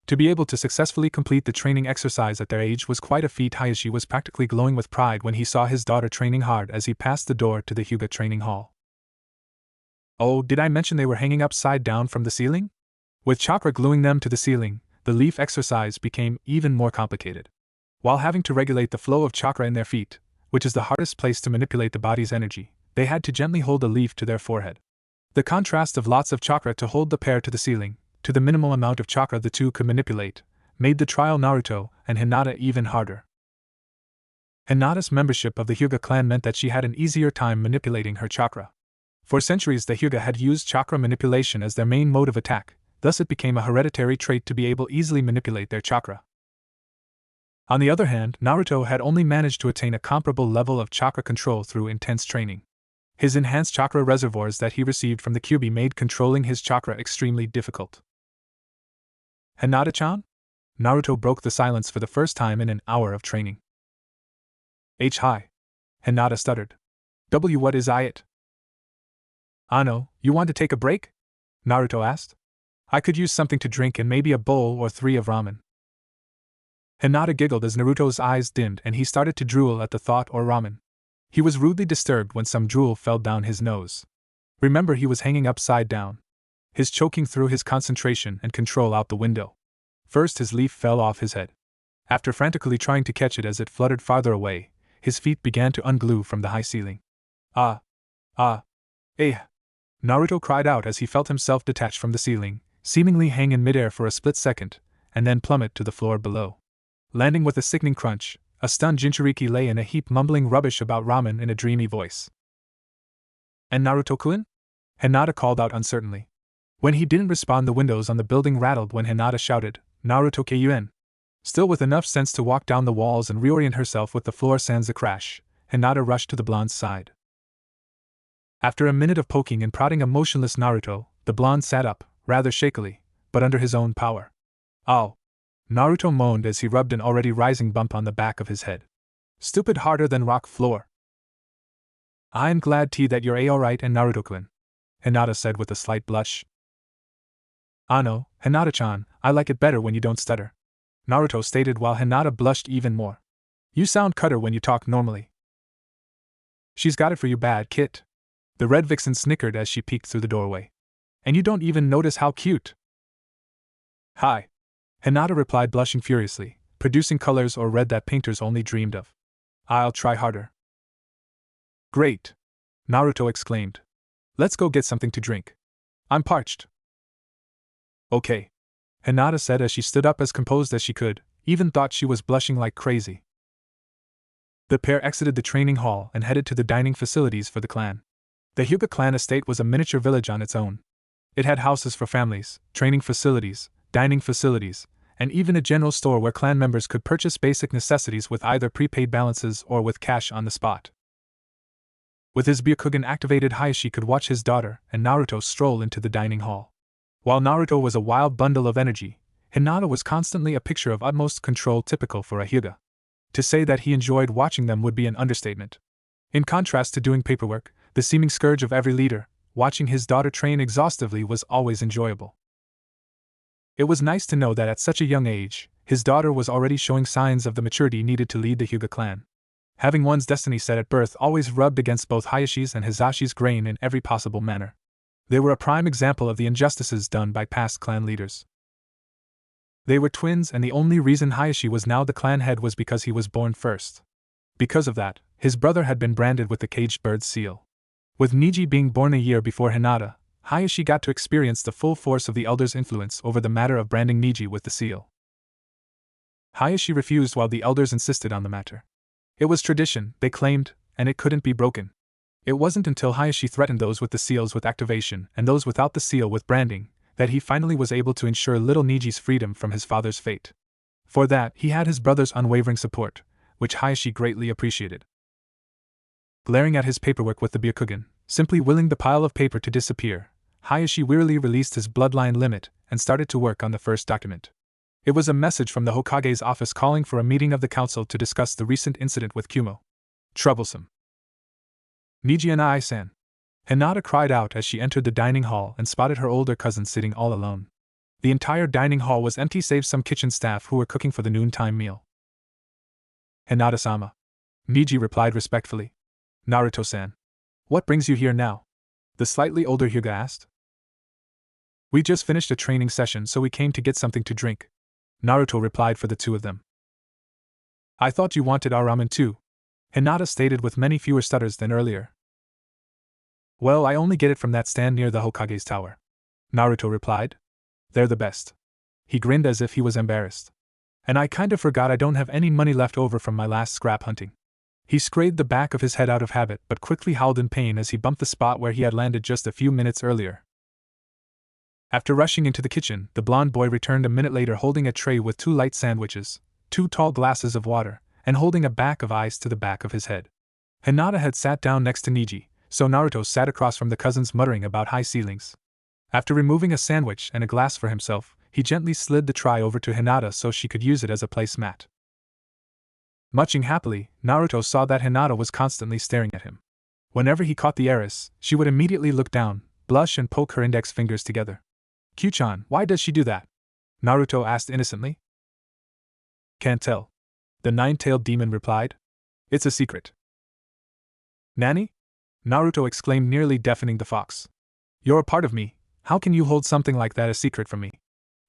To be able to successfully complete the training exercise at their age was quite a feat. Hayashi was practically glowing with pride when he saw his daughter training hard as he passed the door to the Hyuga training hall. Oh, did I mention they were hanging upside down from the ceiling? With chakra gluing them to the ceiling, the leaf exercise became even more complicated. While having to regulate the flow of chakra in their feet, which is the hardest place to manipulate the body's energy, they had to gently hold the leaf to their forehead. The contrast of lots of chakra to hold the pair to the ceiling, to the minimal amount of chakra the two could manipulate, made the trial Naruto and Hinata even harder. Hinata's membership of the Hyuga clan meant that she had an easier time manipulating her chakra. For centuries the Hyuga had used chakra manipulation as their main mode of attack, thus it became a hereditary trait to be able to easily manipulate their chakra. On the other hand, Naruto had only managed to attain a comparable level of chakra control through intense training. His enhanced chakra reservoirs that he received from the Kyuubi made controlling his chakra extremely difficult. Hinata-chan? Naruto broke the silence for the first time in an hour of training. Hi. Hinata stuttered. What is it? Ano, you want to take a break? Naruto asked. I could use something to drink and maybe a bowl or 3 of ramen. Hinata giggled as Naruto's eyes dimmed and he started to drool at the thought or ramen. He was rudely disturbed when some drool fell down his nose. Remember, he was hanging upside down. His choking threw his concentration and control out the window. First his leaf fell off his head. After frantically trying to catch it as it fluttered farther away, his feet began to unglue from the high ceiling. Naruto cried out as he felt himself detach from the ceiling, seemingly hang in midair for a split second, and then plummet to the floor below. Landing with a sickening crunch, a stunned Jinchuriki lay in a heap mumbling rubbish about ramen in a dreamy voice. And Naruto-kun? Hinata called out uncertainly. When he didn't respond, the windows on the building rattled when Hinata shouted, Naruto-kun. Still with enough sense to walk down the walls and reorient herself with the floor sans a crash, Hinata rushed to the blonde's side. After a minute of poking and prodding a motionless Naruto, the blonde sat up, rather shakily, but under his own power. Ow! Naruto moaned as he rubbed an already rising bump on the back of his head. Stupid, harder than rock floor. I'm glad that you're alright and Naruto-kun, Hinata said with a slight blush. Ano, Hinata-chan, I like it better when you don't stutter, Naruto stated while Hinata blushed even more. You sound cutter when you talk normally. She's got it for you bad, Kit. The red vixen snickered as she peeked through the doorway. And you don't even notice how cute. Hi. Hinata replied, blushing furiously, producing colors or red that painters only dreamed of. I'll try harder. Great! Naruto exclaimed. Let's go get something to drink. I'm parched. Okay, Hinata said as she stood up as composed as she could, even thought she was blushing like crazy. The pair exited the training hall and headed to the dining facilities for the clan. The Hyuga clan estate was a miniature village on its own. It had houses for families, training facilities, dining facilities, and even a general store where clan members could purchase basic necessities with either prepaid balances or with cash on the spot. With his Byakugan activated, Hayashi could watch his daughter and Naruto stroll into the dining hall. While Naruto was a wild bundle of energy, Hinata was constantly a picture of utmost control typical for a Hyuga. To say that he enjoyed watching them would be an understatement. In contrast to doing paperwork, the seeming scourge of every leader, watching his daughter train exhaustively was always enjoyable. It was nice to know that at such a young age, his daughter was already showing signs of the maturity needed to lead the Hyuga clan. Having one's destiny set at birth always rubbed against both Hayashi's and Hisashi's grain in every possible manner. They were a prime example of the injustices done by past clan leaders. They were twins, and the only reason Hayashi was now the clan head was because he was born first. Because of that, his brother had been branded with the caged bird's seal. With Niji being born a year before Hinata, Hayashi got to experience the full force of the elders' influence over the matter of branding Niji with the seal. Hayashi refused while the elders insisted on the matter. It was tradition, they claimed, and it couldn't be broken. It wasn't until Hayashi threatened those with the seals with activation and those without the seal with branding that he finally was able to ensure little Niji's freedom from his father's fate. For that, he had his brother's unwavering support, which Hayashi greatly appreciated. Glaring at his paperwork with the Byakugan, simply willing the pile of paper to disappear, Hayashi wearily released his bloodline limit and started to work on the first document. It was a message from the Hokage's office calling for a meeting of the council to discuss the recent incident with Kumo. Troublesome. Niji and I-san. Hinata cried out as she entered the dining hall and spotted her older cousin sitting all alone. The entire dining hall was empty save some kitchen staff who were cooking for the noontime meal. Hinata-sama. Niji replied respectfully. Naruto-san. What brings you here now? The slightly older Hyuga asked. We just finished a training session, so we came to get something to drink. Naruto replied for the two of them. I thought you wanted our ramen too, Hinata stated with many fewer stutters than earlier. Well, I only get it from that stand near the Hokage's tower, Naruto replied. They're the best. He grinned as if he was embarrassed. And I kinda forgot I don't have any money left over from my last scrap hunting. He scraped the back of his head out of habit but quickly howled in pain as he bumped the spot where he had landed just a few minutes earlier. After rushing into the kitchen, the blonde boy returned a minute later holding a tray with 2 light sandwiches, 2 tall glasses of water, and holding a pack of ice to the back of his head. Hinata had sat down next to Niji, so Naruto sat across from the cousins muttering about high ceilings. After removing a sandwich and a glass for himself, he gently slid the tray over to Hinata so she could use it as a placemat. Munching happily, Naruto saw that Hinata was constantly staring at him. Whenever he caught the heiress, she would immediately look down, blush and poke her index fingers together. Q-chan, why does she do that? Naruto asked innocently. Can't tell. The nine-tailed demon replied. It's a secret. Nani? Naruto exclaimed, nearly deafening the fox. You're a part of me, how can you hold something like that a secret from me?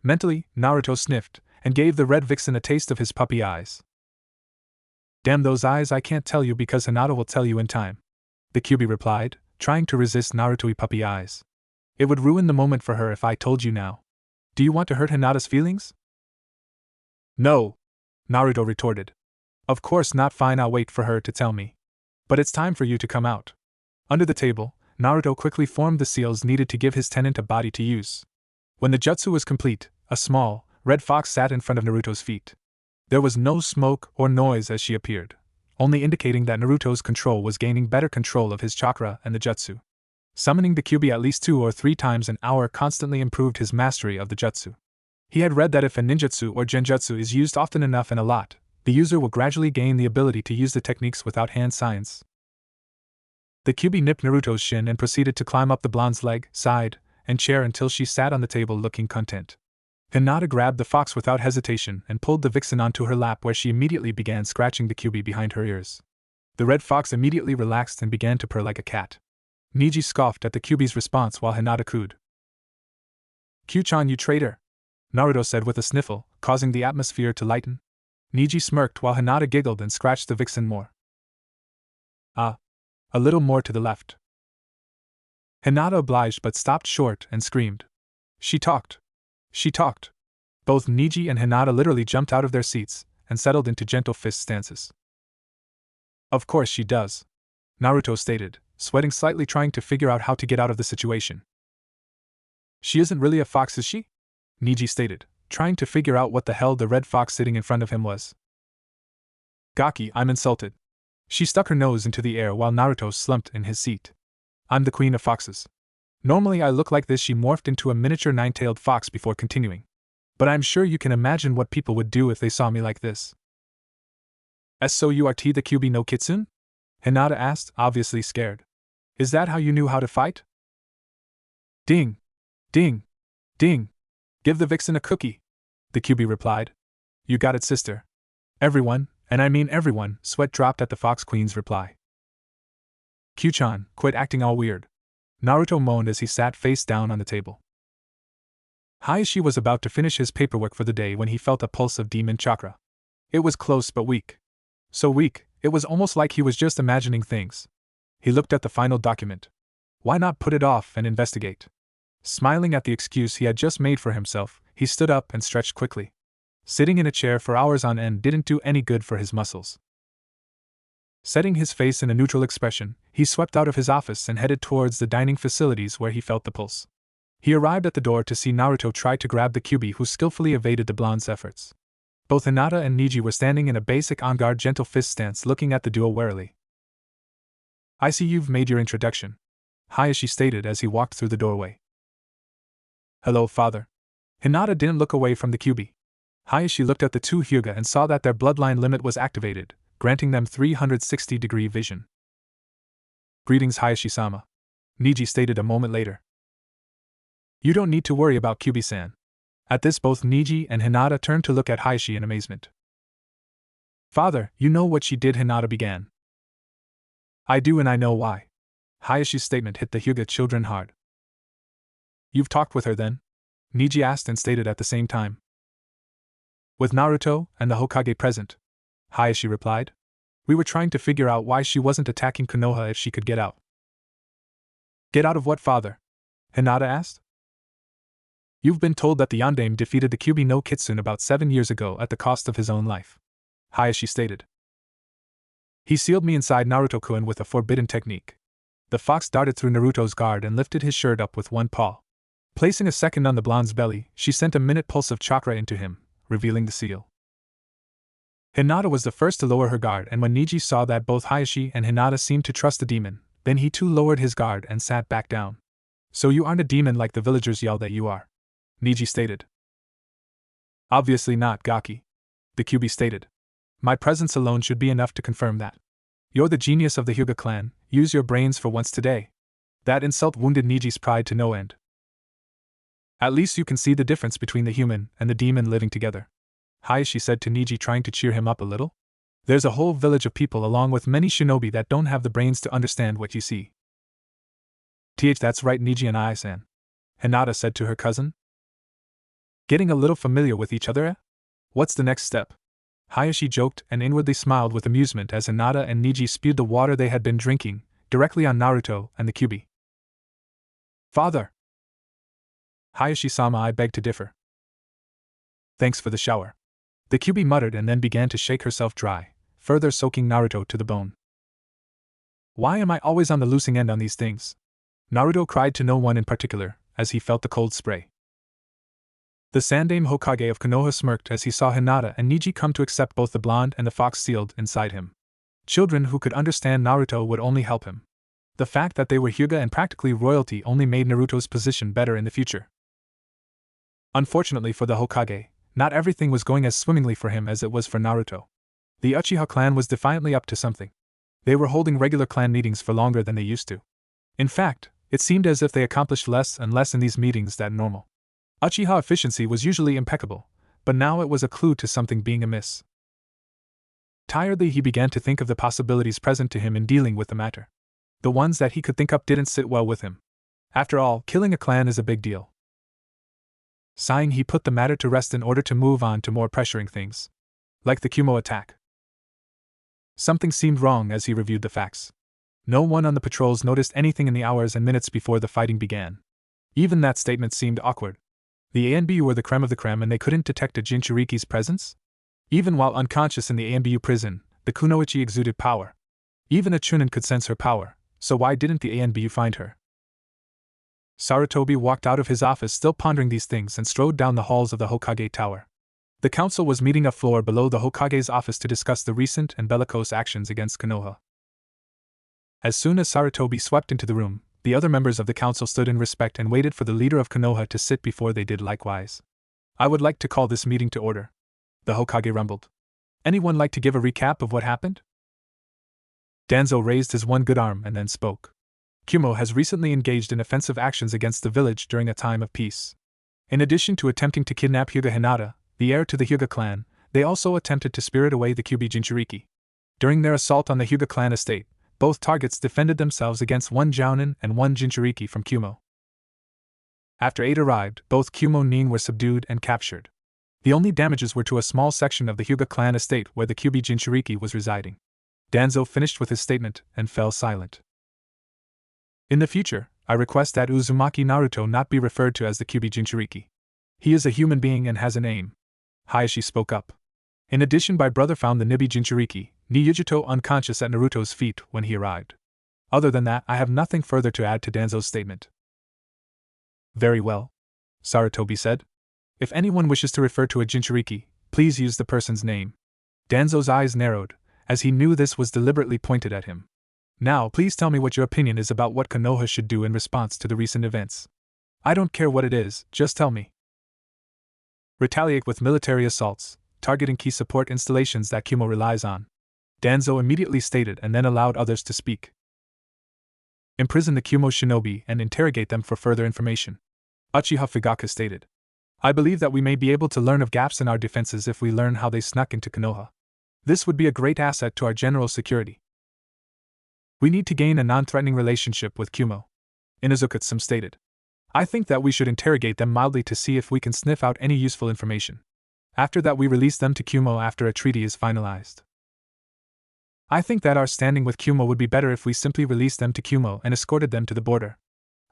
Mentally, Naruto sniffed, and gave the red vixen a taste of his puppy eyes. Damn those eyes, I can't tell you because Hinata will tell you in time. The Kyuubi replied, trying to resist Naruto's puppy eyes. It would ruin the moment for her if I told you now. Do you want to hurt Hinata's feelings? No, Naruto retorted. Of course not, fine, I'll wait for her to tell me. But it's time for you to come out. Under the table, Naruto quickly formed the seals needed to give his tenant a body to use. When the jutsu was complete, a small, red fox sat in front of Naruto's feet. There was no smoke or noise as she appeared, only indicating that Naruto's control was gaining better control of his chakra and the jutsu. Summoning the Kyuubi at least 2 or 3 times an hour constantly improved his mastery of the jutsu. He had read that if a ninjutsu or genjutsu is used often enough and a lot, the user will gradually gain the ability to use the techniques without hand signs. The Kyuubi nipped Naruto's shin and proceeded to climb up the blonde's leg, side, and chair until she sat on the table looking content. Hinata grabbed the fox without hesitation and pulled the vixen onto her lap, where she immediately began scratching the Kyuubi behind her ears. The red fox immediately relaxed and began to purr like a cat. Niji scoffed at the Kyuubi's response while Hinata cooed. Q-chan, you traitor! Naruto said with a sniffle, causing the atmosphere to lighten. Niji smirked while Hinata giggled and scratched the vixen more. Ah. A little more to the left. Hinata obliged but stopped short and screamed. She talked. She talked. Both Niji and Hinata literally jumped out of their seats and settled into gentle fist stances. Of course she does, Naruto stated, sweating slightly, trying to figure out how to get out of the situation. She isn't really a fox, is she? Niji stated, trying to figure out what the hell the red fox sitting in front of him was. Gaki, I'm insulted. She stuck her nose into the air while Naruto slumped in his seat. I'm the queen of foxes. Normally I look like this. She morphed into a miniature 9-tailed fox before continuing. But I'm sure you can imagine what people would do if they saw me like this. So you are the Kyuubi no Kitsune? Hinata asked, obviously scared. Is that how you knew how to fight? Ding! Ding! Ding! Give the vixen a cookie, the Kyuubi replied. You got it, sister. Everyone, and I mean everyone, sweat dropped at the Fox Queen's reply. Q-chan, quit acting all weird, Naruto moaned as he sat face down on the table. Hayashi was about to finish his paperwork for the day when he felt a pulse of demon chakra. It was close but weak. So weak, it was almost like he was just imagining things. He looked at the final document. Why not put it off and investigate? Smiling at the excuse he had just made for himself, he stood up and stretched quickly. Sitting in a chair for hours on end didn't do any good for his muscles. Setting his face in a neutral expression, he swept out of his office and headed towards the dining facilities where he felt the pulse. He arrived at the door to see Naruto try to grab the Kyuubi, who skillfully evaded the blonde's efforts. Both Hinata and Niji were standing in a basic on-guard gentle fist stance looking at the duo warily. "I see you've made your introduction," Hayashi stated as he walked through the doorway. "Hello, father." Hinata didn't look away from the Kyuubi. Hayashi looked at the two Hyuga and saw that their bloodline limit was activated, granting them 360-degree vision. "Greetings, Hayashi-sama," Niji stated a moment later. "You don't need to worry about Kyuubi-san." At this, both Niji and Hinata turned to look at Hayashi in amazement. "Father, you know what she did," Hinata began. "I do, and I know why." Hayashi's statement hit the Hyuga children hard. "You've talked with her then?" Niji asked and stated at the same time. "With Naruto and the Hokage present," Hayashi replied. "We were trying to figure out why she wasn't attacking Konoha if she could get out." "Get out of what, father?" Hinata asked. "You've been told that the Yondaime defeated the Kyuubi no Kitsune about 7 years ago at the cost of his own life," Hayashi stated. "He sealed me inside Naruto-kun with a forbidden technique." The fox darted through Naruto's guard and lifted his shirt up with one paw. Placing a second on the blonde's belly, she sent a minute pulse of chakra into him, revealing the seal. Hinata was the first to lower her guard, and when Niji saw that both Hayashi and Hinata seemed to trust the demon, then he too lowered his guard and sat back down. "So you aren't a demon like the villagers yell that you are," Niji stated. "Obviously not, Gaki," the Kyuubi stated. "My presence alone should be enough to confirm that. You're the genius of the Hyuga clan, use your brains for once today." That insult wounded Niji's pride to no end. "At least you can see the difference between the human and the demon living together," Hayashi said to Niji, trying to cheer him up a little. "There's a whole village of people along with many shinobi that don't have the brains to understand what you see." That's right, Niji and I-san," Hinata said to her cousin. "Getting a little familiar with each other, eh? What's the next step?" Hayashi joked and inwardly smiled with amusement as Hinata and Niji spewed the water they had been drinking directly on Naruto and the Kyuubi. "Father!" "Hayashi-sama, I beg to differ." "Thanks for the shower," the Kyuubi muttered and then began to shake herself dry, further soaking Naruto to the bone. "Why am I always on the losing end on these things?" Naruto cried to no one in particular, as he felt the cold spray. The Sandaime Hokage of Konoha smirked as he saw Hinata and Niji come to accept both the blonde and the fox sealed inside him. Children who could understand Naruto would only help him. The fact that they were Hyuga and practically royalty only made Naruto's position better in the future. Unfortunately for the Hokage, not everything was going as swimmingly for him as it was for Naruto. The Uchiha clan was defiantly up to something. They were holding regular clan meetings for longer than they used to. In fact, it seemed as if they accomplished less and less in these meetings than normal. Uchiha efficiency was usually impeccable, but now it was a clue to something being amiss. Tiredly, he began to think of the possibilities present to him in dealing with the matter. The ones that he could think up didn't sit well with him. After all, killing a clan is a big deal. Sighing, he put the matter to rest in order to move on to more pressuring things. Like the Kumo attack. Something seemed wrong as he reviewed the facts. No one on the patrols noticed anything in the hours and minutes before the fighting began. Even that statement seemed awkward. The ANBU were the creme of the creme and they couldn't detect a Jinchuriki's presence? Even while unconscious in the ANBU prison, the Kunoichi exuded power. Even a Chunin could sense her power, so why didn't the ANBU find her? Sarutobi walked out of his office still pondering these things and strode down the halls of the Hokage Tower. The council was meeting a floor below the Hokage's office to discuss the recent and bellicose actions against Konoha. As soon as Sarutobi swept into the room, the other members of the council stood in respect and waited for the leader of Konoha to sit before they did likewise. "I would like to call this meeting to order," the Hokage rumbled. "Anyone like to give a recap of what happened?" Danzo raised his one good arm and then spoke. "Kumo has recently engaged in offensive actions against the village during a time of peace. In addition to attempting to kidnap Hyuga Hinata, the heir to the Hyuga clan, they also attempted to spirit away the Kyuubi Jinchuriki. During their assault on the Hyuga clan estate, both targets defended themselves against one Jounin and one Jinchuriki from Kumo. After aid arrived, both Kumo and Nin were subdued and captured. The only damages were to a small section of the Hyuga clan estate where the Kyuubi Jinchuriki was residing." Danzo finished with his statement and fell silent. "In the future, I request that Uzumaki Naruto not be referred to as the Kyuubi Jinchuriki. He is a human being and has a name," Hayashi spoke up. "In addition, my brother found the Nibi Jinchuriki, Niyujuto, unconscious at Naruto's feet when he arrived. Other than that, I have nothing further to add to Danzo's statement." "Very well," Sarutobi said. "If anyone wishes to refer to a Jinchuriki, Please use the person's name. Danzo's eyes narrowed, as he knew this was deliberately pointed at him. Now, please tell me what your opinion is about what Konoha should do in response to the recent events. I don't care what it is, just tell me. Retaliate with military assaults, targeting key support installations that Kumo relies on. Danzo immediately stated and then allowed others to speak. Imprison the Kumo shinobi and interrogate them for further information. Uchiha Fugaka stated. I believe that we may be able to learn of gaps in our defenses if we learn how they snuck into Konoha. This would be a great asset to our general security. We need to gain a non-threatening relationship with Kumo. Inuzuka-tsum stated. I think that we should interrogate them mildly to see if we can sniff out any useful information. After that we release them to Kumo after a treaty is finalized. I think that our standing with Kumo would be better if we simply released them to Kumo and escorted them to the border.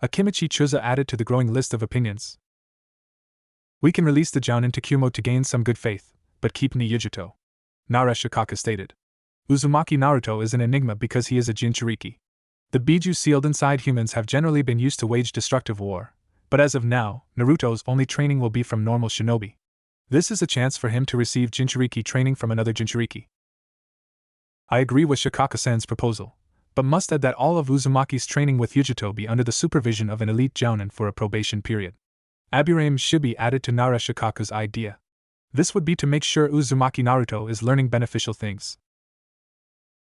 Akimichi Chuza added to the growing list of opinions. We can release the Jounin to Kumo to gain some good faith, but keep Niyujuto. Nara Shikaka stated. Uzumaki Naruto is an enigma because he is a Jinchuriki. The Biju sealed inside humans have generally been used to wage destructive war, but as of now, Naruto's only training will be from normal shinobi. This is a chance for him to receive Jinchuriki training from another Jinchuriki. I agree with Shikaka-san's proposal, but must add that all of Uzumaki's training with Yujuto be under the supervision of an elite Jounin for a probation period. Aburaim Shibi added to Nara Shikaka's idea. This would be to make sure Uzumaki Naruto is learning beneficial things.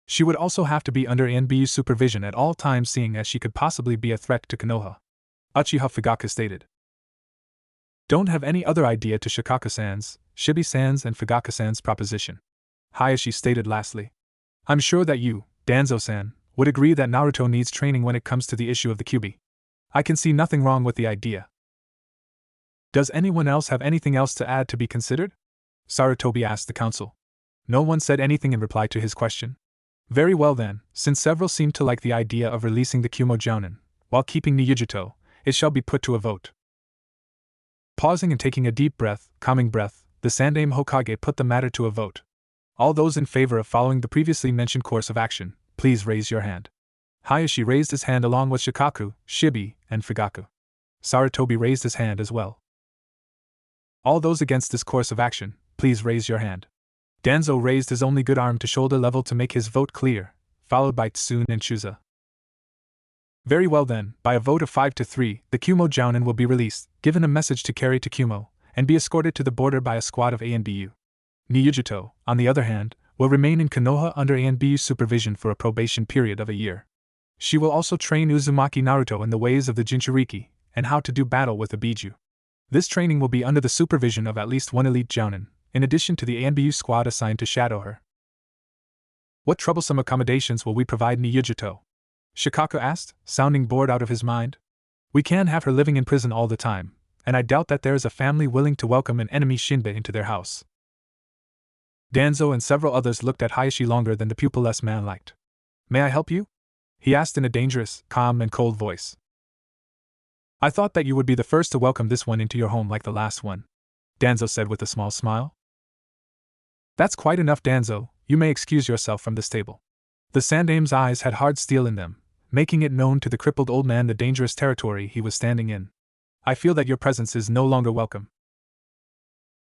She would also have to be under ANBU supervision at all times, seeing as she could possibly be a threat to Konoha. Uchiha Fugaka stated. Don't have any other idea to Shikaka-san's, Shibi-san's and Fugaka-san's proposition. Hayashi stated lastly. I'm sure that you, Danzo-san, would agree that Naruto needs training when it comes to the issue of the Kyuubi. I can see nothing wrong with the idea. Does anyone else have anything else to add to be considered? Sarutobi asked the council. No one said anything in reply to his question. Very well then, since several seemed to like the idea of releasing the Kumo Jounin, while keeping Niyujuto, it shall be put to a vote. Pausing and taking a deep breath, calming breath, the Sandaime Hokage put the matter to a vote. All those in favor of following the previously mentioned course of action, please raise your hand. Hayashi raised his hand along with Shikaku, Shibi, and Fugaku. Sarutobi raised his hand as well. All those against this course of action, please raise your hand. Danzo raised his only good arm to shoulder level to make his vote clear, followed by Tsun and Chuza. Very well then, by a vote of 5-3, the Kumo Jounin will be released, given a message to carry to Kumo, and be escorted to the border by a squad of ANBU. Niyujuto, on the other hand, will remain in Konoha under ANBU supervision for a probation period of a year. She will also train Uzumaki Naruto in the ways of the Jinchuriki, and how to do battle with the Biju. This training will be under the supervision of at least one elite Jounin, in addition to the ANBU squad assigned to shadow her. What troublesome accommodations will we provide Niyujuto? Shikaku asked, sounding bored out of his mind. We can't have her living in prison all the time, and I doubt that there is a family willing to welcome an enemy Shinbe into their house. Danzo and several others looked at Hayashi longer than the pupilless man liked. May I help you? He asked in a dangerous, calm and cold voice. I thought that you would be the first to welcome this one into your home like the last one, Danzo said with a small smile. That's quite enough, Danzo, you may excuse yourself from this table. The Sandaime's eyes had hard steel in them, making it known to the crippled old man the dangerous territory he was standing in. I feel that your presence is no longer welcome.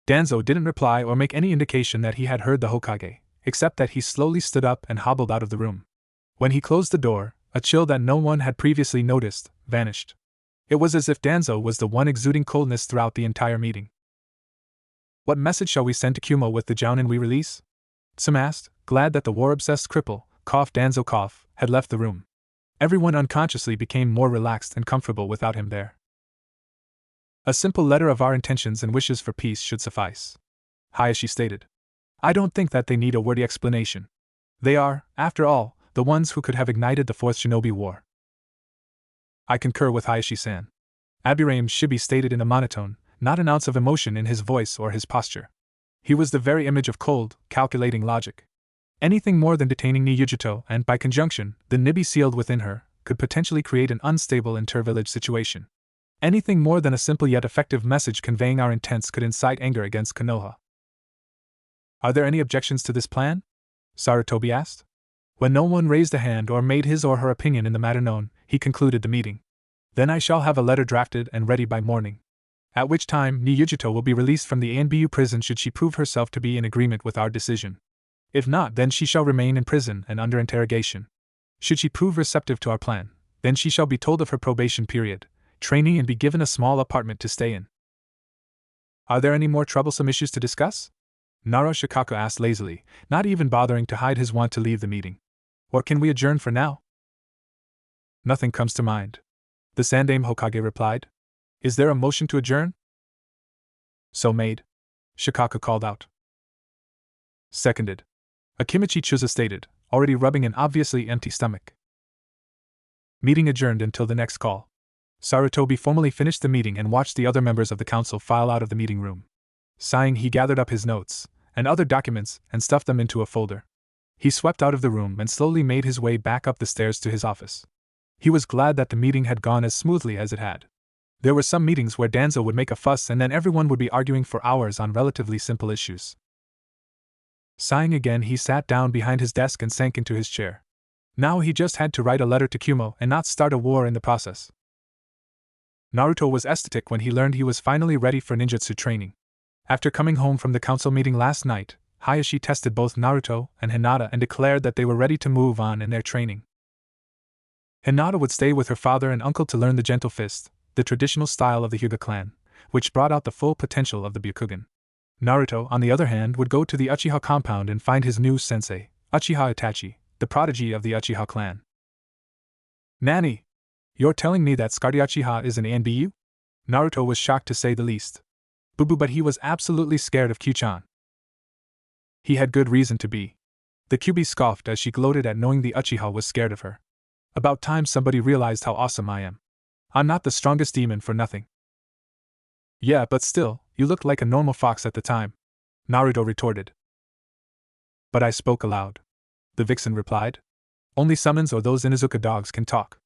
Danzo didn't reply or make any indication that he had heard the Hokage, except that he slowly stood up and hobbled out of the room. When he closed the door, a chill that no one had previously noticed vanished. It was as if Danzo was the one exuding coldness throughout the entire meeting. What message shall we send to Kumo with the Jounin we release? Tsum asked, glad that the war-obsessed cripple, Danzo, had left the room. Everyone unconsciously became more relaxed and comfortable without him there. A simple letter of our intentions and wishes for peace should suffice, Hayashi stated. I don't think that they need a wordy explanation. They are, after all, the ones who could have ignited the Fourth Shinobi War. I concur with Hayashi-san. Aburaim Shibi stated in a monotone, not an ounce of emotion in his voice or his posture. He was the very image of cold, calculating logic. Anything more than detaining Niyujuto and, by conjunction, the Nibi sealed within her, could potentially create an unstable inter-village situation. Anything more than a simple yet effective message conveying our intents could incite anger against Konoha. Are there any objections to this plan? Sarutobi asked. When no one raised a hand or made his or her opinion in the matter known, he concluded the meeting. Then I shall have a letter drafted and ready by morning. At which time, Niyujito will be released from the ANBU prison should she prove herself to be in agreement with our decision. If not, then she shall remain in prison and under interrogation. Should she prove receptive to our plan, then she shall be told of her probation period, training, and be given a small apartment to stay in. Are there any more troublesome issues to discuss? Nara Shikako asked lazily, not even bothering to hide his want to leave the meeting. Or can we adjourn for now? Nothing comes to mind. The Sandaime Hokage replied. Is there a motion to adjourn? So made. Shikako called out. Seconded. Akimichi Chusa stated, already rubbing an obviously empty stomach. Meeting adjourned until the next call. Sarutobi formally finished the meeting and watched the other members of the council file out of the meeting room. Sighing, he gathered up his notes and other documents and stuffed them into a folder. He swept out of the room and slowly made his way back up the stairs to his office. He was glad that the meeting had gone as smoothly as it had. There were some meetings where Danzo would make a fuss and then everyone would be arguing for hours on relatively simple issues. Sighing again, he sat down behind his desk and sank into his chair. Now he just had to write a letter to Kumo and not start a war in the process. Naruto was ecstatic when he learned he was finally ready for ninjutsu training. After coming home from the council meeting last night, Hayashi tested both Naruto and Hinata and declared that they were ready to move on in their training. Hinata would stay with her father and uncle to learn the Gentle Fist, the traditional style of the Hyuga clan, which brought out the full potential of the Byakugan. Naruto, on the other hand, would go to the Uchiha compound and find his new sensei, Uchiha Itachi, the prodigy of the Uchiha clan. Nani! You're telling me that Scardy Uchiha is an ANBU? Naruto was shocked to say the least. Boo-boo, but he was absolutely scared of Q-chan. He had good reason to be. The Kyuubi scoffed as she gloated at knowing the Uchiha was scared of her. About time somebody realized how awesome I am. I'm not the strongest demon for nothing. Yeah, but still, you looked like a normal fox at the time, Naruto retorted. But I spoke aloud. The vixen replied. Only summons or those Inuzuka dogs can talk.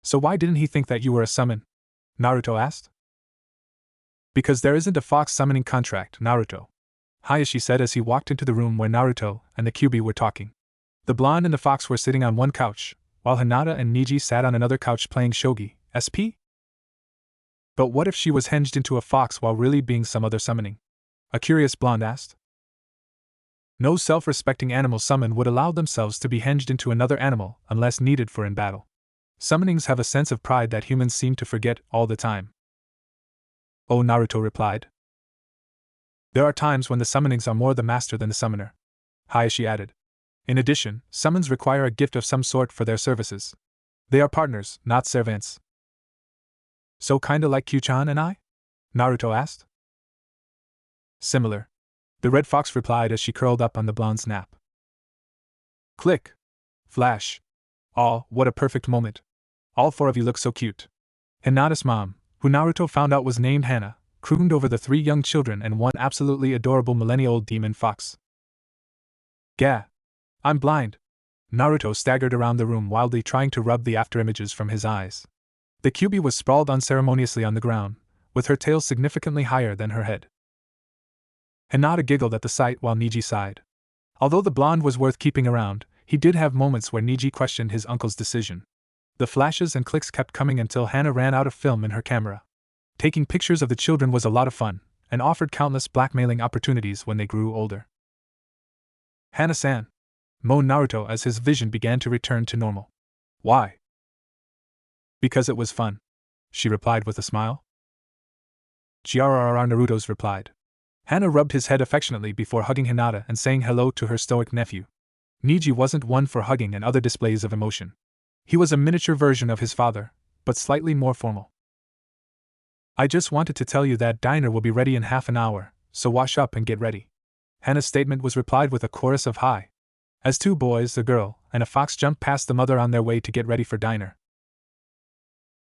So why didn't he think that you were a summon? Naruto asked. Because there isn't a fox summoning contract, Naruto, Hayashi said as he walked into the room where Naruto and the Kyuubi were talking. The blonde and the fox were sitting on one couch, while Hinata and Niji sat on another couch playing shogi, SP? But what if she was hinged into a fox while really being some other summoning? A curious blonde asked. No self-respecting animal summoned would allow themselves to be hinged into another animal unless needed for in battle. Summonings have a sense of pride that humans seem to forget all the time. Oh, Naruto replied. There are times when the summonings are more the master than the summoner, Hayashi added. In addition, summons require a gift of some sort for their services. They are partners, not servants. So kinda like Q-chan and I? Naruto asked. Similar, the red fox replied as she curled up on the blonde's nap. Click. Flash. Oh, what a perfect moment. All four of you look so cute. Hinata's mom, who Naruto found out was named Hana, crooned over the three young children and one absolutely adorable millennia-old demon fox. Gah. I'm blind. Naruto staggered around the room wildly trying to rub the afterimages from his eyes. The Kyuubi was sprawled unceremoniously on the ground, with her tail significantly higher than her head. Hinata giggled at the sight while Niji sighed. Although the blonde was worth keeping around, he did have moments where Niji questioned his uncle's decision. The flashes and clicks kept coming until Hana ran out of film in her camera. Taking pictures of the children was a lot of fun, and offered countless blackmailing opportunities when they grew older. Hana-san, moaned Naruto as his vision began to return to normal. Why? Because it was fun, she replied with a smile. GRRR Naruto's replied. Hana rubbed his head affectionately before hugging Hinata and saying hello to her stoic nephew. Niji wasn't one for hugging and other displays of emotion. He was a miniature version of his father, but slightly more formal. I just wanted to tell you that diner will be ready in half an hour, so wash up and get ready. Hana's statement was replied with a chorus of hi. As two boys, a girl, and a fox jumped past the mother on their way to get ready for diner.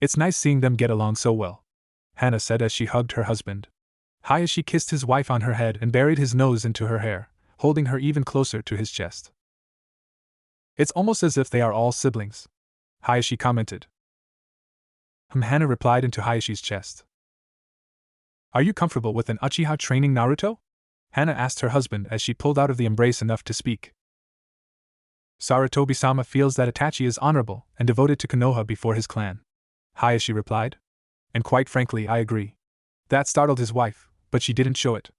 It's nice seeing them get along so well, Hana said as she hugged her husband. Hayashi kissed his wife on her head and buried his nose into her hair, holding her even closer to his chest. It's almost as if they are all siblings, Hayashi commented. Hana replied into Hayashi's chest. Are you comfortable with an Uchiha training Naruto? Hana asked her husband as she pulled out of the embrace enough to speak. Sarutobi-sama feels that Itachi is honorable and devoted to Konoha before his clan, Hayashi replied. And quite frankly, I agree. That startled his wife, but she didn't show it.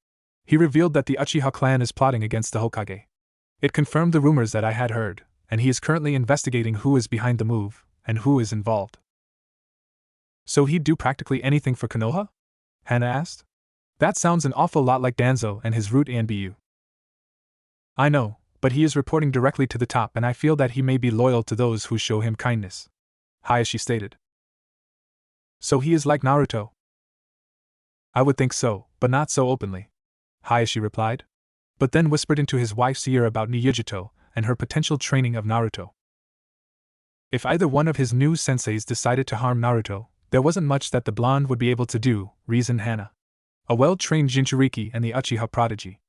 He revealed that the Uchiha clan is plotting against the Hokage. It confirmed the rumors that I had heard, and he is currently investigating who is behind the move, and who is involved. So he'd do practically anything for Konoha? Hana asked. That sounds an awful lot like Danzo and his route ANBU. I know, but he is reporting directly to the top and I feel that he may be loyal to those who show him kindness, Hayashi stated. So he is like Naruto? I would think so, but not so openly, Hayashi replied, but then whispered into his wife's ear about Niyujuto and her potential training of Naruto. If either one of his new senseis decided to harm Naruto, there wasn't much that the blonde would be able to do, reasoned Hana. A well-trained Jinchuriki and the Uchiha prodigy.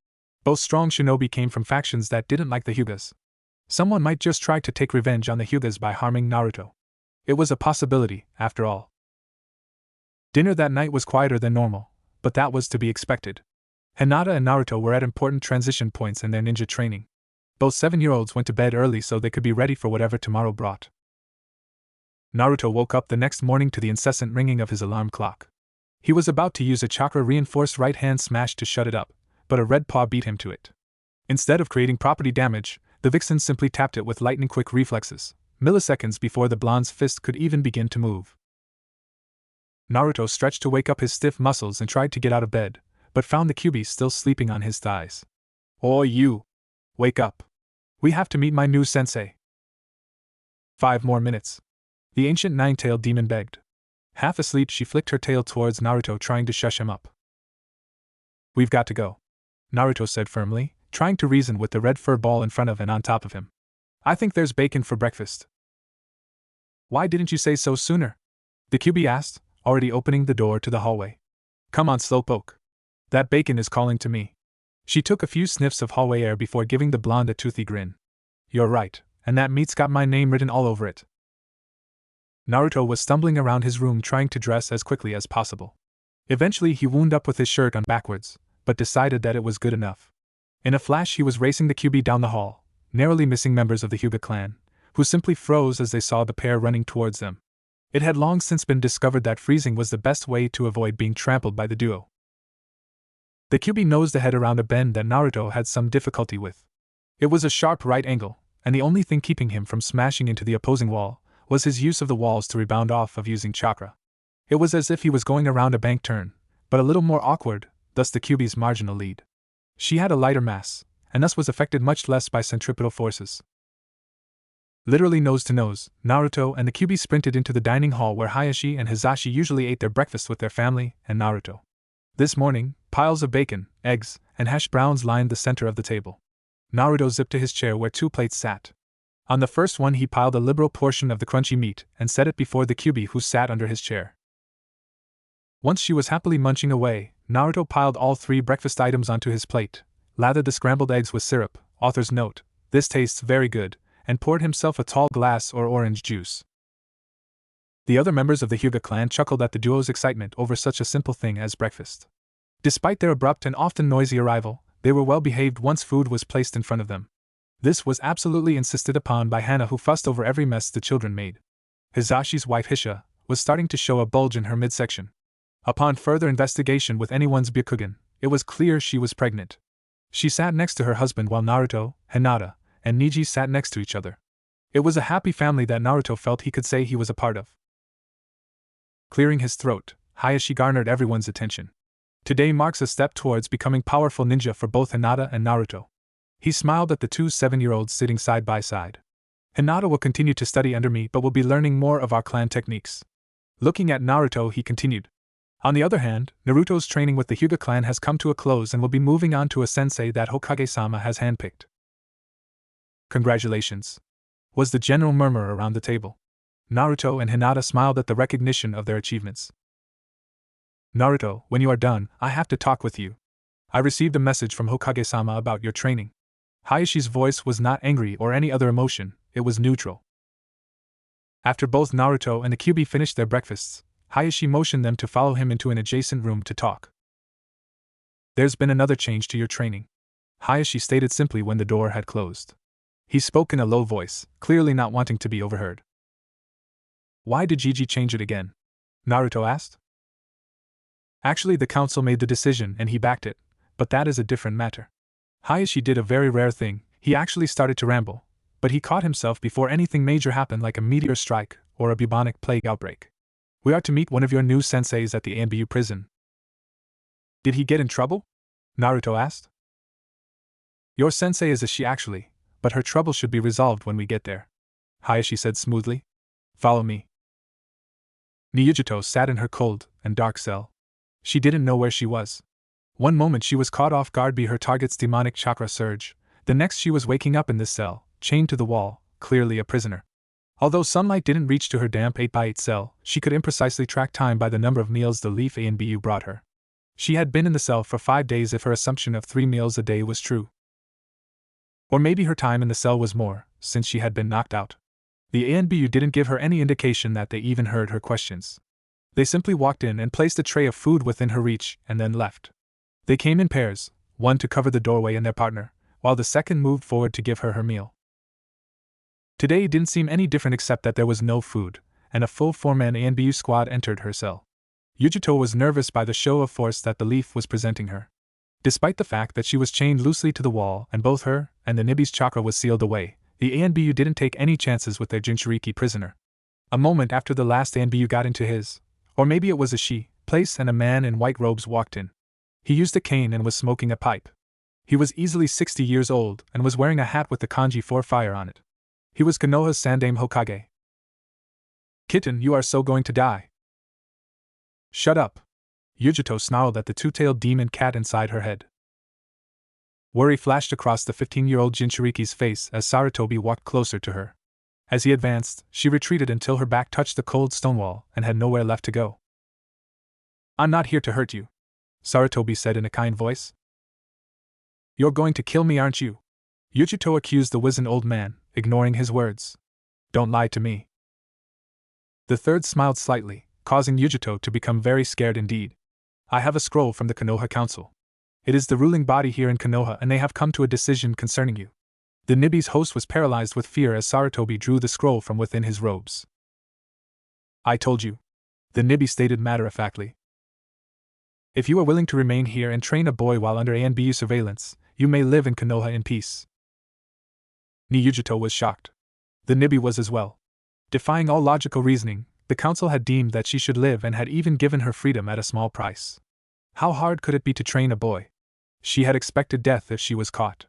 Both strong shinobi came from factions that didn't like the Hyugas. Someone might just try to take revenge on the Hyugas by harming Naruto. It was a possibility, after all. Dinner that night was quieter than normal, but that was to be expected. Hinata and Naruto were at important transition points in their ninja training. Both 7-year-olds went to bed early so they could be ready for whatever tomorrow brought. Naruto woke up the next morning to the incessant ringing of his alarm clock. He was about to use a chakra-reinforced right-hand smash to shut it up, but a red paw beat him to it. Instead of creating property damage, the vixen simply tapped it with lightning-quick reflexes, milliseconds before the blonde's fist could even begin to move. Naruto stretched to wake up his stiff muscles and tried to get out of bed, but found the Kyuubi still sleeping on his thighs. "Oh, you! Wake up! We have to meet my new sensei." 5 more minutes. The ancient nine-tailed demon begged. Half asleep, she flicked her tail towards Naruto, trying to shush him up. "We've got to go," Naruto said firmly, trying to reason with the red fur ball in front of and on top of him. "I think there's bacon for breakfast." "Why didn't you say so sooner?" the Kyuubi asked, already opening the door to the hallway. "Come on, slowpoke. That bacon is calling to me." She took a few sniffs of hallway air before giving the blonde a toothy grin. "You're right, and that meat's got my name written all over it." Naruto was stumbling around his room trying to dress as quickly as possible. Eventually he wound up with his shirt on backwards, but decided that it was good enough. In a flash he was racing the Kyuubi down the hall, narrowly missing members of the Hyuga clan, who simply froze as they saw the pair running towards them. It had long since been discovered that freezing was the best way to avoid being trampled by the duo. The Kyuubi nosed ahead around a bend that Naruto had some difficulty with. It was a sharp right angle, and the only thing keeping him from smashing into the opposing wall was his use of the walls to rebound off of using chakra. It was as if he was going around a bank turn, but a little more awkward, thus the Kyuubi's marginal lead. She had a lighter mass, and thus was affected much less by centripetal forces. Literally nose to nose, Naruto and the Kyuubi sprinted into the dining hall where Hayashi and Hizashi usually ate their breakfast with their family and Naruto. This morning, piles of bacon, eggs, and hash browns lined the center of the table. Naruto zipped to his chair where 2 plates sat. On the first one he piled a liberal portion of the crunchy meat and set it before the Kyuubi who sat under his chair. Once she was happily munching away, Naruto piled all 3 breakfast items onto his plate, lathered the scrambled eggs with syrup, author's note, "This tastes very good," and poured himself a tall glass or orange juice. The other members of the Hyuga clan chuckled at the duo's excitement over such a simple thing as breakfast. Despite their abrupt and often noisy arrival, they were well behaved once food was placed in front of them. This was absolutely insisted upon by Hana, who fussed over every mess the children made. Hizashi's wife Hisha was starting to show a bulge in her midsection. Upon further investigation with anyone's Byakugan, it was clear she was pregnant. She sat next to her husband while Naruto, Hinata, and Niji sat next to each other. It was a happy family that Naruto felt he could say he was a part of. Clearing his throat, Hayashi garnered everyone's attention. Today marks a step towards becoming powerful ninja for both Hinata and Naruto. He smiled at the 2 7-year-olds sitting side by side. "Hinata will continue to study under me but will be learning more of our clan techniques." Looking at Naruto, he continued. "On the other hand, Naruto's training with the Hyuga clan has come to a close and will be moving on to a sensei that Hokage-sama has handpicked." "Congratulations," was the general murmur around the table. Naruto and Hinata smiled at the recognition of their achievements. "Naruto, when you are done, I have to talk with you. I received a message from Hokage-sama about your training." Hayashi's voice was not angry or any other emotion, it was neutral. After both Naruto and the Kyuubi finished their breakfasts, Hayashi motioned them to follow him into an adjacent room to talk. "There's been another change to your training," Hayashi stated simply when the door had closed. He spoke in a low voice, clearly not wanting to be overheard. "Why did Gigi change it again?" Naruto asked. Actually, the council made the decision and he backed it, but that is a different matter. Hayashi did a very rare thing, he actually started to ramble, but he caught himself before anything major happened, like a meteor strike or a bubonic plague outbreak. We are to meet one of your new senseis at the ANBU prison. Did he get in trouble? Naruto asked. Your sensei is a she actually, but her trouble should be resolved when we get there, Hayashi said smoothly. Follow me. Niyujuto sat in her cold and dark cell. She didn't know where she was. One moment she was caught off guard by her target's demonic chakra surge, the next she was waking up in this cell, chained to the wall, clearly a prisoner. Although sunlight didn't reach to her damp 8x8 cell, she could imprecisely track time by the number of meals the leaf ANBU brought her. She had been in the cell for 5 days if her assumption of 3 meals a day was true. Or maybe her time in the cell was more, since she had been knocked out. The ANBU didn't give her any indication that they even heard her questions. They simply walked in and placed a tray of food within her reach and then left. They came in pairs, one to cover the doorway and their partner, while the second moved forward to give her meal. Today didn't seem any different except that there was no food, and a full 4-man ANBU squad entered her cell. Yujito was nervous by the show of force that the leaf was presenting her. Despite the fact that she was chained loosely to the wall and both her and the Nibi's chakra was sealed away, the ANBU didn't take any chances with their Jinchuriki prisoner. A moment after the last ANBU got into his, or maybe it was a she, place and a man in white robes walked in. He used a cane and was smoking a pipe. He was easily 60 years old and was wearing a hat with the kanji 4 fire on it. He was Konoha's Sandaime Hokage. Kitten, you are so going to die. Shut up. Yujito snarled at the two-tailed demon cat inside her head. Worry flashed across the 15-year-old Jinchuriki's face as Sarutobi walked closer to her. As he advanced, she retreated until her back touched the cold stone wall and had nowhere left to go. I'm not here to hurt you, Sarutobi said in a kind voice. You're going to kill me, aren't you? Yujito accused the wizened old man, ignoring his words. Don't lie to me. The third smiled slightly, causing Yujito to become very scared indeed. I have a scroll from the Konoha Council. It is the ruling body here in Konoha and they have come to a decision concerning you. The Nibi's host was paralyzed with fear as Sarutobi drew the scroll from within his robes. I told you, the Nibi stated matter-of-factly. If you are willing to remain here and train a boy while under ANBU surveillance, you may live in Konoha in peace. Niyujito was shocked. The Nibi was as well. Defying all logical reasoning, the council had deemed that she should live and had even given her freedom at a small price. How hard could it be to train a boy? She had expected death if she was caught.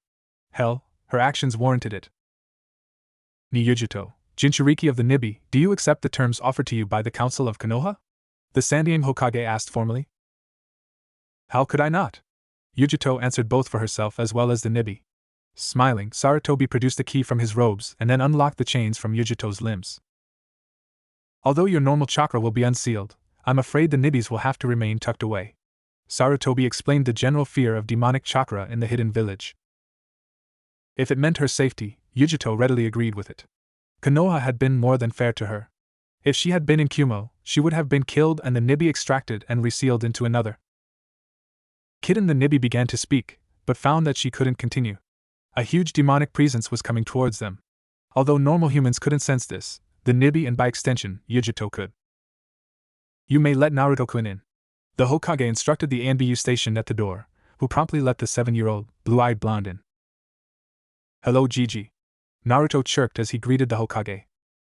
Hell, her actions warranted it. Niyujito, Jinchuriki of the Nibi, do you accept the terms offered to you by the Council of Konoha? The Sandaime Hokage asked formally. How could I not? Yujito answered both for herself as well as the Nibi. Smiling, Sarutobi produced a key from his robes and then unlocked the chains from Yujito's limbs. Although your normal chakra will be unsealed, I'm afraid the Nibis will have to remain tucked away. Sarutobi explained the general fear of demonic chakra in the hidden village. If it meant her safety, Yujito readily agreed with it. Konoha had been more than fair to her. If she had been in Kumo, she would have been killed and the Nibi extracted and resealed into another. Kitten the Nibi began to speak, but found that she couldn't continue. A huge demonic presence was coming towards them. Although normal humans couldn't sense this, the Nibi and by extension, Yujito could. You may let Naruto-kun in. The Hokage instructed the ANBU stationed at the door, who promptly let the 7-year-old, blue-eyed blonde in. Hello Gigi. Naruto chirped as he greeted the Hokage.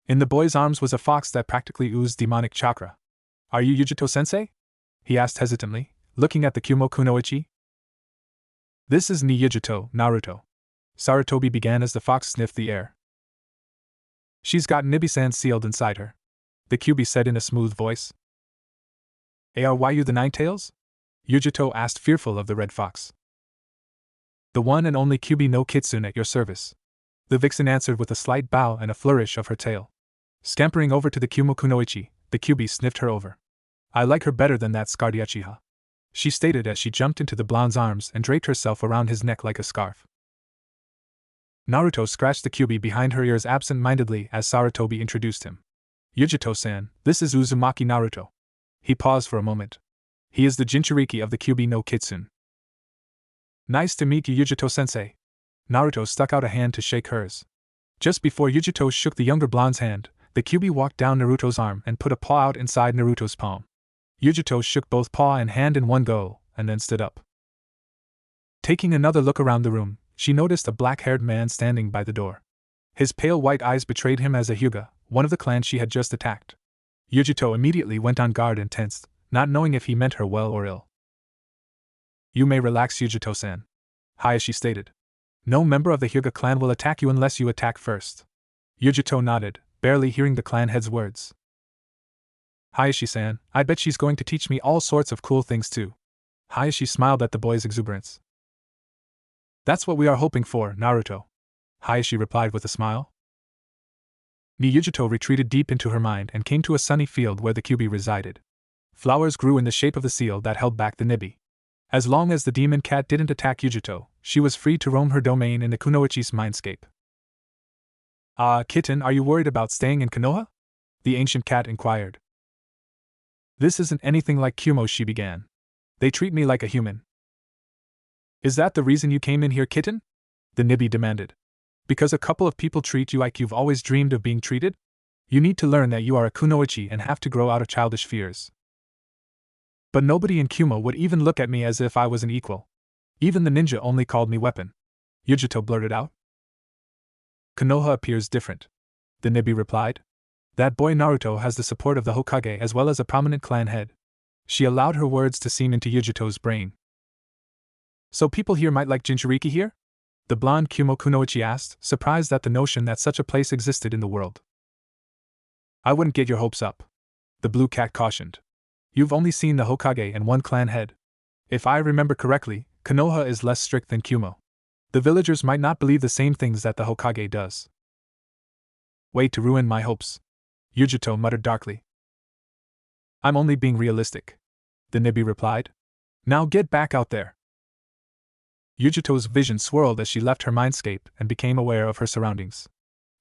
In the boy's arms was a fox that practically oozed demonic chakra. Are you Yujito-sensei? He asked hesitantly, looking at the Kumo Kunoichi. This is Niyujito, Naruto. Sarutobi began as the fox sniffed the air. She's got Nibi-san sealed inside her, the Kyubi said in a smooth voice. Are you the Nine-Tails? Yujito asked, fearful of the red fox. The one and only Kyubi no Kitsune at your service. The vixen answered with a slight bow and a flourish of her tail. Scampering over to the Kumo Kunoichi, the Kyubi sniffed her over. I like her better than that scarred Uchiha, she stated as she jumped into the blonde's arms and draped herself around his neck like a scarf. Naruto scratched the Kyubi behind her ears absent-mindedly as Sarutobi introduced him. Yujito-san, this is Uzumaki Naruto. He paused for a moment. He is the Jinchuriki of the Kyubi no Kitsune. Nice to meet you, Yujito-sensei. Naruto stuck out a hand to shake hers. Just before Yujito shook the younger blonde's hand, the Kyubi walked down Naruto's arm and put a paw out inside Naruto's palm. Yujito shook both paw and hand in one go, and then stood up. Taking another look around the room, she noticed a black-haired man standing by the door. His pale white eyes betrayed him as a Hyuga, one of the clans she had just attacked. Yujito immediately went on guard and tensed, not knowing if he meant her well or ill. You may relax, Yujito-san, Hayashi stated. No member of the Hyuga clan will attack you unless you attack first. Yujito nodded, barely hearing the clan head's words. Hayashi-san, I bet she's going to teach me all sorts of cool things too. Hayashi smiled at the boy's exuberance. That's what we are hoping for, Naruto, Hayashi replied with a smile. Yujito retreated deep into her mind and came to a sunny field where the Kyuubi resided. Flowers grew in the shape of the seal that held back the Nibi. As long as the demon cat didn't attack Yujito, she was free to roam her domain in the Kunoichi's mindscape. Kitten, are you worried about staying in Konoha? The ancient cat inquired. This isn't anything like Kumo, she began. They treat me like a human. Is that the reason you came in here, kitten? The Nibi demanded. Because a couple of people treat you like you've always dreamed of being treated? You need to learn that you are a Kunoichi and have to grow out of childish fears. But nobody in Kumo would even look at me as if I was an equal. Even the ninja only called me weapon. Yujito blurted out. Konoha appears different, the Nibi replied. That boy Naruto has the support of the Hokage as well as a prominent clan head. She allowed her words to seep into Yujito's brain. So people here might like Jinchuriki here? The blonde Kumo Kunoichi asked, surprised at the notion that such a place existed in the world. I wouldn't get your hopes up, the blue cat cautioned. You've only seen the Hokage and one clan head. If I remember correctly, Konoha is less strict than Kumo. The villagers might not believe the same things that the Hokage does. Wait to ruin my hopes, Yujito muttered darkly. I'm only being realistic, the Nibi replied. Now get back out there. Yujito's vision swirled as she left her mindscape and became aware of her surroundings.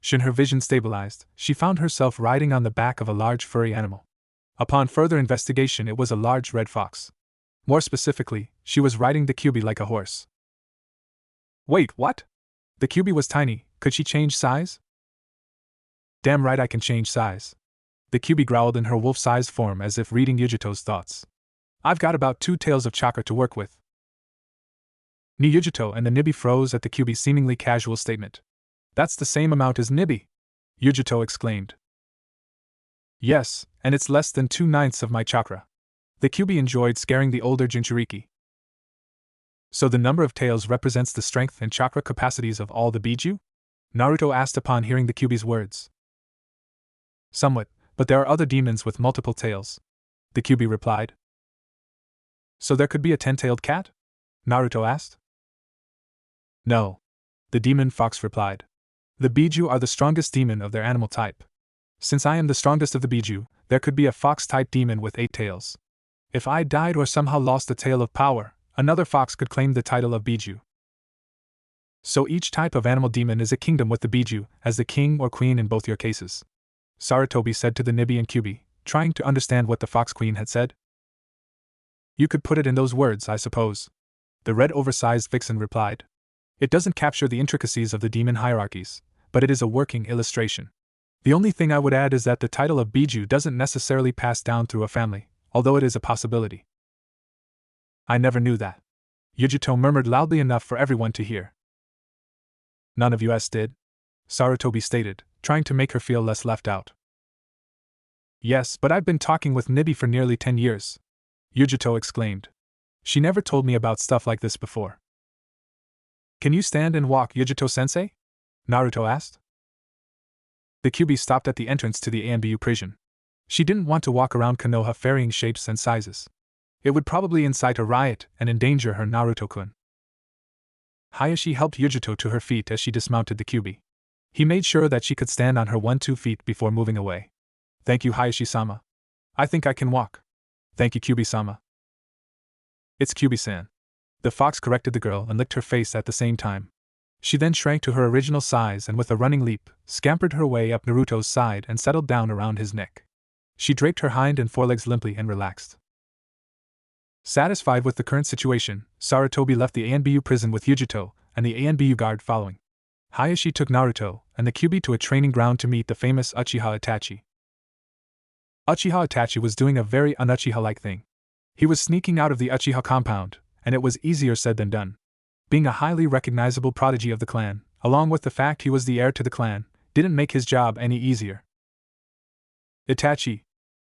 When her vision stabilized, she found herself riding on the back of a large furry animal. Upon further investigation, it was a large red fox. More specifically, she was riding the Kyuubi like a horse. Wait, what? The Kyuubi was tiny, could she change size? Damn right I can change size. The Kyuubi growled in her wolf-sized form as if reading Yujito's thoughts. I've got about 2 tails of chakra to work with. Yujito and the Nibi froze at the Kyuubi's seemingly casual statement. That's the same amount as Nibi, Yujito exclaimed. Yes, and it's less than 2/9 of my chakra. The Kyuubi enjoyed scaring the older Jinchuriki. So the number of tails represents the strength and chakra capacities of all the Biju? Naruto asked upon hearing the Kyuubi's words. Somewhat, but there are other demons with multiple tails, the Kyuubi replied. So there could be a 10-tailed cat? Naruto asked. No, the demon fox replied. The Biju are the strongest demon of their animal type. Since I am the strongest of the Biju, there could be a fox-type demon with 8 tails. If I died or somehow lost a tail of power, another fox could claim the title of Biju. So each type of animal demon is a kingdom with the Biju, as the king or queen in both your cases, Sarutobi said to the Nibi and Kyuubi, trying to understand what the fox queen had said. You could put it in those words, I suppose, the red oversized vixen replied. It doesn't capture the intricacies of the demon hierarchies, but it is a working illustration. The only thing I would add is that the title of Biju doesn't necessarily pass down through a family, although it is a possibility. I never knew that, Yujito murmured loudly enough for everyone to hear. None of us did, Sarutobi stated, trying to make her feel less left out. Yes, but I've been talking with Nibi for nearly 10 years, Yujito exclaimed. She never told me about stuff like this before. Can you stand and walk, Yujito-sensei? Naruto asked. The Kyuubi stopped at the entrance to the ANBU prison. She didn't want to walk around Konoha varying shapes and sizes. It would probably incite a riot and endanger her Naruto-kun. Hayashi helped Yujito to her feet as she dismounted the Kyuubi. He made sure that she could stand on her 1-2 feet before moving away. Thank you, Hayashi-sama. I think I can walk. Thank you, Kyuubi-sama. It's Kyuubi-san. The fox corrected the girl and licked her face at the same time. She then shrank to her original size and with a running leap, scampered her way up Naruto's side and settled down around his neck. She draped her hind and forelegs limply and relaxed. Satisfied with the current situation, Sarutobi left the ANBU prison with Yujito, and the ANBU guard following. Hayashi took Naruto and the Kyuubi to a training ground to meet the famous Uchiha Itachi. Uchiha Itachi was doing a very un-Uchiha-like thing. He was sneaking out of the Uchiha compound, and it was easier said than done. Being a highly recognizable prodigy of the clan, along with the fact he was the heir to the clan, didn't make his job any easier. Itachi!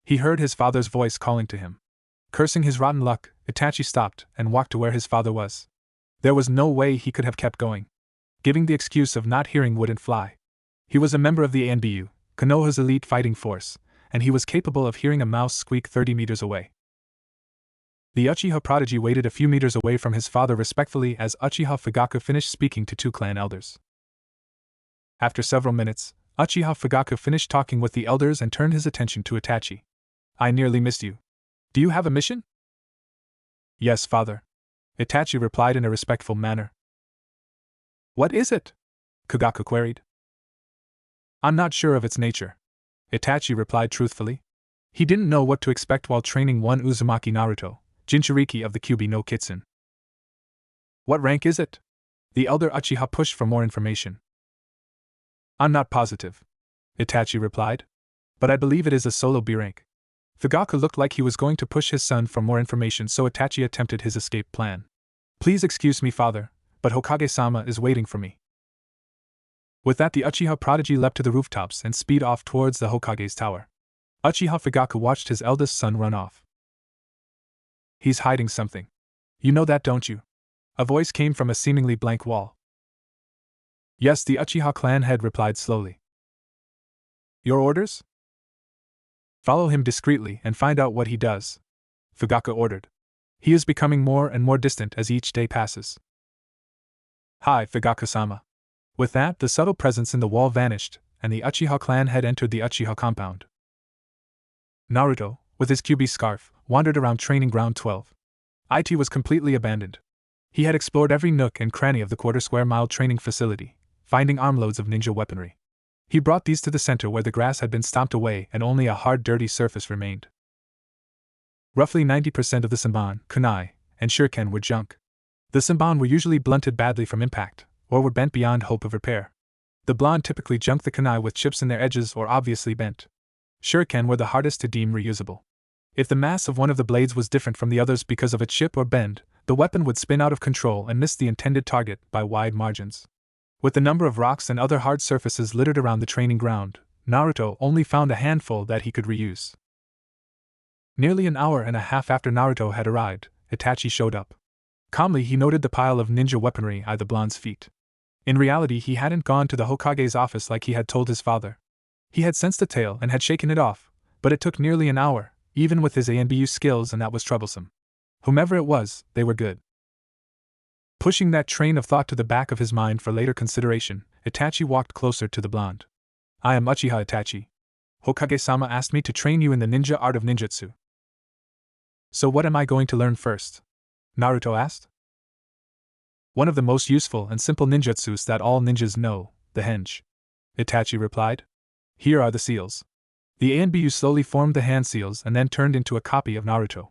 He heard his father's voice calling to him. Cursing his rotten luck, Itachi stopped and walked to where his father was. There was no way he could have kept going. Giving the excuse of not hearing wouldn't fly. He was a member of the ANBU, Konoha's elite fighting force, and he was capable of hearing a mouse squeak 30 meters away. The Uchiha prodigy waited a few meters away from his father respectfully as Uchiha Fugaku finished speaking to two clan elders. After several minutes, Uchiha Fugaku finished talking with the elders and turned his attention to Itachi. I nearly missed you. Do you have a mission? Yes, father. Itachi replied in a respectful manner. What is it? Fugaku queried. I'm not sure of its nature. Itachi replied truthfully. He didn't know what to expect while training one Uzumaki Naruto, Jinchuriki of the Kyuubi no Kitsun. What rank is it? The elder Uchiha pushed for more information. I'm not positive, Itachi replied. But I believe it is a solo B rank. Fugaku looked like he was going to push his son for more information, so Itachi attempted his escape plan. Please excuse me, father, but Hokage-sama is waiting for me. With that, the Uchiha prodigy leapt to the rooftops and speed off towards the Hokage's tower. Uchiha Fugaku watched his eldest son run off. He's hiding something. You know that, don't you? A voice came from a seemingly blank wall. Yes, the Uchiha clan head replied slowly. Your orders? Follow him discreetly and find out what he does, Fugaku ordered. He is becoming more and more distant as each day passes. Hi, Fugaku-sama. With that, the subtle presence in the wall vanished, and the Uchiha clan head entered the Uchiha compound. Naruto, with his Kyuubi scarf, wandered around Training Ground 12. IT was completely abandoned. He had explored every nook and cranny of the quarter-square-mile training facility, finding armloads of ninja weaponry. He brought these to the center where the grass had been stomped away and only a hard, dirty surface remained. Roughly 90% of the Senbon, kunai, and shuriken were junk. The Senbon were usually blunted badly from impact, or were bent beyond hope of repair. The blonde typically junked the kunai with chips in their edges or obviously bent. Shuriken were the hardest to deem reusable. If the mass of one of the blades was different from the others because of a chip or bend, the weapon would spin out of control and miss the intended target by wide margins. With the number of rocks and other hard surfaces littered around the training ground, Naruto only found a handful that he could reuse. Nearly an hour and a half after Naruto had arrived, Itachi showed up. Calmly he noted the pile of ninja weaponry at the blonde's feet. In reality, he hadn't gone to the Hokage's office like he had told his father. He had sensed the tale and had shaken it off, but it took nearly an hour, even with his ANBU skills, and that was troublesome. Whomever it was, they were good. Pushing that train of thought to the back of his mind for later consideration, Itachi walked closer to the blonde. I am Uchiha Itachi. Hokage-sama asked me to train you in the ninja art of ninjutsu. So what am I going to learn first? Naruto asked. One of the most useful and simple ninjutsus that all ninjas know, the henge. Itachi replied. Here are the seals. The ANBU slowly formed the hand seals and then turned into a copy of Naruto.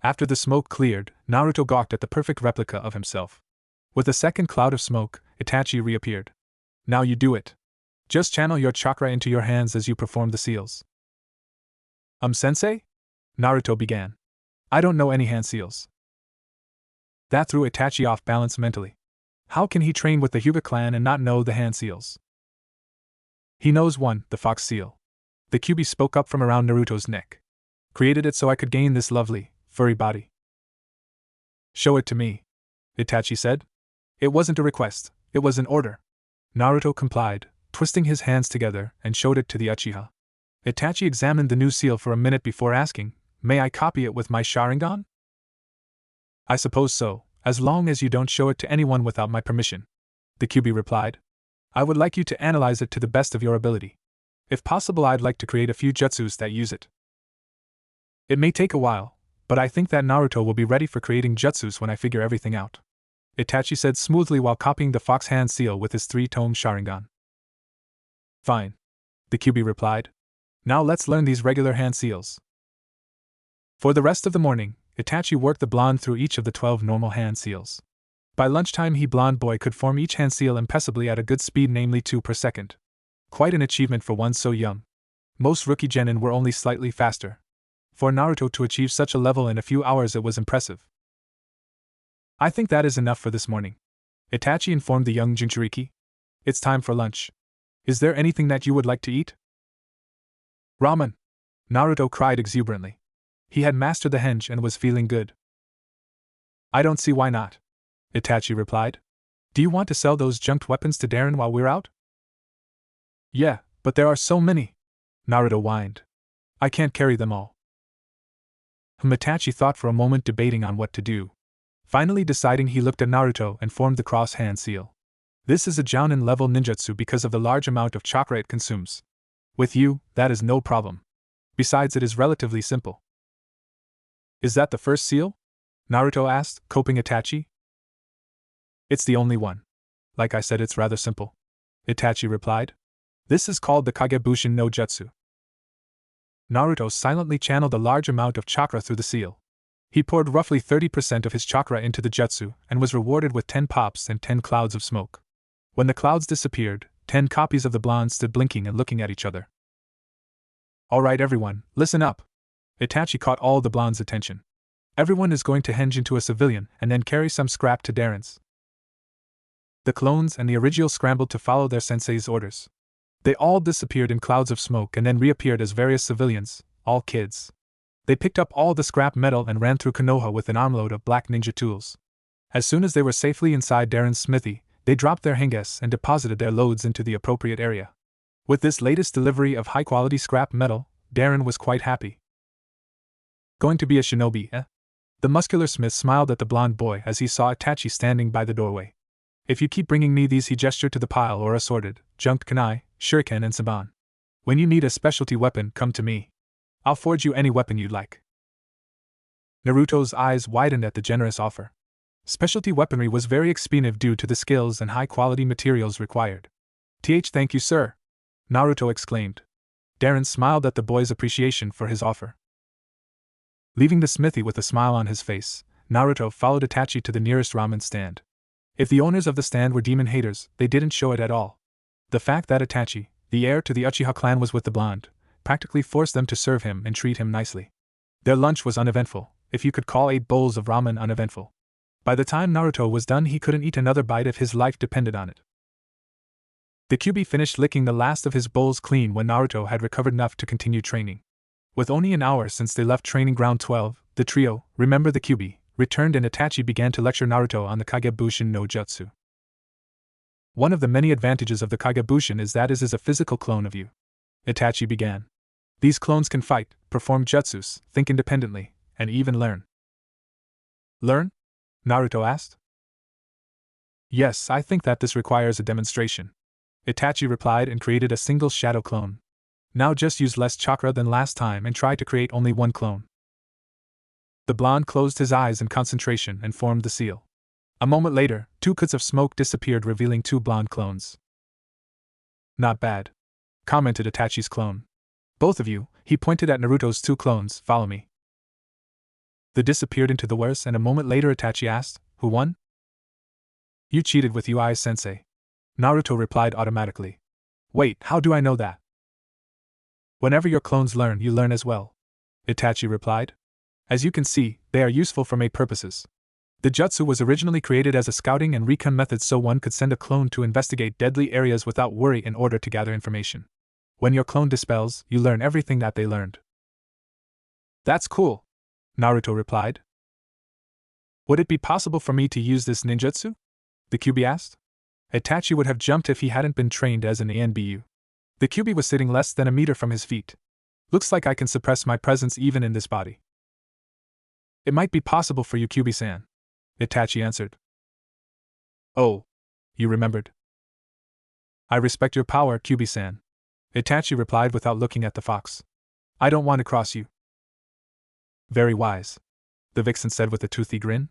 After the smoke cleared, Naruto gawked at the perfect replica of himself. With a second cloud of smoke, Itachi reappeared. Now you do it. Just channel your chakra into your hands as you perform the seals. Sensei? Naruto began. I don't know any hand seals. That threw Itachi off balance mentally. How can he train with the Hyuga clan and not know the hand seals? He knows one, the fox seal. The Kyuubi spoke up from around Naruto's neck. Created it so I could gain this lovely, furry body. Show it to me, Itachi said. It wasn't a request, it was an order. Naruto complied, twisting his hands together, and showed it to the Uchiha. Itachi examined the new seal for a minute before asking, May I copy it with my Sharingan? I suppose so, as long as you don't show it to anyone without my permission, the Kyuubi replied. I would like you to analyze it to the best of your ability. If possible, I'd like to create a few jutsus that use it. It may take a while, but I think that Naruto will be ready for creating jutsus when I figure everything out, Itachi said smoothly while copying the fox hand seal with his 3-tome Sharingan. Fine, the Kyuubi replied. Now let's learn these regular hand seals. For the rest of the morning, Itachi worked the blonde through each of the 12 normal hand seals. By lunchtime, blonde boy could form each hand seal impeccably at a good speed, namely 2 per second. Quite an achievement for one so young. Most rookie genin were only slightly faster. For Naruto to achieve such a level in a few hours, it was impressive. I think that is enough for this morning, Itachi informed the young Jinchuriki. It's time for lunch. Is there anything that you would like to eat? Ramen! Naruto cried exuberantly. He had mastered the henge and was feeling good. I don't see why not, Itachi replied. Do you want to sell those junked weapons to Darren while we're out? Yeah, but there are so many, Naruto whined. I can't carry them all. Itachi thought for a moment, debating on what to do. Finally deciding, he looked at Naruto and formed the cross hand seal. This is a Jounin level ninjutsu because of the large amount of chakra it consumes. With you, that is no problem. Besides, it is relatively simple. Is that the first seal? Naruto asked, coping Itachi. It's the only one. Like I said, it's rather simple, Itachi replied. This is called the Kagebushin no Jutsu. Naruto silently channeled a large amount of chakra through the seal. He poured roughly 30% of his chakra into the jutsu and was rewarded with 10 pops and 10 clouds of smoke. When the clouds disappeared, 10 copies of the blonde stood blinking and looking at each other. Alright everyone, listen up. Itachi caught all the blonde's attention. Everyone is going to henge into a civilian and then carry some scrap to Darren's. The clones and the original scrambled to follow their sensei's orders. They all disappeared in clouds of smoke and then reappeared as various civilians, all kids. They picked up all the scrap metal and ran through Konoha with an armload of black ninja tools. As soon as they were safely inside Darren's smithy, they dropped their henges and deposited their loads into the appropriate area. With this latest delivery of high-quality scrap metal, Darren was quite happy. Going to be a shinobi, eh? The muscular smith smiled at the blonde boy as he saw Itachi standing by the doorway. If you keep bringing me these, he gestured to the pile or assorted, junked kunai, shuriken and saban. When you need a specialty weapon, come to me. I'll forge you any weapon you'd like. Naruto's eyes widened at the generous offer. Specialty weaponry was very expensive due to the skills and high-quality materials required. Thank you, sir, Naruto exclaimed. Darren smiled at the boy's appreciation for his offer. Leaving the smithy with a smile on his face, Naruto followed Itachi to the nearest ramen stand. If the owners of the stand were demon haters, they didn't show it at all. The fact that Itachi, the heir to the Uchiha clan, was with the blonde, practically forced them to serve him and treat him nicely. Their lunch was uneventful, if you could call 8 bowls of ramen uneventful. By the time Naruto was done, he couldn't eat another bite if his life depended on it. The Kyuubi finished licking the last of his bowls clean when Naruto had recovered enough to continue training. With only an hour since they left training ground 12, the trio, remember the Kyuubi, returned and Itachi began to lecture Naruto on the Kagebushin no Jutsu. One of the many advantages of the Kagebushin is that it is a physical clone of you, Itachi began. These clones can fight, perform jutsus, think independently, and even learn. Learn? Naruto asked. Yes, I think that this requires a demonstration, Itachi replied and created a single shadow clone. Now just use less chakra than last time and try to create only one clone. The blonde closed his eyes in concentration and formed the seal. A moment later, 2 cuts of smoke disappeared, revealing 2 blonde clones. Not bad, commented Itachi's clone. Both of you, he pointed at Naruto's 2 clones, follow me. They disappeared into the wares and a moment later Itachi asked, who won? You cheated with UI-sensei, Naruto replied automatically. Wait, how do I know that? Whenever your clones learn, you learn as well, Itachi replied. As you can see, they are useful for many purposes. The jutsu was originally created as a scouting and recon method so one could send a clone to investigate deadly areas without worry in order to gather information. When your clone dispels, you learn everything that they learned. That's cool, Naruto replied. Would it be possible for me to use this ninjutsu? The Kyuubi asked. Itachi would have jumped if he hadn't been trained as an ANBU. The Kyuubi was sitting less than a meter from his feet. Looks like I can suppress my presence even in this body. It might be possible for you, Kyuubi-san, Itachi answered. Oh, you remembered. I respect your power, Kyuubi-san, Itachi replied without looking at the fox. I don't want to cross you. Very wise, the vixen said with a toothy grin.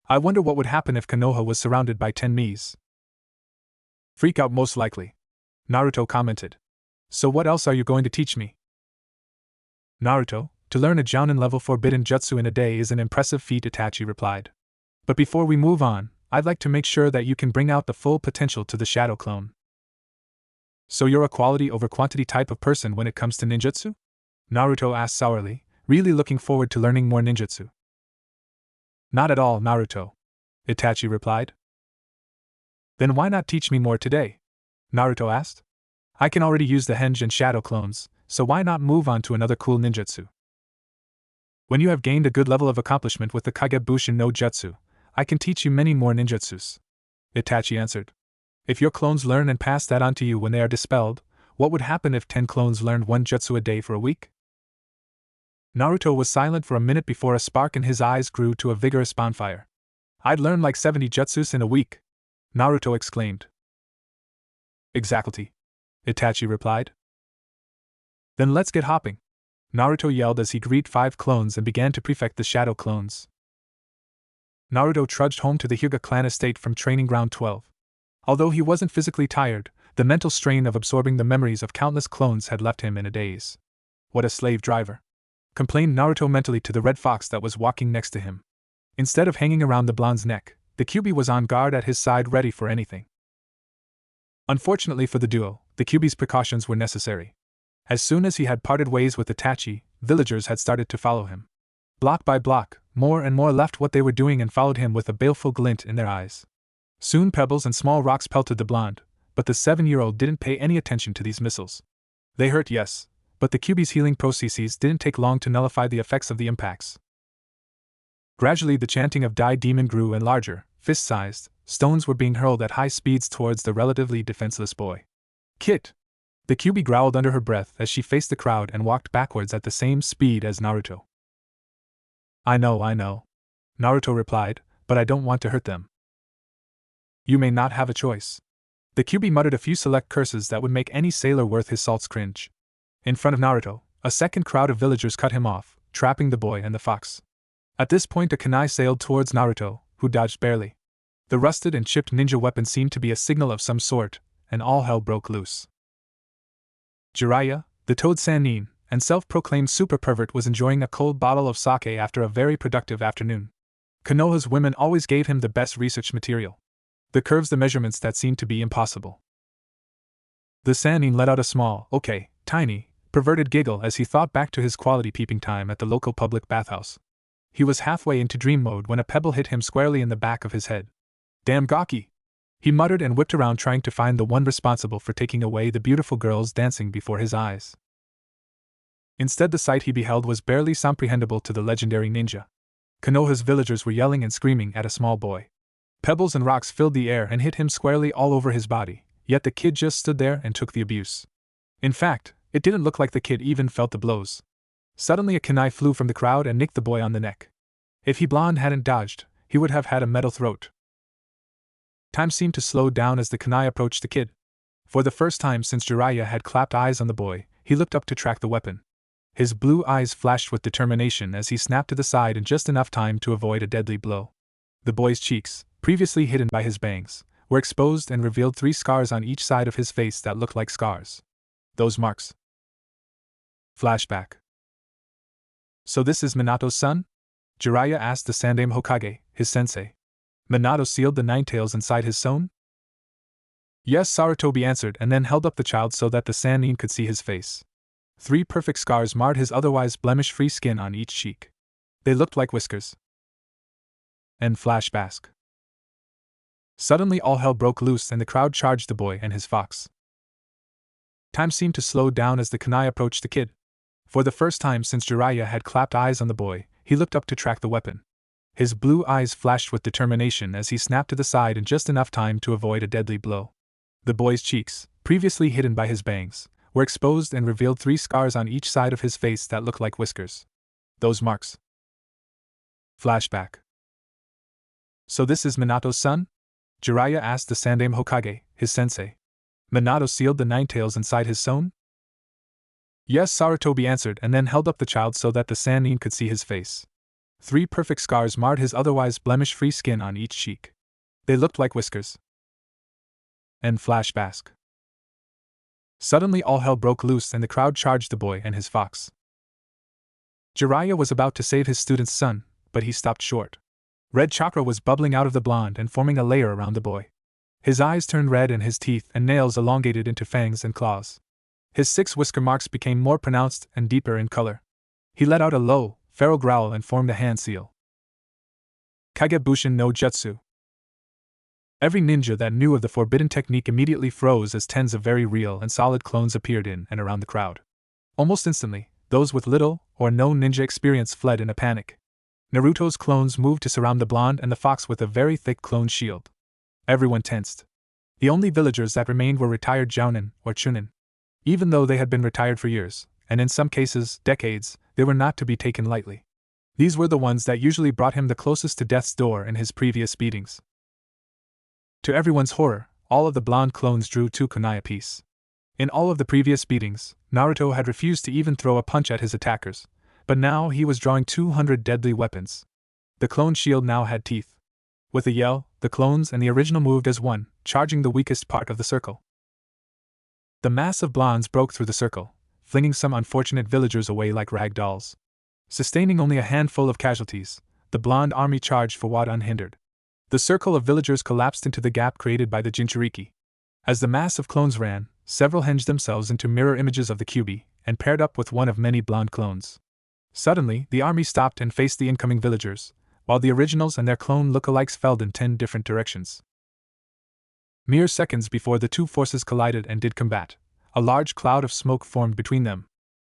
I wonder what would happen if Konoha was surrounded by 10 Miis. Freak out most likely, Naruto commented. So what else are you going to teach me? Naruto, to learn a Jounin level forbidden jutsu in a day is an impressive feat, Itachi replied. But before we move on, I'd like to make sure that you can bring out the full potential to the shadow clone. So you're a quality over quantity type of person when it comes to ninjutsu? Naruto asked sourly, really looking forward to learning more ninjutsu. Not at all, Naruto, Itachi replied. Then why not teach me more today? Naruto asked. I can already use the henge and shadow clones, so why not move on to another cool ninjutsu? When you have gained a good level of accomplishment with the Kagebushin no Jutsu, I can teach you many more ninjutsus, Itachi answered. If your clones learn and pass that on to you when they are dispelled, what would happen if 10 clones learned one jutsu a day for a week? Naruto was silent for a minute before a spark in his eyes grew to a vigorous bonfire. I'd learn like 70 jutsus in a week, Naruto exclaimed. Exactly, Itachi replied. Then let's get hopping, Naruto yelled as he greeted 5 clones and began to prefect the shadow clones. Naruto trudged home to the Hyuga clan estate from training ground 12. Although he wasn't physically tired, the mental strain of absorbing the memories of countless clones had left him in a daze. What a slave driver, complained Naruto mentally to the red fox that was walking next to him. Instead of hanging around the blonde's neck, the Kyuubi was on guard at his side ready for anything. Unfortunately for the duo, the Kyuubi's precautions were necessary. As soon as he had parted ways with Itachi, villagers had started to follow him. Block by block, more and more left what they were doing and followed him with a baleful glint in their eyes. Soon pebbles and small rocks pelted the blonde, but the 7-year-old didn't pay any attention to these missiles. They hurt, yes, but the Kyuubi's healing processes didn't take long to nullify the effects of the impacts. Gradually the chanting of Dai Demon grew and larger, fist-sized, stones were being hurled at high speeds towards the relatively defenseless boy. Kit! The Kyuubi growled under her breath as she faced the crowd and walked backwards at the same speed as Naruto. I know, Naruto replied, but I don't want to hurt them. You may not have a choice. The Kyuubi muttered a few select curses that would make any sailor worth his salts cringe. In front of Naruto, a second crowd of villagers cut him off, trapping the boy and the fox. At this point a kunai sailed towards Naruto, who dodged barely. The rusted and chipped ninja weapon seemed to be a signal of some sort, and all hell broke loose. Jiraiya, the Toad Sannin, and self-proclaimed super pervert was enjoying a cold bottle of sake after a very productive afternoon. Konoha's women always gave him the best research material. The curves, the measurements that seemed to be impossible. The Sannin let out a small, tiny, perverted giggle as he thought back to his quality peeping time at the local public bathhouse. He was halfway into dream mode when a pebble hit him squarely in the back of his head. Damn Gaki! He muttered and whipped around trying to find the one responsible for taking away the beautiful girls dancing before his eyes. Instead the sight he beheld was barely comprehensible to the legendary ninja. Konoha's villagers were yelling and screaming at a small boy. Pebbles and rocks filled the air and hit him squarely all over his body, yet the kid just stood there and took the abuse. In fact, it didn't look like the kid even felt the blows. Suddenly a kunai flew from the crowd and nicked the boy on the neck. If he blonde hadn't dodged, he would have had a metal throat. Time seemed to slow down as the kunai approached the kid. For the first time since Jiraiya had clapped eyes on the boy, he looked up to track the weapon. His blue eyes flashed with determination as he snapped to the side in just enough time to avoid a deadly blow. The boy's cheeks, previously hidden by his bangs, were exposed and revealed 3 scars on each side of his face that looked like scars. Those marks. Flashback. So this is Minato's son? Jiraiya asked the Sandaime Hokage, his sensei. Minato sealed the 9 tails inside his stone? Yes, Sarutobi answered and then held up the child so that the Sannin could see his face. 3 perfect scars marred his otherwise blemish-free skin on each cheek. They looked like whiskers. End flashback. Suddenly all hell broke loose and the crowd charged the boy and his fox. Time seemed to slow down as the kunai approached the kid. For the first time since Jiraiya had clapped eyes on the boy, he looked up to track the weapon. His blue eyes flashed with determination as he snapped to the side in just enough time to avoid a deadly blow. The boy's cheeks, previously hidden by his bangs, were exposed and revealed 3 scars on each side of his face that looked like whiskers. Those marks. Flashback. So this is Minato's son? Jiraiya asked the Sandaime Hokage, his sensei. Minato sealed the 9 tails inside his stone? Yes, Sarutobi answered and then held up the child so that the Sannin could see his face. 3 perfect scars marred his otherwise blemish-free skin on each cheek. They looked like whiskers. End flashback. Suddenly all hell broke loose and the crowd charged the boy and his fox. Jiraiya was about to save his student's son, but he stopped short. Red chakra was bubbling out of the blonde and forming a layer around the boy. His eyes turned red and his teeth and nails elongated into fangs and claws. His 6 whisker marks became more pronounced and deeper in color. He let out a low, feral growl and formed a hand seal. Kagebushin no Jutsu. Every ninja that knew of the forbidden technique immediately froze as tens of very real and solid clones appeared in and around the crowd. Almost instantly, those with little or no ninja experience fled in a panic. Naruto's clones moved to surround the blonde and the fox with a very thick clone shield. Everyone tensed. The only villagers that remained were retired jounin or chunin. Even though they had been retired for years, and in some cases, decades, they were not to be taken lightly. These were the ones that usually brought him the closest to death's door in his previous beatings. To everyone's horror, all of the blonde clones drew 2 kunai apiece. In all of the previous beatings, Naruto had refused to even throw a punch at his attackers, but now he was drawing 200 deadly weapons. The clone shield now had teeth. With a yell, the clones and the original moved as one, charging the weakest part of the circle. The mass of blondes broke through the circle, flinging some unfortunate villagers away like rag dolls. Sustaining only a handful of casualties, the blonde army charged forward unhindered. The circle of villagers collapsed into the gap created by the Jinchuriki. As the mass of clones ran, several hinged themselves into mirror images of the Kyuubi, and paired up with one of many blonde clones. Suddenly, the army stopped and faced the incoming villagers, while the originals and their clone lookalikes fell in 10 different directions. Mere seconds before the two forces collided and did combat, a large cloud of smoke formed between them.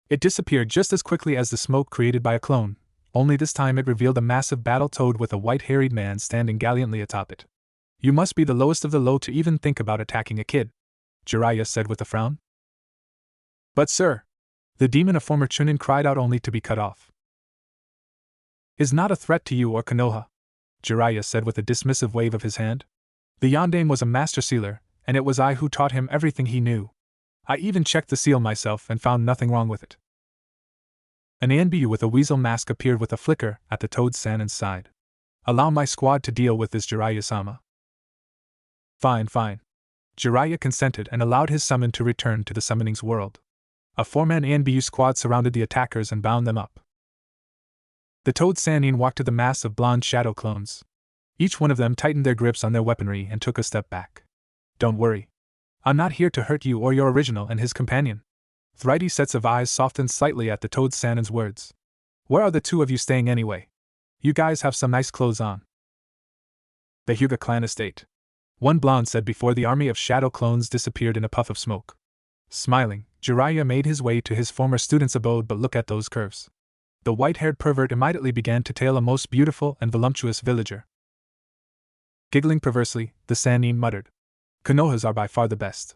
It disappeared just as quickly as the smoke created by a clone, only this time it revealed a massive battle-toad with a white-haired man standing gallantly atop it. "You must be the lowest of the low to even think about attacking a kid," Jiraiya said with a frown. "But sir," the demon, a former Chunin, cried out only to be cut off. "Is not a threat to you or Konoha," Jiraiya said with a dismissive wave of his hand. "The Yondaime was a master sealer, and it was I who taught him everything he knew. I even checked the seal myself and found nothing wrong with it." An ANBU with a weasel mask appeared with a flicker at the Toad-San's side. "Allow my squad to deal with this, Jiraiya-sama." Fine. Jiraiya consented and allowed his summon to return to the summoning's world. A 4-man ANBU squad surrounded the attackers and bound them up. The Toad-Sanin walked to the mass of blonde shadow clones. Each one of them tightened their grips on their weaponry and took a step back. "Don't worry. I'm not here to hurt you or your original and his companion." 3 sets of eyes softened slightly at the Toad-Sanin's words. "Where are the 2 of you staying anyway? You guys have some nice clothes on." "The Hyuga clan estate," one blonde said before the army of shadow clones disappeared in a puff of smoke. Smiling, Jiraiya made his way to his former student's abode, but look at those curves. The white-haired pervert immediately began to tail a most beautiful and voluptuous villager. Giggling perversely, the Sannin muttered, "Konohas are by far the best."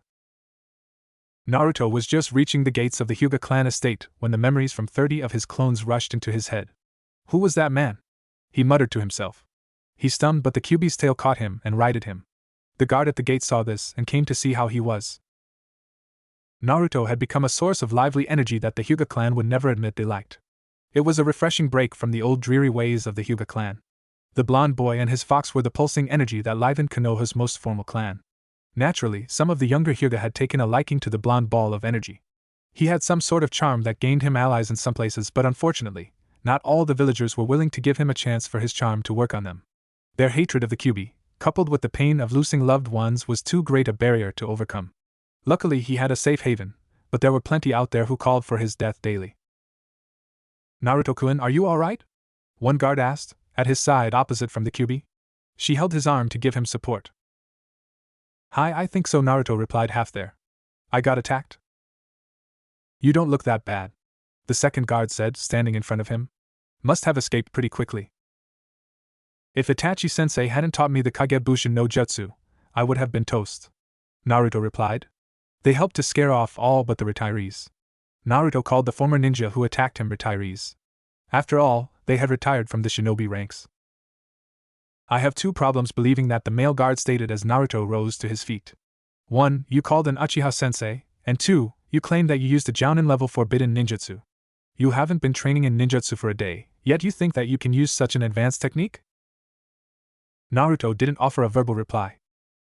Naruto was just reaching the gates of the Hyuga clan estate when the memories from 30 of his clones rushed into his head. Who was that man? He muttered to himself. He stumbled, but the Kyuubi's tail caught him and righted him. The guard at the gate saw this and came to see how he was. Naruto had become a source of lively energy that the Hyuga clan would never admit they lacked. It was a refreshing break from the old dreary ways of the Hyuga clan. The blonde boy and his fox were the pulsing energy that livened Konoha's most formal clan. Naturally, some of the younger Hyuga had taken a liking to the blonde ball of energy. He had some sort of charm that gained him allies in some places, but unfortunately, not all the villagers were willing to give him a chance for his charm to work on them. Their hatred of the Kyuubi, coupled with the pain of losing loved ones, was too great a barrier to overcome. Luckily, he had a safe haven, but there were plenty out there who called for his death daily. "Naruto-kun, are you alright?" one guard asked, at his side opposite from the Kyuubi. She held his arm to give him support. "Hi, I think so," Naruto replied, half there. "I got attacked?" "You don't look that bad," the second guard said, standing in front of him. "Must have escaped pretty quickly." "If Itachi-sensei hadn't taught me the Kagebushin no Jutsu, I would have been toast," Naruto replied. "They helped to scare off all but the retirees." Naruto called the former ninja who attacked him retirees. After all, they had retired from the shinobi ranks. "I have 2 problems believing that," the male guard stated as Naruto rose to his feet. 1. You called an Uchiha-sensei, and 2. You claimed that you used a Jounin-level forbidden ninjutsu. You haven't been training in ninjutsu for a day, yet you think that you can use such an advanced technique? Naruto didn't offer a verbal reply.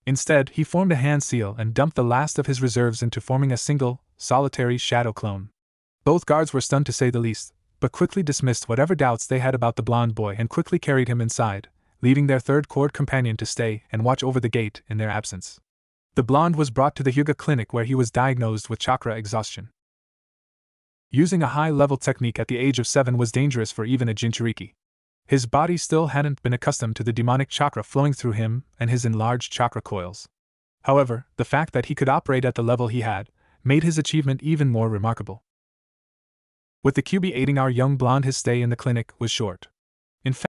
Instead, he formed a hand seal and dumped the last of his reserves into forming a single, solitary shadow clone. Both guards were stunned to say the least, but quickly dismissed whatever doubts they had about the blonde boy and quickly carried him inside, leaving their third cord companion to stay and watch over the gate in their absence. The blonde was brought to the Hyuga clinic where he was diagnosed with chakra exhaustion. Using a high-level technique at the age of 7 was dangerous for even a Jinchuriki. His body still hadn't been accustomed to the demonic chakra flowing through him and his enlarged chakra coils. However, the fact that he could operate at the level he had made his achievement even more remarkable. With the QB aiding our young blonde, his stay in the clinic was short.